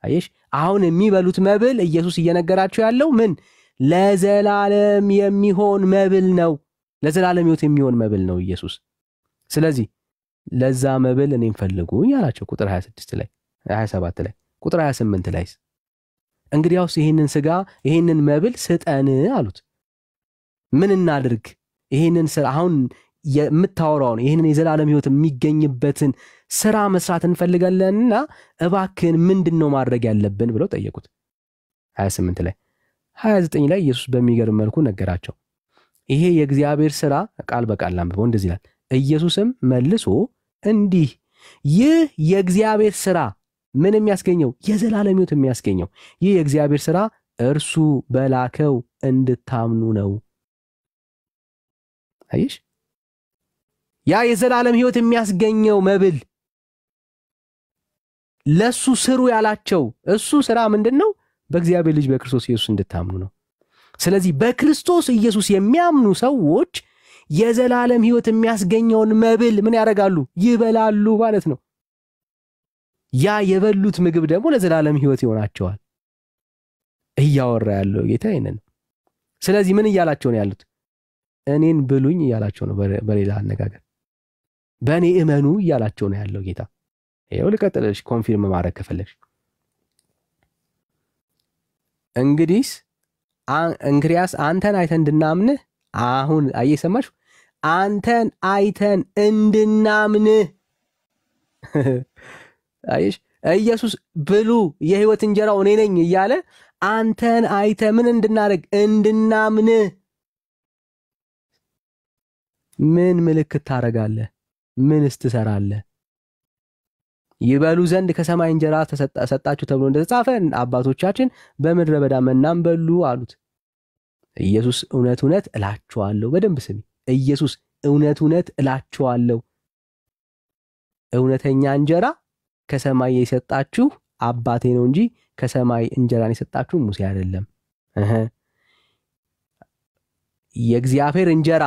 አየሽ፣ አሁን የሚበሉት መብል ኢየሱስ እየነገራቸው ያለው ምን? ለዘላለም የሚሆን መብል ነው። ለዘላለም ሕይወት የሚሆን መብል ነው ኢየሱስ። ስለዚህ ለዛ መብል እኔን ፈልጉኝ አላቸው። ቁጥር 26 ላይ 27 ላይ ቁጥር 28 ላይ እንግዲያውስ ይሄንን ስጋ ይሄንን መብል ስጠን አሉት። ምን እናድርግ? ይሄንን ስራ አሁን የምታወራውን ይሄንን የዘላለም ሕይወት የሚገኝበትን ስራ መስራት እንፈልጋለንና እባክህን ምንድነው ማድረግ ያለብን ብለው ጠየቁት። 28 ላይ 29 ላይ ኢየሱስ በሚገርም መልኩ ነገራቸው። ይሄ የእግዚአብሔር ስራ ቃል በቃል አንብበው እንደዚህ ይላል። ኢየሱስም መልሶ እንዲህ ይህ የእግዚአብሔር ስራ ምን የሚያስገኘው? የዘላለም ሕይወት የሚያስገኘው ይህ የእግዚአብሔር ስራ እርሱ በላከው እንድታምኑ ነው። አይሽ፣ ያ የዘላለም ሕይወት የሚያስገኘው መብል ለሱ ስሩ ያላቸው እሱ ስራ ምንድነው? በእግዚአብሔር ልጅ በክርስቶስ ኢየሱስ እንድታምኑ ነው። ስለዚህ በክርስቶስ ኢየሱስ የሚያምኑ ሰዎች የዘላለም ሕይወት የሚያስገኘውን መብል ምን ያደርጋሉ? ይበላሉ ማለት ነው። ያ የበሉት ምግብ ደግሞ ለዘላለም ሕይወት ይሆናቸዋል። እያወራ ያለው ጌታ ይሄንን። ስለዚህ ምን እያላቸው ነው ያሉት? እኔን ብሉኝ እያላቸው ነው። በሌላ አነጋገር በእኔ እመኑ እያላቸው ነው ያለው ጌታ። ይሄው ልቀጥልሽ፣ ኮንፊርም ማድረግ ከፈለግሽ። እንግዲህ እንግዲያስ አንተን አይተን እንድናምንህ አሁን አየሰማችሁ አንተን አይተን እንድናምንህ አይሽ ኢየሱስ ብሉ የህይወት እንጀራው እኔ ነኝ እያለ አንተን አይተ ምን እንድናደርግ እንድናምንህ ምን ምልክት ታረጋለህ ምንስ ትሰራለህ ይበሉ ዘንድ ከሰማይ እንጀራ ተሰጣችሁ ተብሎ እንደተጻፈ አባቶቻችን በምድረ በዳ መናን በሉ አሉት ኢየሱስ እውነት እውነት እላችኋለሁ በደንብ ስሚ ኢየሱስ እውነት እውነት እላችኋለሁ እውነተኛ እንጀራ ከሰማይ የሰጣችሁ አባቴ ነው እንጂ ከሰማይ እንጀራን የሰጣችሁ ሙሴ አይደለም የእግዚአብሔር እንጀራ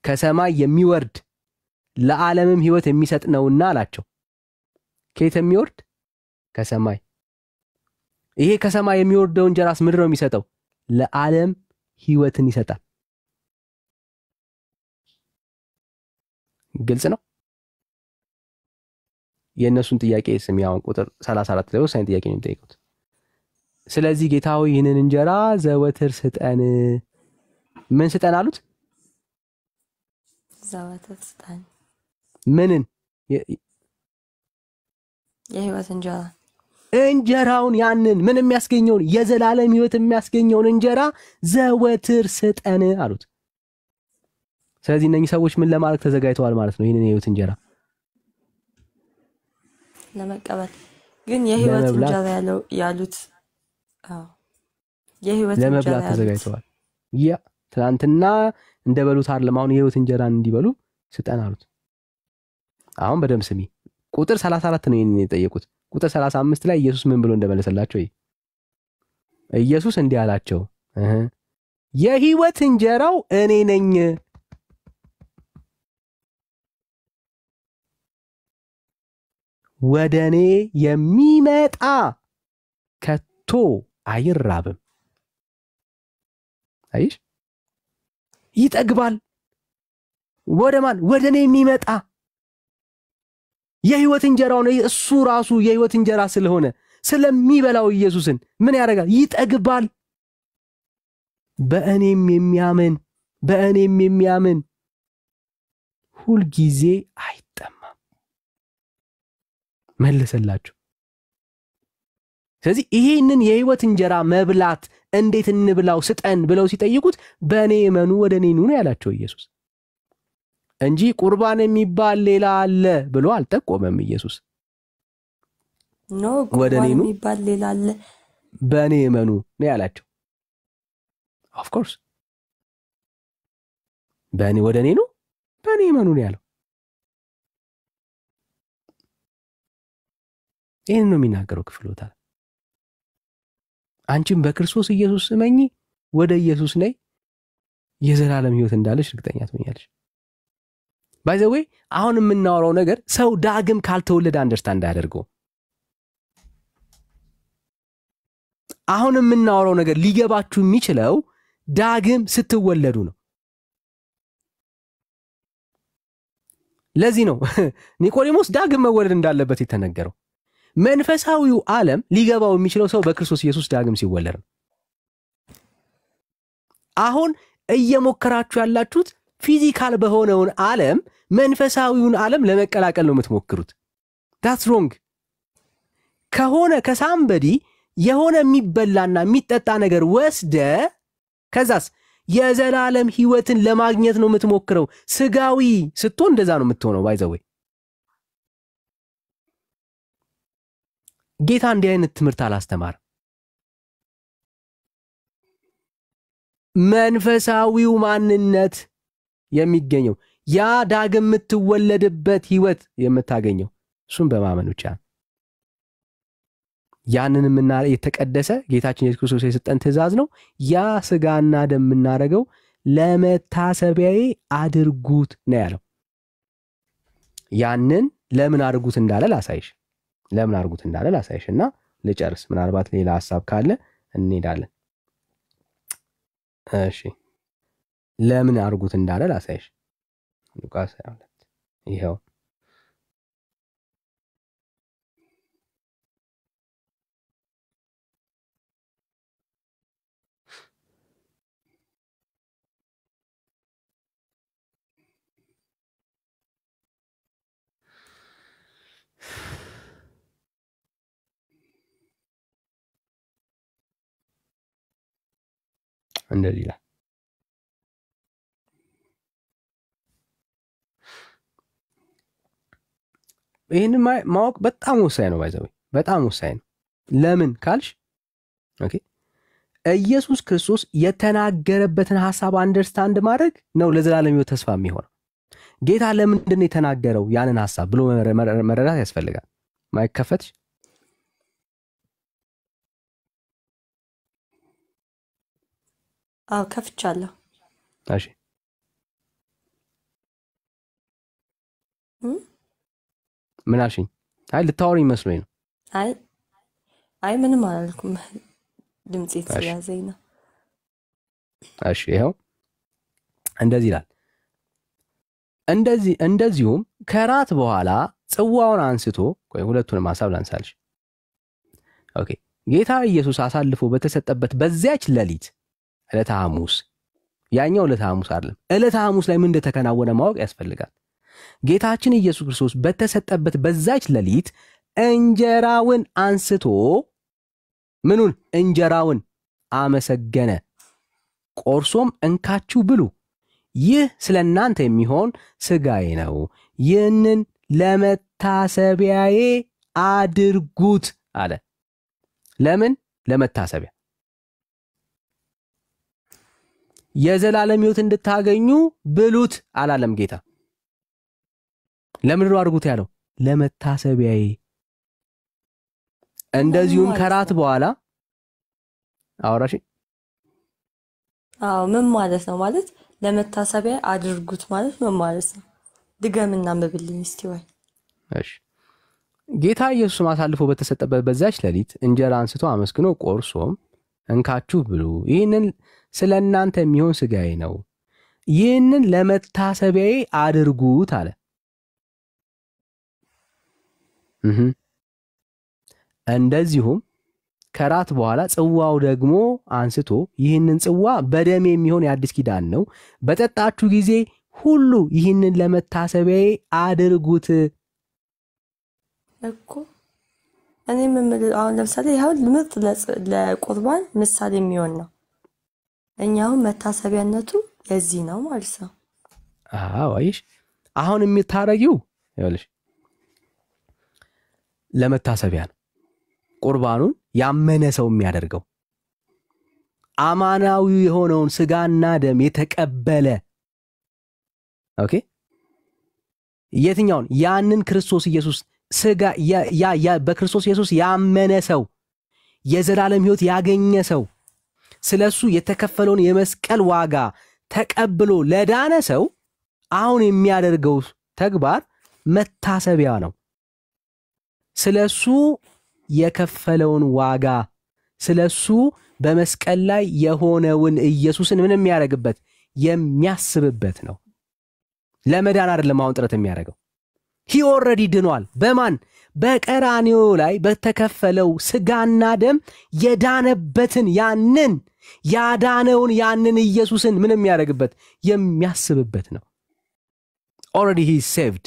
ከሰማይ የሚወርድ ለዓለምም ህይወት የሚሰጥ ነውና አላቸው ከየት የሚወርድ ከሰማይ ይሄ ከሰማይ የሚወርደው እንጀራስ ምንድን ነው የሚሰጠው ለዓለም ህይወትን ይሰጣል ግልጽ ነው የእነሱን ጥያቄ ስሚያውን ቁጥር 34 ላይ ወሳኝ ጥያቄ ነው የሚጠይቁት ስለዚህ ጌታው ይህንን እንጀራ ዘወትር ስጠን ምን ስጠን አሉት ዘወትር ስጠን ምንን የህይወት እንጀራ እንጀራውን ያንን ምን የሚያስገኘውን የዘላለም ህይወት የሚያስገኘውን እንጀራ ዘወትር ስጠን አሉት ስለዚህ እነኚህ ሰዎች ምን ለማድረግ ተዘጋጅተዋል ማለት ነው ይሄንን የህይወት እንጀራ ለመቀበል ግን የህይወት እንጀራ ያሉት የህይወት እንጀራ ለመብላት ተዘጋጅተዋል ያ ትናንትና እንደበሉት አይደለም አሁን የህይወት እንጀራን እንዲበሉ ስጠን አሉት አሁን በደም ስሚ ቁጥር 34 ነው ይሄንን የጠየቁት ቁጥር 35 ላይ ኢየሱስ ምን ብሎ እንደመለሰላቸው ኢየሱስ እንዲህ አላቸው የህይወት እንጀራው እኔ ነኝ ወደኔ የሚመጣ ከቶ አይራብም አይሽ ይጠግባል ወደማን ወደኔ የሚመጣ የህይወት እንጀራው ነው እሱ ራሱ የህይወት እንጀራ ስለሆነ ስለሚበላው ኢየሱስን ምን ያደርጋል ይጠግባል በእኔም የሚያምን ሁል ጊዜ አይጠማም መለሰላችሁ ስለዚህ ይሄንን የህይወት እንጀራ መብላት እንዴት እንብላው ስጠን ብለው ሲጠይቁት በእኔ እመኑ ወደኔ ኑ ነው ያላቸው ኢየሱስ እንጂ ቁርባን የሚባል ሌላ አለ ብሎ አልጠቆመም ኢየሱስ ኖ ቁርባን የሚባል ሌላ አለ በእኔ እመኑ ነው ያላቸው ኦፍ ኮርስ በእኔ ወደኔ ነው በእኔ እመኑ ነው ያለው ይሄን ነው የሚናገረው ክፍሎታ አንቺም በክርስቶስ ኢየሱስ እመኚ ወደ ኢየሱስ ነይ የዘላለም ህይወት እንዳለሽ እርግጠኛ ትሆኛለሽ ባይ ዘ ዌይ አሁን የምናወራው ነገር ሰው ዳግም ካልተወለደ አንደርስታንድ ያደርገው አሁን የምናወራው ነገር ሊገባችሁ የሚችለው ዳግም ስትወለዱ ነው ለዚህ ነው ኒቆዲሞስ ዳግም መወለድ እንዳለበት የተነገረው መንፈሳዊው ዓለም ሊገባው የሚችለው ሰው በክርስቶስ ኢየሱስ ዳግም ሲወለድ ነው አሁን እየሞከራችሁ ያላችሁት ፊዚካል በሆነውን ዓለም መንፈሳዊውን ዓለም ለመቀላቀል ነው የምትሞክሩት that's wrong ከሆነ ከሳምበዲ የሆነ የሚበላና የሚጠጣ ነገር ወስደ ከዛስ የዘላለም ህይወትን ለማግኘት ነው የምትሞክረው ስጋዊ ስትሆን እንደዛ ነው የምትሆነው ባይ ዘ ዌይ ጌታ እንዲህ አይነት ትምህርት አላስተማረም መንፈሳዊው ማንነት የሚገኘው ያ ዳግም የምትወለድበት ህይወት የምታገኘው እሱን በማመን ብቻ ያንንም እና የተቀደሰ ጌታችን ኢየሱስ ክርስቶስ የሰጠን ትእዛዝ ነው ያ ስጋና ደም የምናረገው ለመታሰቢያዬ አድርጉት ነው ያለው ያንን ለምን አድርጉት እንዳለ ላሳይሽና ልጨርስ ምናልባት ሌላ ሐሳብ ካለ እንሄዳለን እሺ ለምን አድርጉት እንዳለ ላሳይሽ ሉቃስ 22 ይሄው እንደዚህ ይላል። ይህን ማወቅ በጣም ወሳኝ ነው። ባይዘው በጣም ወሳኝ ነው። ለምን ካልሽ ኦኬ ኢየሱስ ክርስቶስ የተናገረበትን ሐሳብ አንደርስታንድ ማድረግ ነው ለዘላለም ሕይወት ተስፋ የሚሆነው። ጌታ ለምንድን ነው የተናገረው ያንን ሐሳብ ብሎ መረዳት ያስፈልጋል። ማይከፈትሽ አዎ ከፍቻለሁ። እሺ ምን አልሽኝ? አይ ልታወሪኝ መስሎኝ ነው። አይ ምንም አላልኩም። ድምጼ ስለያዘኝ ነው። እሺ ይኸው እንደዚህ ይላል። እንደዚሁም ከራት በኋላ ጽዋውን አንስቶ ቆይ ሁለቱንም ሐሳብ ላንሳልሽ። ኦኬ ጌታ ኢየሱስ አሳልፎ በተሰጠበት በዚያች ሌሊት ዕለተ ሐሙስ፣ ያኛው ዕለተ ሐሙስ አይደለም፣ ዕለተ ሐሙስ ላይ ምን እንደተከናወነ ማወቅ ያስፈልጋል። ጌታችን ኢየሱስ ክርስቶስ በተሰጠበት በዛች ሌሊት እንጀራውን አንስቶ ምኑን? እንጀራውን አመሰገነ፣ ቆርሶም እንካችሁ ብሉ፣ ይህ ስለ እናንተ የሚሆን ሥጋዬ ነው፣ ይህንን ለመታሰቢያዬ አድርጉት አለ። ለምን? ለመታሰቢያ። የዘላለም ሕይወት እንድታገኙ ብሉት አላለም ጌታ። ለምን ነው አድርጉት ያለው? ለመታሰቢያዬ። እንደዚሁም ከራት በኋላ አወራሽ። አዎ ምን ማለት ነው? ማለት ለመታሰቢያ አድርጉት ማለት ምን ማለት ነው? ድገምና አንብብልኝ እስቲ ወይ። እሺ ጌታ ኢየሱስ አሳልፎ በተሰጠበት በዛች ሌሊት እንጀራ አንስቶ አመስግኖ ቆርሶም እንካችሁ ብሉ፣ ይህንን ስለ እናንተ የሚሆን ሥጋዬ ነው፣ ይህንን ለመታሰቢያዬ አድርጉት አለ። እንደዚሁም ከራት በኋላ ጽዋው ደግሞ አንስቶ ይህንን ጽዋ በደሜ የሚሆን የአዲስ ኪዳን ነው፣ በጠጣችሁ ጊዜ ሁሉ ይህንን ለመታሰቢያዬ አድርጉት እኮ። እኔ አሁን ለምሳሌ ይኸው ምርጥ ለቁርባን ምሳሌ የሚሆን ነው። እኛ አሁን መታሰቢያነቱ የዚህ ነው ማለት ነው። አዎ አይሽ አሁን የምታረጊው ይኸውልሽ ለመታሰቢያ ነው። ቁርባኑን ያመነ ሰው የሚያደርገው አማናዊ የሆነውን ሥጋና ደም የተቀበለ ኦኬ የትኛውን? ያንን ክርስቶስ ኢየሱስ ሥጋ በክርስቶስ ኢየሱስ ያመነ ሰው የዘላለም ሕይወት ያገኘ ሰው ስለሱ የተከፈለውን የመስቀል ዋጋ ተቀብሎ ለዳነ ሰው አሁን የሚያደርገው ተግባር መታሰቢያ ነው። ስለሱ የከፈለውን ዋጋ ስለሱ በመስቀል ላይ የሆነውን ኢየሱስን ምን የሚያደርግበት የሚያስብበት ነው። ለመዳን አይደለም አሁን ጥረት የሚያደርገው። ሂ ኦልሬዲ ድኗል። በማን? በቀራንዮ ላይ በተከፈለው ሥጋና ደም የዳነበትን ያንን ያዳነውን ያንን ኢየሱስን ምን የሚያደርግበት የሚያስብበት ነው። ኦልሬዲ ሂ ሴቭድ።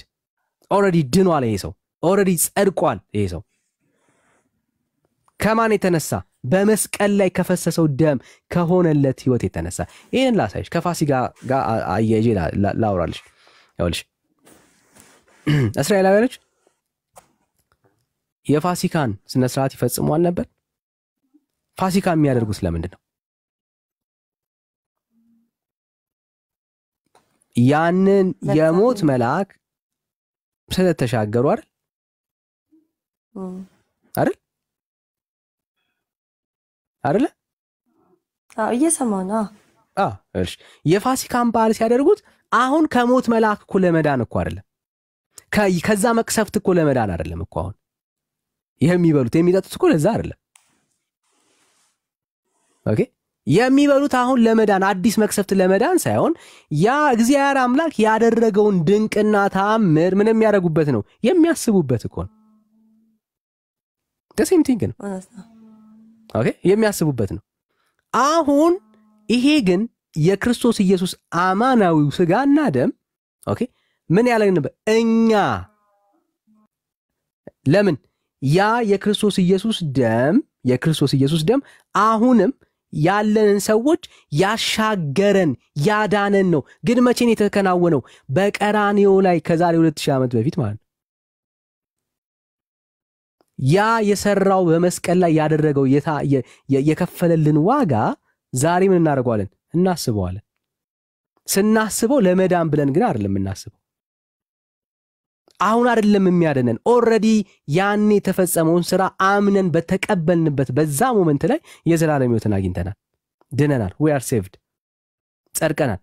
ኦልሬዲ ድኗል ይሄ ሰው። ኦልሬዲ ጸድቋል ይሄ ሰው። ከማን የተነሳ? በመስቀል ላይ ከፈሰሰው ደም ከሆነለት ሕይወት የተነሳ። ይህን ላሳይሽ፣ ከፋሲካ ጋር አያይዤ ላውራልሽ። ይኸውልሽ እስራኤላውያኖች የፋሲካን ስነ ስርዓት ይፈጽሙ አልነበር? ፋሲካ የሚያደርጉት ለምንድን ነው? ያንን የሞት መልአክ ስለተሻገሩ አይደል? አይደል? አይደል? እየሰማሁ ነው። እሺ የፋሲካን በዓል ሲያደርጉት አሁን ከሞት መልአክ እኮ ለመዳን እኮ አይደለም፣ ከዛ መቅሰፍት እኮ ለመዳን አይደለም እኮ አሁን የሚበሉት የሚጠጡት እኮ ለዛ አይደለም። ኦኬ የሚበሉት አሁን ለመዳን አዲስ መቅሰፍት ለመዳን ሳይሆን ያ እግዚአብሔር አምላክ ያደረገውን ድንቅና ተአምር ምን የሚያደርጉበት ነው? የሚያስቡበት እኮ ነው። the same thing ነው። ኦኬ የሚያስቡበት ነው። አሁን ይሄ ግን የክርስቶስ ኢየሱስ አማናዊው ሥጋና ደም ኦኬ ምን ያለ ነበር? እኛ ለምን ያ የክርስቶስ ኢየሱስ ደም አሁንም ያለንን ሰዎች ያሻገረን ያዳነን ነው። ግን መቼ ነው የተከናወነው? በቀራንዮ ላይ ከዛሬ 2000 ዓመት በፊት ማለት ነው። ያ የሰራው በመስቀል ላይ ያደረገው የከፈለልን ዋጋ ዛሬ ምን እናደርገዋለን? እናስበዋለን። ስናስበው ለመዳን ብለን ግን አይደለም እናስበው። አሁን አይደለም የሚያደነን። ኦልሬዲ ያኔ የተፈጸመውን ስራ አምነን በተቀበልንበት በዛ ሞመንት ላይ የዘላለም ሕይወትን አግኝተናል፣ ድነናል። we are saved፣ ጸድቀናል።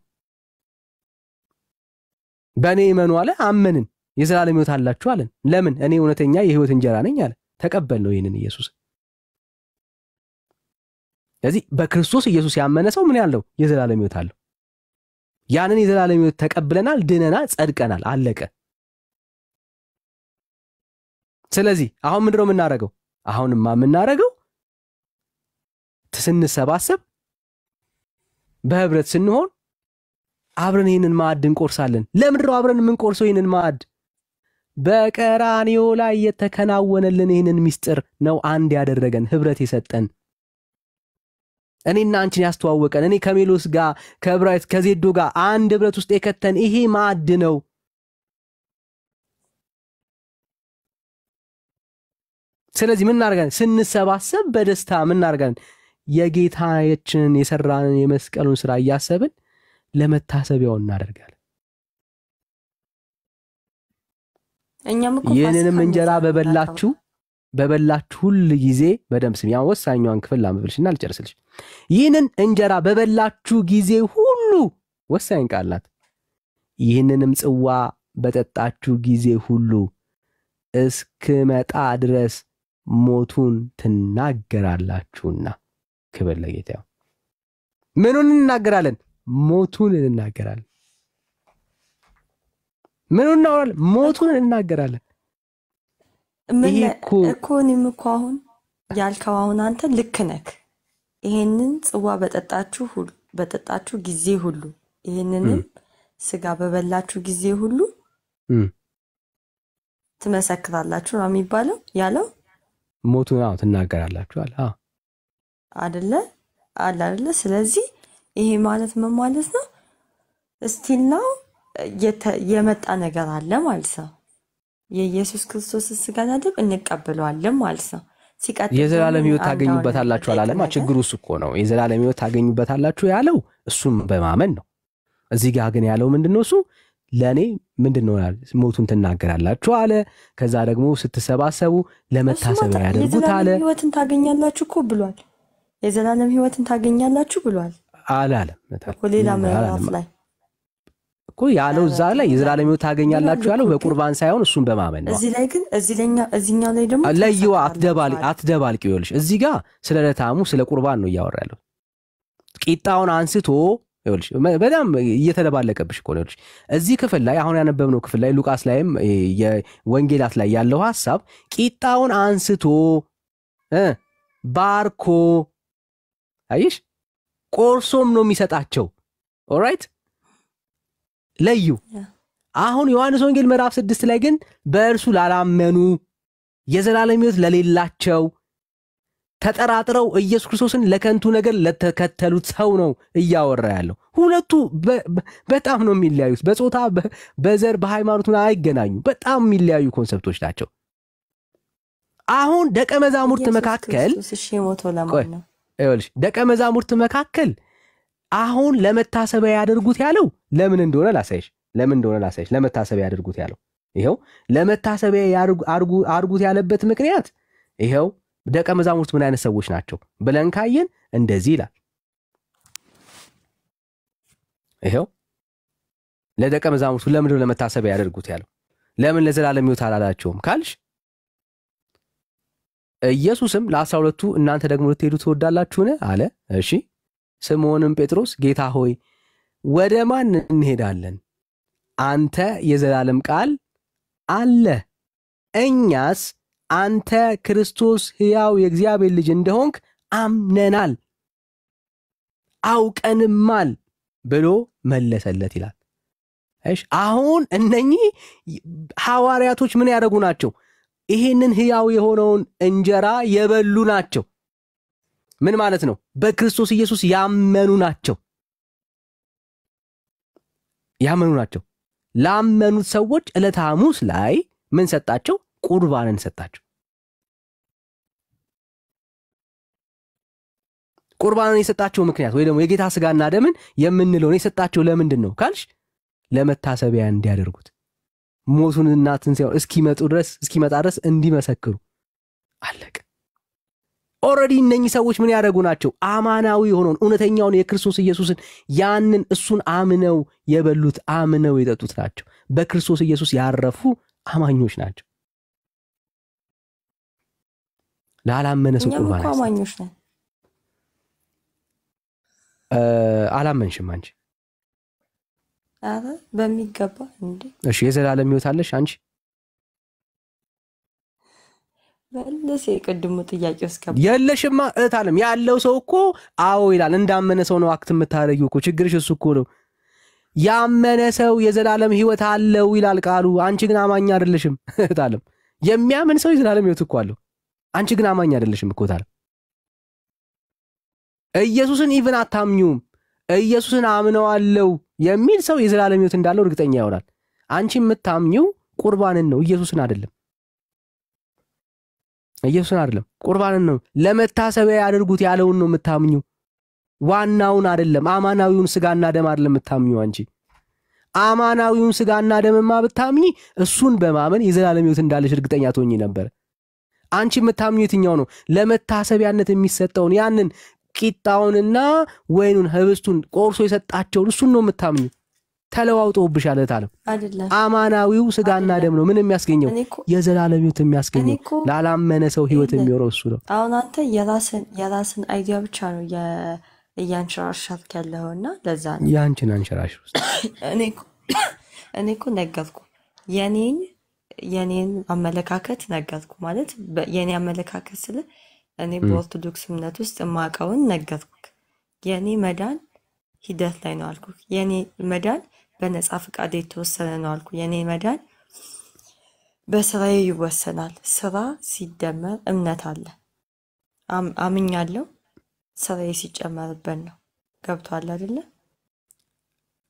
በእኔ እመኑ አለ፣ አመንን፣ የዘላለም ሕይወት አላችሁ አለን። ለምን? እኔ እውነተኛ የሕይወት እንጀራ ነኝ አለ። ተቀበል ነው ይህንን ኢየሱስ። ስለዚህ በክርስቶስ ኢየሱስ ያመነ ሰው ምን ያለው? የዘላለም ሕይወት አለው። ያንን የዘላለም ሕይወት ተቀብለናል፣ ድነናል፣ ጸድቀናል፣ አለቀ። ስለዚህ አሁን ምንድነው የምናደርገው? አሁንማ የምናደርገው ስንሰባሰብ በህብረት ስንሆን አብረን ይህንን ማዕድ እንቆርሳለን። ለምንድነው አብረን የምንቆርሰው ይህንን ማዕድ? በቀራንዮ ላይ የተከናወነልን ይህንን ምስጢር ነው አንድ ያደረገን፣ ህብረት የሰጠን፣ እኔና አንቺን ያስተዋወቀን፣ እኔ ከሜሎስ ጋር ከብራይት ከዜዶ ጋር አንድ ህብረት ውስጥ የከተን ይሄ ማዕድ ነው። ስለዚህ ምን እናደርጋለን? ስንሰባሰብ በደስታ ምን እናደርጋለን? የጌታችንን የሰራንን የመስቀሉን ስራ እያሰብን ለመታሰቢያው እናደርጋለን። ይህንንም እንጀራ በበላችሁ ሁል ጊዜ በደም ስም። ያን ወሳኛዋን ክፍል ላምብልሽና ልጨርስልሽ። ይህንን እንጀራ በበላችሁ ጊዜ ሁሉ፣ ወሳኝ ቃል ናት። ይህንንም ጽዋ በጠጣችሁ ጊዜ ሁሉ እስክመጣ ድረስ ሞቱን ትናገራላችሁና። ክብር ለጌታ ይሁን። ምኑን እንናገራለን? ሞቱን እንናገራለን። ምኑን እናወራለን? ሞቱን እንናገራለን። እኮንም እኮ አሁን ያልከው አሁን አንተ ልክ ነህ። ይሄንን ጽዋ በጠጣችሁ ጊዜ ሁሉ፣ ይሄንንም ስጋ በበላችሁ ጊዜ ሁሉ ትመሰክራላችሁ ነው የሚባለው ያለው። ሞቱን ትናገራላችሁ አለ አይደለ? ስለዚህ ይሄ ማለት ምን ማለት ነው? እስቲል ነው የመጣ ነገር አለ ማለት ነው። የኢየሱስ ክርስቶስ ስጋና ደም እንቀበለዋለን ማለት ነው። ሲቀጥል የዘላለም ሕይወት ታገኙበታላችሁ አላለማ። ችግሩ እሱ እኮ ነው። የዘላለም ሕይወት ታገኙበታላችሁ ያለው እሱም በማመን ነው። እዚህ ጋር ግን ያለው ምንድነው? እሱ ለኔ ምንድነው ያለ? ሞቱን ትናገራላችሁ አለ። ከዛ ደግሞ ስትሰባሰቡ ለመታሰቢያ ያደርጉት አለ። የዘላለም ሕይወትን ታገኛላችሁ እኮ ብሏል። የዘላለም ሕይወትን ታገኛላችሁ ብሏል አላለም እኮ ሌላ ምዕራፍ ላይ እኮ ያለው። እዛ ላይ የዘላለም ሕይወት ታገኛላችሁ ያለው በቁርባን ሳይሆን እሱን በማመን ነው። እዚህ ላይ ግን እዚህኛው ላይ ደግሞ ለይዋ አትደባልቂ። ይኸውልሽ እዚህ ጋር ስለ ለታሙ ስለ ቁርባን ነው እያወራ ያለው። ቂጣውን አንስቶ ይኸውልሽ በጣም እየተደባለቀብሽ እኮ ነው። እዚህ ክፍል ላይ አሁን ያነበብነው ክፍል ላይ ሉቃስ ላይም የወንጌላት ላይ ያለው ሐሳብ ቂጣውን አንስቶ ባርኮ አይሽ ቆርሶም ነው የሚሰጣቸው። ኦልራይት ለዩ። አሁን ዮሐንስ ወንጌል ምዕራፍ 6 ላይ ግን በእርሱ ላላመኑ የዘላለም ሕይወት ለሌላቸው ተጠራጥረው ኢየሱስ ክርስቶስን ለከንቱ ነገር ለተከተሉት ሰው ነው እያወራ ያለው። ሁለቱ በጣም ነው የሚለያዩት። በጾታ በዘር በሃይማኖት አይገናኙ። በጣም የሚለያዩ ኮንሰፕቶች ናቸው። አሁን ደቀ መዛሙርት መካከል ደቀ መዛሙርት መካከል አሁን ለመታሰቢያ ያደርጉት ያለው ለምን እንደሆነ ላሳይሽ። ለመታሰቢያ ያደርጉት ያለው ይሄው ለመታሰቢያ ያርጉት ያለበት ምክንያት ይሄው ደቀ መዛሙርት ምን አይነት ሰዎች ናቸው ብለን ካየን እንደዚህ ይላል። ይሄው ለደቀ መዛሙርቱ ለምን ለመታሰቢያ ያደርጉት ያለው? ለምን ለዘላለም ሕይወት አላላቸውም ካልሽ ኢየሱስም ለ12ቱ እናንተ ደግሞ ልትሄዱ ትወዳላችሁን አለ። እሺ ስምዖንም ጴጥሮስ ጌታ ሆይ ወደ ማን እንሄዳለን? አንተ የዘላለም ቃል አለ፣ እኛስ አንተ ክርስቶስ ሕያው የእግዚአብሔር ልጅ እንደሆንክ አምነናል አውቀንማል ብሎ መለሰለት ይላል። እሺ አሁን እነኚህ ሐዋርያቶች ምን ያደርጉ ናቸው? ይሄንን ሕያው የሆነውን እንጀራ የበሉ ናቸው። ምን ማለት ነው? በክርስቶስ ኢየሱስ ያመኑ ናቸው። ላመኑት ሰዎች ዕለተ ሐሙስ ላይ ምን ሰጣቸው? ቁርባንን ሰጣቸው። ቁርባንን የሰጣቸው ምክንያት ወይ ደግሞ የጌታ ስጋና ደምን የምንለውን የሰጣቸው ለምንድን ነው ካልሽ ለመታሰቢያ እንዲያደርጉት ሞቱንና ትንሣኤውን እስኪመጣ ድረስ እንዲመሰክሩ። አለቀ። ኦልሬዲ እነኚህ ሰዎች ምን ያደረጉ ናቸው? አማናዊ የሆነውን እውነተኛውን የክርስቶስ ኢየሱስን ያንን እሱን አምነው የበሉት አምነው የጠጡት ናቸው። በክርስቶስ ኢየሱስ ያረፉ አማኞች ናቸው። ላላመነ ሰው ቁርባን አማኞች ነን። አላመንሽም አንቺ? አረ በሚገባ እንዴ። እሺ የዘላለም ሕይወት አለሽ አንቺ? በለሴ ቅድሙ ጥያቄ እስከ የለሽማ እህት ዓለም ያለው ሰው እኮ አዎ ይላል። እንዳመነ ሰው ነው አክት የምታረጊው እኮ። ችግርሽ እሱ እኮ ነው። ያመነ ሰው የዘላለም ሕይወት አለው ይላል ቃሉ። አንቺ ግን አማኝ አይደለሽም እህት ዓለም። የሚያምን ሰው የዘላለም ሕይወት እኮ አለው። አንቺ ግን አማኝ አይደለሽም እኮ ታዲያ። ኢየሱስን ኢቭን አታምኙም። ኢየሱስን አምነዋለው የሚል ሰው የዘላለም ሕይወት እንዳለው እርግጠኛ ይሆናል። አንቺ የምታምኚው ቁርባንን ነው፣ ኢየሱስን አይደለም። ቁርባንን ነው። ለመታሰቢያ ያደርጉት ያለውን ነው የምታምኚው፣ ዋናውን አይደለም። አማናዊውን ስጋና ደም አይደለም የምታምኚው አንቺ። አማናዊውን ስጋና ደምማ ብታምኚ እሱን በማመን የዘላለም ሕይወት እንዳለሽ እርግጠኛ ትሆኚ ነበር። አንቺ የምታምኚው የትኛው ነው? ለመታሰቢያነት የሚሰጠውን ያንን ቂጣውንና ወይኑን ህብስቱን ቆርሶ የሰጣቸውን እሱን ነው የምታምኚው። ተለዋውጦብሻል እህት ዓለም። አማናዊው ስጋና ደም ነው ምን የሚያስገኘው? የዘላለም ሕይወት የሚያስገኘው። ላላመነ ሰው ሕይወት የሚኖረው እሱ ነው። አሁን አንተ የራስን አይዲያ ብቻ ነው እያንሸራሸርክ ያለውና ለዛ ነው ያንቺን አንሸራሽ ውስጥ እኔ እኮ ነገርኩ። የኔን አመለካከት ነገርኩ። ማለት የኔ አመለካከት ስለ እኔ በኦርቶዶክስ እምነት ውስጥ የማውቀውን ነገርኩ። የኔ መዳን ሂደት ላይ ነው አልኩ። የኔ መዳን በነፃ ፍቃድ የተወሰነ ነው አልኩ። የኔ መዳን በስራዬ ይወሰናል። ስራ ሲደመር እምነት አለ። አምኛለሁ፣ ስራዬ ሲጨመርበት ነው። ገብቷል አይደለ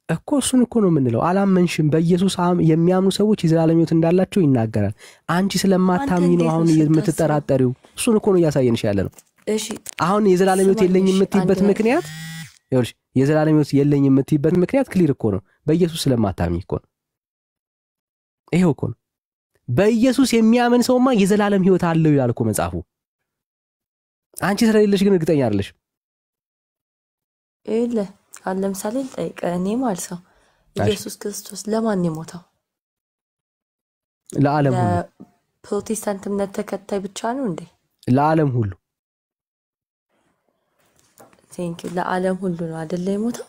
እኮ? እሱን እኮ ነው የምንለው። አላመንሽም። በኢየሱስ የሚያምኑ ሰዎች የዘላለም ሕይወት እንዳላቸው ይናገራል። አንቺ ስለማታምኚ ነው አሁን የምትጠራጠሪው። እሱን እኮ ነው እያሳየንሽ ያለ ነው። እሺ አሁን የዘላለም ሕይወት የለኝ የምትይበት ምክንያት ይኸውልሽ፣ የዘላለም ሕይወት የለኝ የምትይበት ምክንያት ክሊር እኮ ነው። በኢየሱስ ስለማታምኚ እኮ ነው። ይሄው እኮ ነው። በኢየሱስ የሚያምን ሰውማ የዘላለም ሕይወት አለው ይላል እኮ መጽሐፉ። አንቺ ስለሌለሽ ግን እርግጠኛ አይደለሽ። አሁን ለምሳሌ ጠይቀ እኔ ማለት ነው ኢየሱስ ክርስቶስ ለማን የሞተው? ለዓለም ሁሉ። ፕሮቴስታንት እምነት ተከታይ ብቻ ነው እንዴ? ለዓለም ሁሉ። ለዓለም ሁሉ ነው አይደለ የሞተው?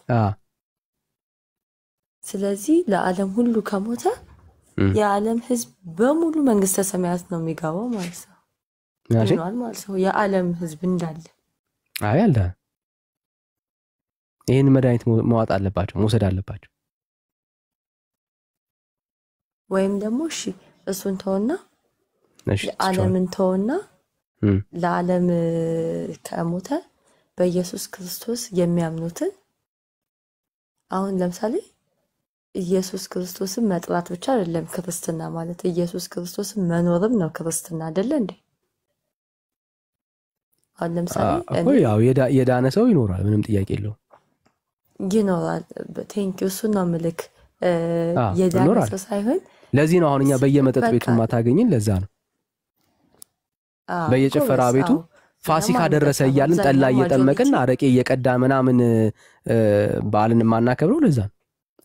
ስለዚህ ለዓለም ሁሉ ከሞተ የዓለም ሕዝብ በሙሉ መንግስተ ሰማያት ነው የሚገባው ማለት ነው። ይሆናል ማለት ነው የዓለም ሕዝብ እንዳለ። አይ አለ ይሄን መድኃኒት መዋጥ አለባቸው፣ መውሰድ አለባቸው። ወይም ደግሞ እሺ እሱን ተውና ዓለምን ተውና ለዓለም ከሞተ በኢየሱስ ክርስቶስ የሚያምኑትን አሁን ለምሳሌ ኢየሱስ ክርስቶስን መጥራት ብቻ አይደለም ክርስትና ማለት፣ ኢየሱስ ክርስቶስን መኖርም ነው ክርስትና አይደለ እንዴ? አሁን ለምሳሌ ያው የዳነ ሰው ይኖራል፣ ምንም ጥያቄ የለውም። ይኖራል። ቴንኪው እሱ ነው ምልክ የዳነ ሰው ሳይሆን ለዚህ ነው አሁን እኛ በየመጠጥ ቤቱ ማታገኝን። ለዛ ነው በየጭፈራ ቤቱ ፋሲካ ደረሰ እያልን ጠላ እየጠመቅን አረቄ እየቀዳ ምናምን በዓልን ማናከብረው። ለዛ ነው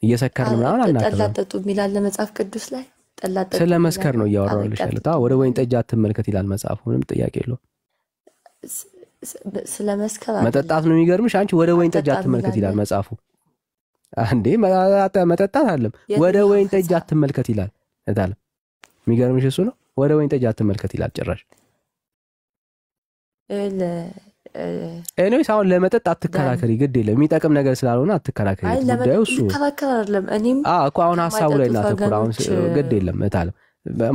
እየሰከርን ምናምን አናከብረው። ጠላ ጠጡ ይላል መጽሐፍ ቅዱስ ላይ። ጠላ ጠጡ ስለ መስከር ነው እያወራሁልሽ ያለሁት። ወደ ወይን ጠጅ አትመልከት ይላል መጽሐፉ። ምንም ጥያቄ የለውም። ስለ መስከር መጠጣት ነው የሚገርምሽ። አንቺ ወደ ወይን ጠጅ አትመልከት ይላል መጽሐፉ። አንዴ መጠጣት አይደለም ወደ ወይን ጠጅ አትመልከት ይላል እታለ። የሚገርምሽ እሱ ነው። ወደ ወይን ጠጅ አትመልከት ይላል ጭራሽ። ኤኒዌይስ አሁን ለመጠጥ አትከራከሪ፣ ግድ የለም የሚጠቅም ነገር ስላልሆነ አትከራከሪ። ጉዳዩ እሱ እኮ አሁን ሀሳቡ ላይ እናተኩር። አሁን ግድ የለም እታለ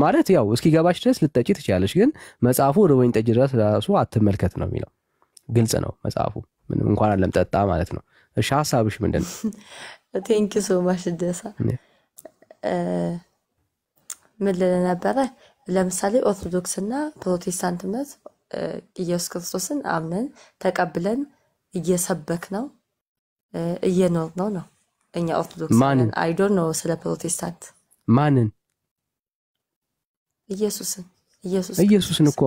ማለት ያው እስኪገባሽ ድረስ ልትጠጪ ትችላለሽ፣ ግን መጽሐፉ ወደ ወይን ጠጅ ድረስ ራሱ አትመልከት ነው የሚለው። ግልጽ ነው መጽሐፉ ምንም እንኳን አይደለም ጠጣ ማለት ነው እሺ ሐሳብሽ ምንድነው ቴንክ ዩ ሶ ማች ደሳ ምን ለነበረ ለምሳሌ ኦርቶዶክስ እና ፕሮቴስታንት እምነት ኢየሱስ ክርስቶስን አምነን ተቀብለን እየሰበክ ነው እየኖር ነው እኛ ኦርቶዶክስ ነን አይ ዶንት ኖ ስለ ፕሮቴስታንት ማንን ኢየሱስን እኮ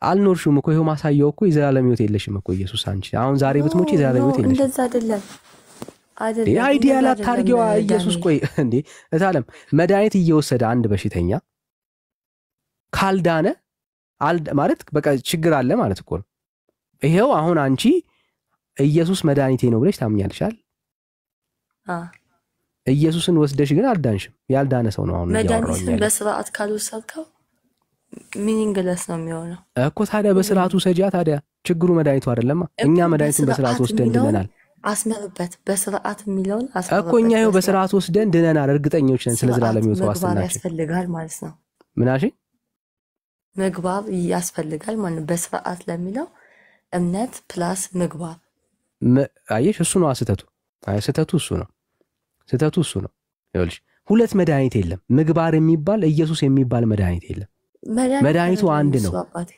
አልኖርሽም እኮ ይሄው ማሳያው እኮ የዘላለም ሕይወት የለሽም እኮ ኢየሱስ አንቺ አሁን ዛሬ ብትሞጪ የዘላለም ሕይወት የለሽም እንደዛ አይደለም አይዲያል አታርጊዋ ኢየሱስ ቆይ እንዴ እታለም መድኃኒት እየወሰደ አንድ በሽተኛ ካልዳነ ማለት በቃ ችግር አለ ማለት እኮ ነው ይሄው አሁን አንቺ ኢየሱስ መድኃኒቴ ነው ብለሽ ታምኛለሻል ኢየሱስን ወስደሽ ግን አልዳንሽም ያልዳነ ሰው ነው አሁን መድኃኒትን በስርዓት ካልወሰድከው ሚኒንግለስ ነው የሚሆነው እኮ ታዲያ በስርዓቱ ሰጂያ ታዲያ ችግሩ መድኃኒቱ አይደለም እኛ መድኃኒትን በስርዓት ወስደን ድነናል አስመርበት በስርዓት የሚለውን አስመርበት እኮ እኛ ይሄው በስርዓት ወስደን ድነናል እርግጠኞች ነን ስለ ዘላለም ሕይወት ዋስትናችን ያስፈልጋል ማለት ነው ምናሽ ምግባር ያስፈልጋል ማለት ነው በስርዓት ለሚለው እምነት ፕላስ ምግባር አየሽ እሱ ነው አስተቱ ስህተቱ እሱ ነው ይኸውልሽ ሁለት መድኃኒት የለም ምግባር የሚባል ኢየሱስ የሚባል መድኃኒት የለም መድኃኒቱ አንድ ነው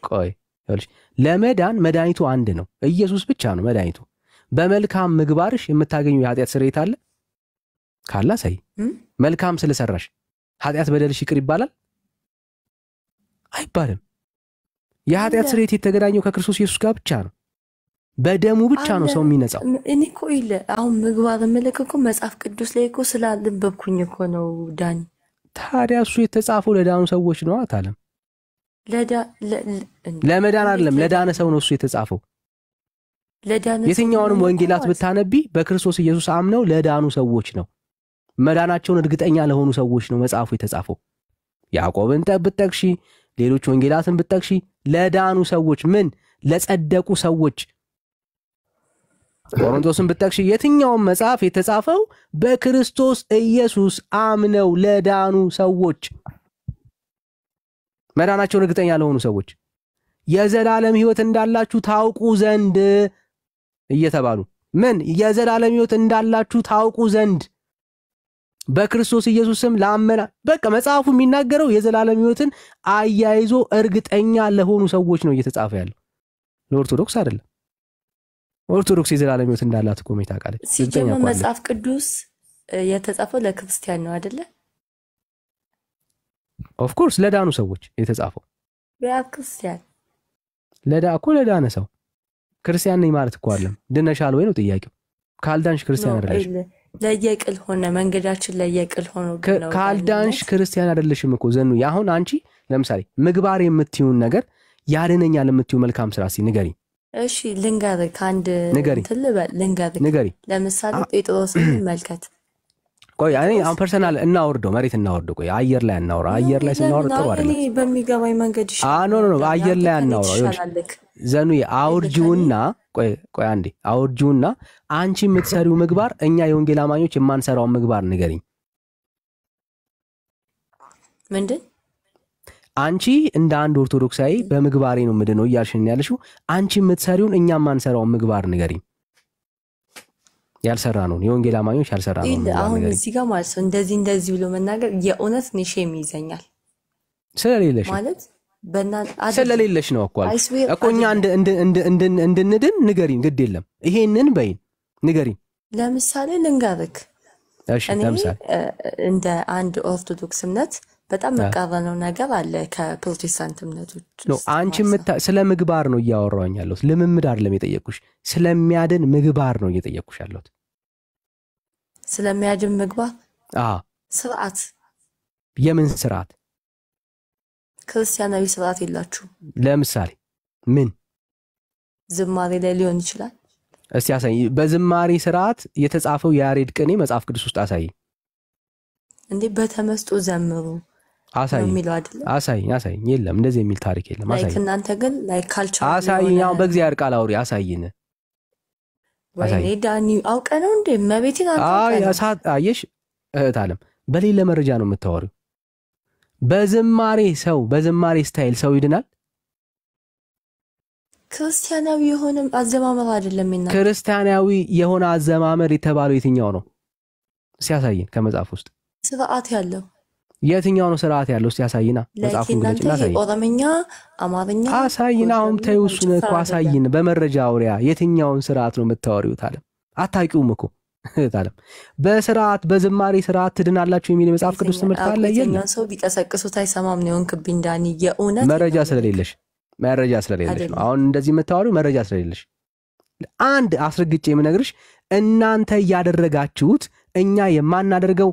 ቆይ ይኸውልሽ ለመዳን መድኃኒቱ አንድ ነው ኢየሱስ ብቻ ነው መድኃኒቱ በመልካም ምግባርሽ የምታገኙ የኃጢአት ስርየት አለ ካላ ሳይ መልካም ስለሰራሽ ኃጢአት በደልሽ ይቅር ይባላል አይባልም የኃጢአት ስርየት የተገናኘው ከክርስቶስ ኢየሱስ ጋር ብቻ ነው በደሙ ብቻ ነው ሰው የሚነጻው እኔ እኮ ይለ አሁን ምግባር መልከኮ መጽሐፍ ቅዱስ ላይ እኮ ስላልበብኩኝ እኮ ነው ዳኒ ታዲያ እሱ የተጻፈው ለዳኑ ሰዎች ነው አታለም ለመዳን አይደለም ለዳነ ሰው ነው እሱ የተጻፈው የትኛውንም ወንጌላት ብታነቢ በክርስቶስ ኢየሱስ አምነው ለዳኑ ሰዎች ነው መዳናቸውን እርግጠኛ ለሆኑ ሰዎች ነው መጽሐፉ የተጻፈው ያዕቆብን ብትጠቅሺ ሌሎች ወንጌላትን ብትጠቅሺ ለዳኑ ሰዎች ምን ለጸደቁ ሰዎች ቆሮንቶስን ብትጠቅሺ የትኛውም መጽሐፍ የተጻፈው በክርስቶስ ኢየሱስ አምነው ለዳኑ ሰዎች መዳናቸውን እርግጠኛ ለሆኑ ሰዎች የዘላለም ሕይወት እንዳላችሁ ታውቁ ዘንድ እየተባሉ ምን የዘላለም ሕይወት እንዳላችሁ ታውቁ ዘንድ በክርስቶስ ኢየሱስም ለአመና በቃ መጽሐፉ የሚናገረው የዘላለም ሕይወትን አያይዞ እርግጠኛ ለሆኑ ሰዎች ነው እየተጻፈ ያለው ለኦርቶዶክስ አይደለም ኦርቶዶክስ የዘላለም ሕይወት እንዳላት እኮ ታውቃለች ሲጀመር መጽሐፍ ቅዱስ የተጻፈው ለክርስቲያን ነው አይደለ ኦፍ ኮርስ ለዳኑ ሰዎች የተጻፈው ለክርስቲያን ለዳነ ሰው ክርስቲያን ነኝ ማለት እኮ አይደለም ድነሻል ወይ ነው ጥያቄው ካልዳንሽ ክርስቲያን አይደለሽ ለየቅል ሆነ መንገዳችን ለየቅል ሆኖ ካልዳንሽ ክርስቲያን አይደለሽም እኮ ዘኑ አሁን አንቺ ለምሳሌ ምግባር የምትዩን ነገር ያድነኛል የምትዩ መልካም ስራ እስኪ ንገሪ እሺ ልንገርህ ከአንድ ልንገርህ ለምሳሌ ጴጥሮስን መልከት ቆይ እኔ አሁን ፐርሰናል እናወርደው መሬት እናወርደው ቆይ አየር ላይ እናወራ አየር ላይ ስናወራ ጥሩ አይደለም እኔ በሚገባኝ መንገድ ኖ አየር ላይ እናወራ ዘኑ አውርጂውና ቆይ አንዴ አውርጂውና አንቺ የምትሰሪው ምግባር እኛ የወንጌል አማኞች የማንሰራው ምግባር ንገሪኝ ምንድን አንቺ እንደ አንድ ኦርቶዶክሳዊ በምግባሬ ነው ምንድነው እያልሽኝ ያለሽው አንቺ የምትሰሪውን እኛ ማንሰራው ምግባር ንገሪኝ ያልሰራ ነው የወንጌል አማኞች ያልሰራ ነው አሁን እዚህ ጋር ማለት ነው እንደዚህ ብሎ መናገር የእውነት ንሽ የሚይዘኛል ስለሌለሽ ማለት ስለሌለሽ ነው እኮ እኛ እንድንድን ንገሪኝ ግድ የለም ይሄንን በይን ንገሪኝ ለምሳሌ ልንገርክ እሺ ለምሳሌ እንደ አንድ ኦርቶዶክስ እምነት በጣም መቃረነው ነገር አለ ከፕሮቴስታንት እምነቶች ነው አንቺ ስለ ምግባር ነው እያወራሁኝ ያለሁት ልምምድ አይደለም የጠየቅኩሽ ስለሚያድን ምግባር ነው እየጠየቅኩሽ ያለሁት ስለሚያድን ምግባር ስርዓት የምን ስርዓት ክርስቲያናዊ ስርዓት የላችሁ ለምሳሌ ምን ዝማሬ ላይ ሊሆን ይችላል እስቲ አሳይ በዝማሬ ስርዓት የተጻፈው የያሬድ ቅኔ መጽሐፍ ቅዱስ ውስጥ አሳይ እንዴ በተመስጦ ዘምሩ አሳይ የለም እንደዚህ የሚል ታሪክ የለም አሳይ እናንተ ግን ካልቸር አሳይ ያው በእግዚአብሔር ቃል አውሪ አሳይን ወይኔ ዳኒ አውቀ ነው እንዴ መቤቴን ያሳት አየሽ እህት አለም በሌለ መረጃ ነው የምታወሪው በዝማሬ ስታይል ሰው ይድናል ክርስቲያናዊ የሆነ አዘማመር አይደለም እና ክርስቲያናዊ የሆነ አዘማመር የተባለው የትኛው ነው ሲያሳየን ከመጽሐፍ ውስጥ ስርዓት ያለው የትኛው ነው ስርዓት ያለው ሲያሳይና መጽሐፉን ግለጭና አሳይን ኦሮምኛ አማርኛ አሳይን አሁን ተይውሱን እኮ አሳይን በመረጃ አውሪያ የትኛውን ስርዓት ነው የምታወሪው ታለም አታውቂውም እኮ ታለም በስርዓት በዝማሬ ስርዓት ትድናላችሁ የሚል መጽሐፍ ቅዱስ ትምህርት አለ የለም ሰው ቢቀሰቅሱት አይሰማም ነው እንክብኝ ዳኒ የኡነት መረጃ ስለሌለሽ ነው አሁን እንደዚህ የምታወሪው መረጃ ስለሌለሽ አንድ አስረግጬ የምነግርሽ እናንተ ያደረጋችሁት እኛ የማናደርገው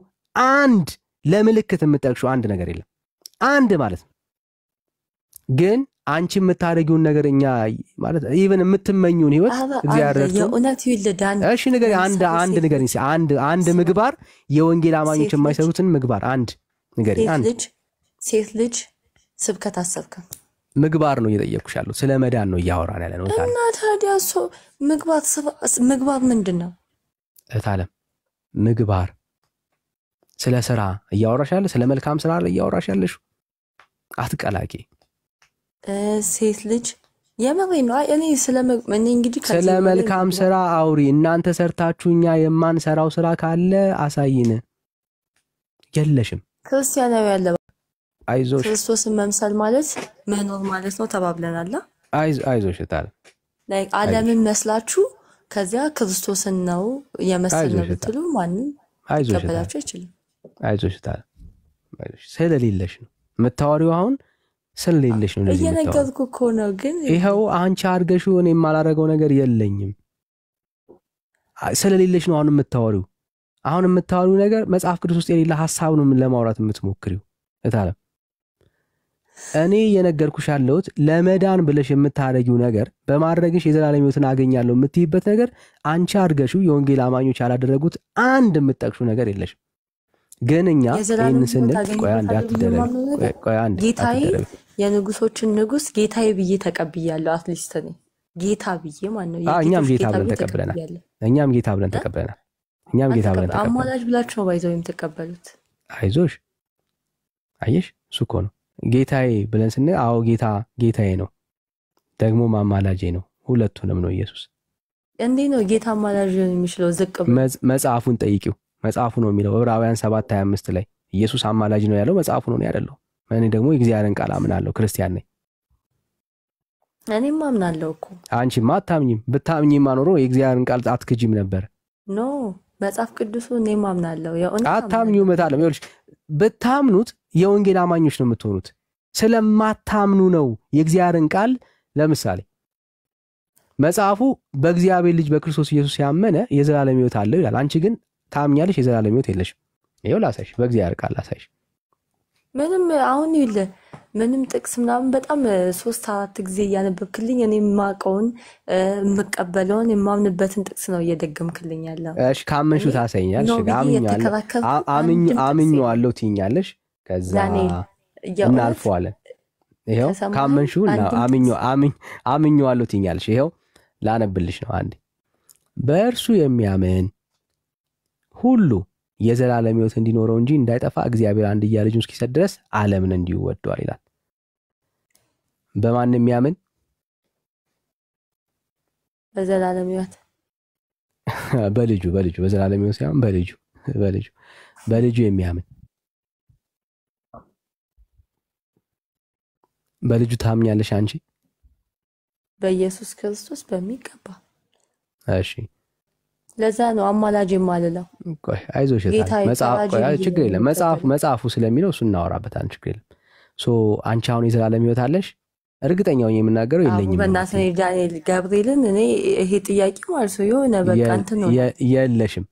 አንድ ለምልክት የምትጠቅሽው አንድ ነገር የለም አንድ ማለት ነው ግን አንቺ የምታደርጊውን ነገር እኛ ማለት ኢቭን የምትመኙን ህይወት እግዚአብሔር የኡነት ይልዳን እሺ ነገር አንድ ነገር አንድ ምግባር የወንጌል አማኞች የማይሰሩትን ምግባር አንድ ነገር ሴት ልጅ ስብከት አሰብከ ምግባር ነው እየጠየቅኩሽ ያለው ስለ መዳን ነው እያወራን ያለ ነው እና ታዲያ ምግባር ምንድነው እታለም ምግባር ስለ ስራ እያወራሽ ያለ ስለ መልካም ስራ እያወራሽ ያለሽ አትቀላቂ ሴት ልጅ የመሬ ነው እኔ እንግዲህ ስለ መልካም ስራ አውሪ እናንተ ሰርታችሁኛ የማንሰራው ስራ ካለ አሳይን የለሽም ክርስቲያናዊ ያለ አይዞሽ ክርስቶስን መምሰል ማለት መኖር ማለት ነው ተባብለናል አይዞሽ ታል ላይክ ዓለምን መስላችሁ ከዚያ ክርስቶስን ነው የመሰልነው ብትሉ ማንም አይቀበላችሁ አይችልም አይዞሽ ታል ስለሌለሽ ነው የምታወሪው አሁን ስለሌለሽ ነው እንደዚህ እየነገርኩ እኮ ነው ግን ይሄው አንቺ አርገሽው እኔ የማላረገው ነገር የለኝም ስለሌለሽ ነው አሁን የምታወሪው ነገር መጽሐፍ ቅዱስ ውስጥ የሌለ ሐሳብ ነው ለማውራት የምትሞክሪው እታለም እኔ የነገርኩሽ ያለሁት ለመዳን ብለሽ የምታረጊው ነገር በማድረግሽ የዘላለም ሕይወትን አገኛለሁ የምትይበት ነገር አንቺ አርገሽው የወንጌል አማኞች ያላደረጉት አንድ የምትጠቅሽው ነገር የለሽ ግን እኛ ይሄን ስንል ቆይ አንድ ጌታዬ የንጉሶችን ንጉስ ጌታዬ ብዬ ተቀብያለሁ አትሊስት ነኝ ጌታ ብዬ ማን ነው እኛም ጌታ ብለን ተቀብለናል አማላጅ ብላችሁ ነው ባይዘው የምትቀበሉት አይዞሽ አየሽ ሱኮ ነው ጌታዬ ብለን ስንል አዎ ጌታዬ ነው ደግሞ ማማላጄ ነው ሁለቱንም ነው ኢየሱስ እንዴ ነው ጌታ ማማላጅ የሚችለው ዝቅ መጽሐፉን ጠይቂው መጽሐፉ ነው የሚለው ዕብራውያን 7:25 ላይ ኢየሱስ አማላጅ ነው ያለው መጽሐፉ ነው ያለው እኔ ደግሞ የእግዚአብሔርን ቃል አምናለሁ ክርስቲያን ነኝ እኔም አምናለሁ እኮ አንቺማ አታምኚም ብታምኚማ ኖሮ የእግዚአብሔርን ቃል አትክጂም ነበር ኖ መጽሐፍ ቅዱስ እኔም አምናለሁ አታምኚው መታለም ይኸውልሽ ብታምኑት የወንጌል አማኞች ነው የምትሆኑት ስለማታምኑ ነው የእግዚአብሔርን ቃል ለምሳሌ መጽሐፉ በእግዚአብሔር ልጅ በክርስቶስ ኢየሱስ ያመነ የዘላለም ሕይወት አለው ይላል አንቺ ግን ታምኛለሽ የዘላለም ሕይወት የለሽም ይኸው ላሳይሽ በእግዚአብሔር ቃል ላሳይሽ ምንም አሁን ምንም ጥቅስ ምናምን በጣም 3-4 ጊዜ ያነበብክልኝ እኔ ማቀውን መቀበለውን የማምንበትን ጥቅስ ነው እየደገምክልኝ ያለው እሺ ካመንሹ ታሳይኛለሽ አምኛለሁ ትይኛለሽ ከዛ እናልፈዋለን ይሄው ካመንሹ አምኛለሁ ትይኛለሽ ይሄው ላነብልሽ ነው አንዴ በእርሱ የሚያምን ሁሉ የዘላለም ሕይወት እንዲኖረው እንጂ እንዳይጠፋ እግዚአብሔር አንድያ ልጁን እስኪሰጥ ድረስ ዓለምን እንዲሁ ወዷል ይላል በማን የሚያምን በዘላለም ሕይወት በልጁ በዘላለም ሕይወት ሳይሆን በልጁ የሚያምን በልጁ ታምኛለሽ አንቺ በኢየሱስ ክርስቶስ በሚገባ እሺ ለዛ ነው አማላጅ የማልለው ቆይ አይዞሽ ችግር የለም መጽሐፉ ስለሚለው እሱ እናወራበታለን ችግር የለም አንቺ አሁን የዘላለም ሕይወት አለሽ እርግጠኛው የምናገረው የለኝም በእናትህ ዳንኤል ገብርኤልን እኔ ይሄ ጥያቄ ማለት ነው የሆነ በቃ እንትን ነው የለሽም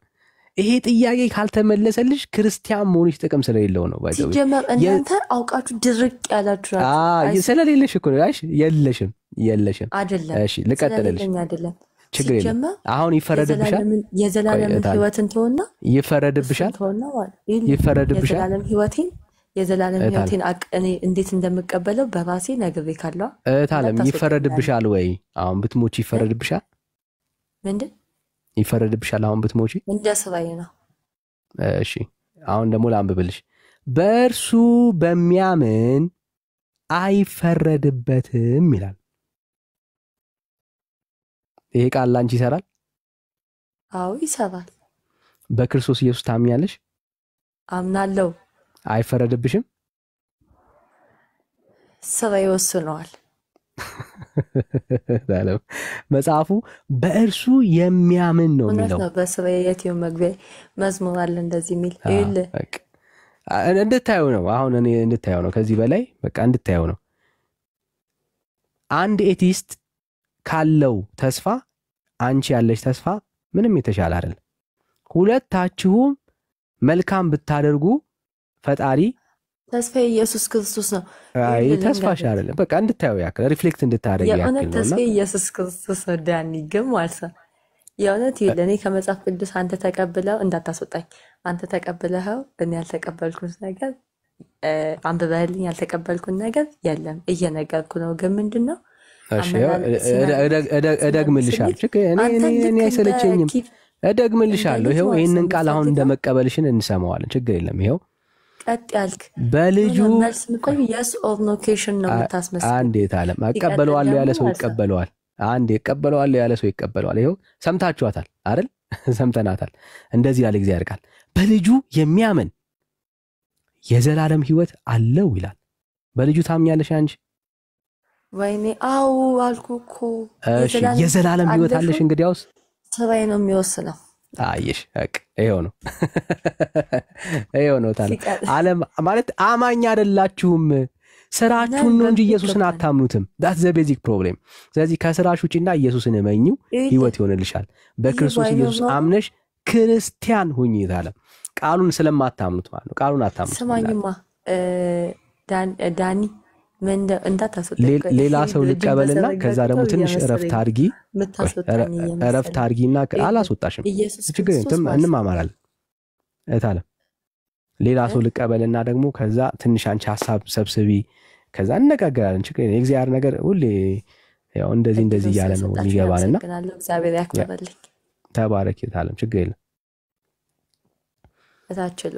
ይሄ ጥያቄ ካልተመለሰልሽ ክርስቲያን መሆንሽ ጥቅም ስለሌለው ነው ባይዘው እናንተ አውቃችሁ ድርቅ ያላችሁ ስለሌለሽ እኮ ነው የለሽም አይደለም እሺ ልቀጥልልሽ አይደለም ችግር የለም አሁን ይፈረድብሻል የዘላለም ሕይወትን ተወና ይፈረድብሻል የዘላለም ሕይወቴን እኔ እንዴት እንደምቀበለው በራሴ ነግሬ ካለው ታለም ይፈረድብሻል ወይ አሁን ብትሞቺ ይፈረድብሻል ምንድን ይፈረድብሻል አሁን ብትሞቺ እንደ ስራዬ ነው እሺ አሁን ደግሞ ላንብብልሽ በእርሱ በሚያምን አይፈረድበትም ይላል ይሄ ቃል ላንቺ ይሰራል? አዎ ይሰራል። በክርስቶስ ኢየሱስ ታምኛለሽ? አምናለሁ። አይፈረድብሽም? ስራ ይወስነዋል። መጽሐፉ በእርሱ የሚያምን ነው የሚለው። ነው በስራ የትኛው መግቢያ መዝሙር አለ እንደዚህ የሚል እንድታየው ነው። አሁን እኔ እንድታየው ነው። ከዚህ በላይ በቃ እንድታየው ነው። አንድ ኤቲስት ካለው ተስፋ አንቺ ያለሽ ተስፋ ምንም የተሻለ አይደለም። ሁለታችሁም መልካም ብታደርጉ ፈጣሪ ተስፋ ኢየሱስ ክርስቶስ ነው። አይ ተስፋሽ አይደለም። በቃ እንድታየው ያክል ሪፍሌክት እንድታደርግ ያክል ነው። ተስፋ ኢየሱስ ክርስቶስ ነው። ዳኒ ግን ማለት ነው የእውነት ለኔ ከመጽሐፍ ቅዱስ አንተ ተቀብለው እንዳታስወጣኝ። አንተ ተቀብለኸው እኔ ያልተቀበልኩት ነገር አንብበህልኝ ያልተቀበልኩት ነገር የለም እየነገርኩ ነው። ግን ምንድነው እሺ እደግምልሻለሁ። እኔ አይሰለቸኝም። እደግምልሻለሁ። ይሄው ይሄንን ቃል አሁን እንደመቀበልሽን እንሰማዋለን። ችግር የለም። ይሄው ቀጥ ያልክ በልጁ መልስ ምቆይ yes or no question ነው የምታስመስለው። አንዴት አለም አቀበለዋለሁ ያለ ሰው ይቀበለዋል። አንዴ ይቀበለዋለሁ ያለ ሰው ይቀበለዋል። ይሄው ሰምታችኋታል አይደል? ሰምተናታል። እንደዚህ ያለ እግዚአብሔር ቃል በልጁ የሚያምን የዘላለም ሕይወት አለው ይላል። በልጁ ታምኛለሽ አንቺ? ወይኔ አው አልኩኮ የዘላለም ሕይወት አለሽ። እንግዲያውስ ስራዬ ነው የሚወስነው። አይሽ በቃ ይሄው ነው። ይሄው ነው ታዲያ ዓለም ማለት አማኝ አይደላችሁም። ስራችሁን ነው እንጂ ኢየሱስን አታምኑትም። that's the basic problem። ስለዚህ ከስራሽ ውጪና ኢየሱስን እመኚው ሕይወት ይሆንልሻል። በክርስቶስ ኢየሱስ አምነሽ ክርስቲያን ሁኚ ታለም ቃሉን ስለማታምኑት ማለት ነው። ቃሉን አታምኑት። ስማኝማ ዳኒ ምን እንዳታስወጣኝ ሌላ ሰው ልቀበልና ከዛ ደግሞ ትንሽ እረፍት አድርጊና አላስወጣሽም። ችግር የለም እንማማራለን። እታለም ሌላ ሰው ልቀበልና ደግሞ ከዛ ትንሽ አንቺ ሐሳብ ሰብስቢ ከዛ እንነጋገራለን። ችግር የለም። የእግዚአብሔር ነገር ሁሌ ያው እንደዚህ እያለ ነው የሚገባንና እግዚአብሔር ያክብርልኝ። ተባረክ እታለም። ችግር የለም። እታችሉ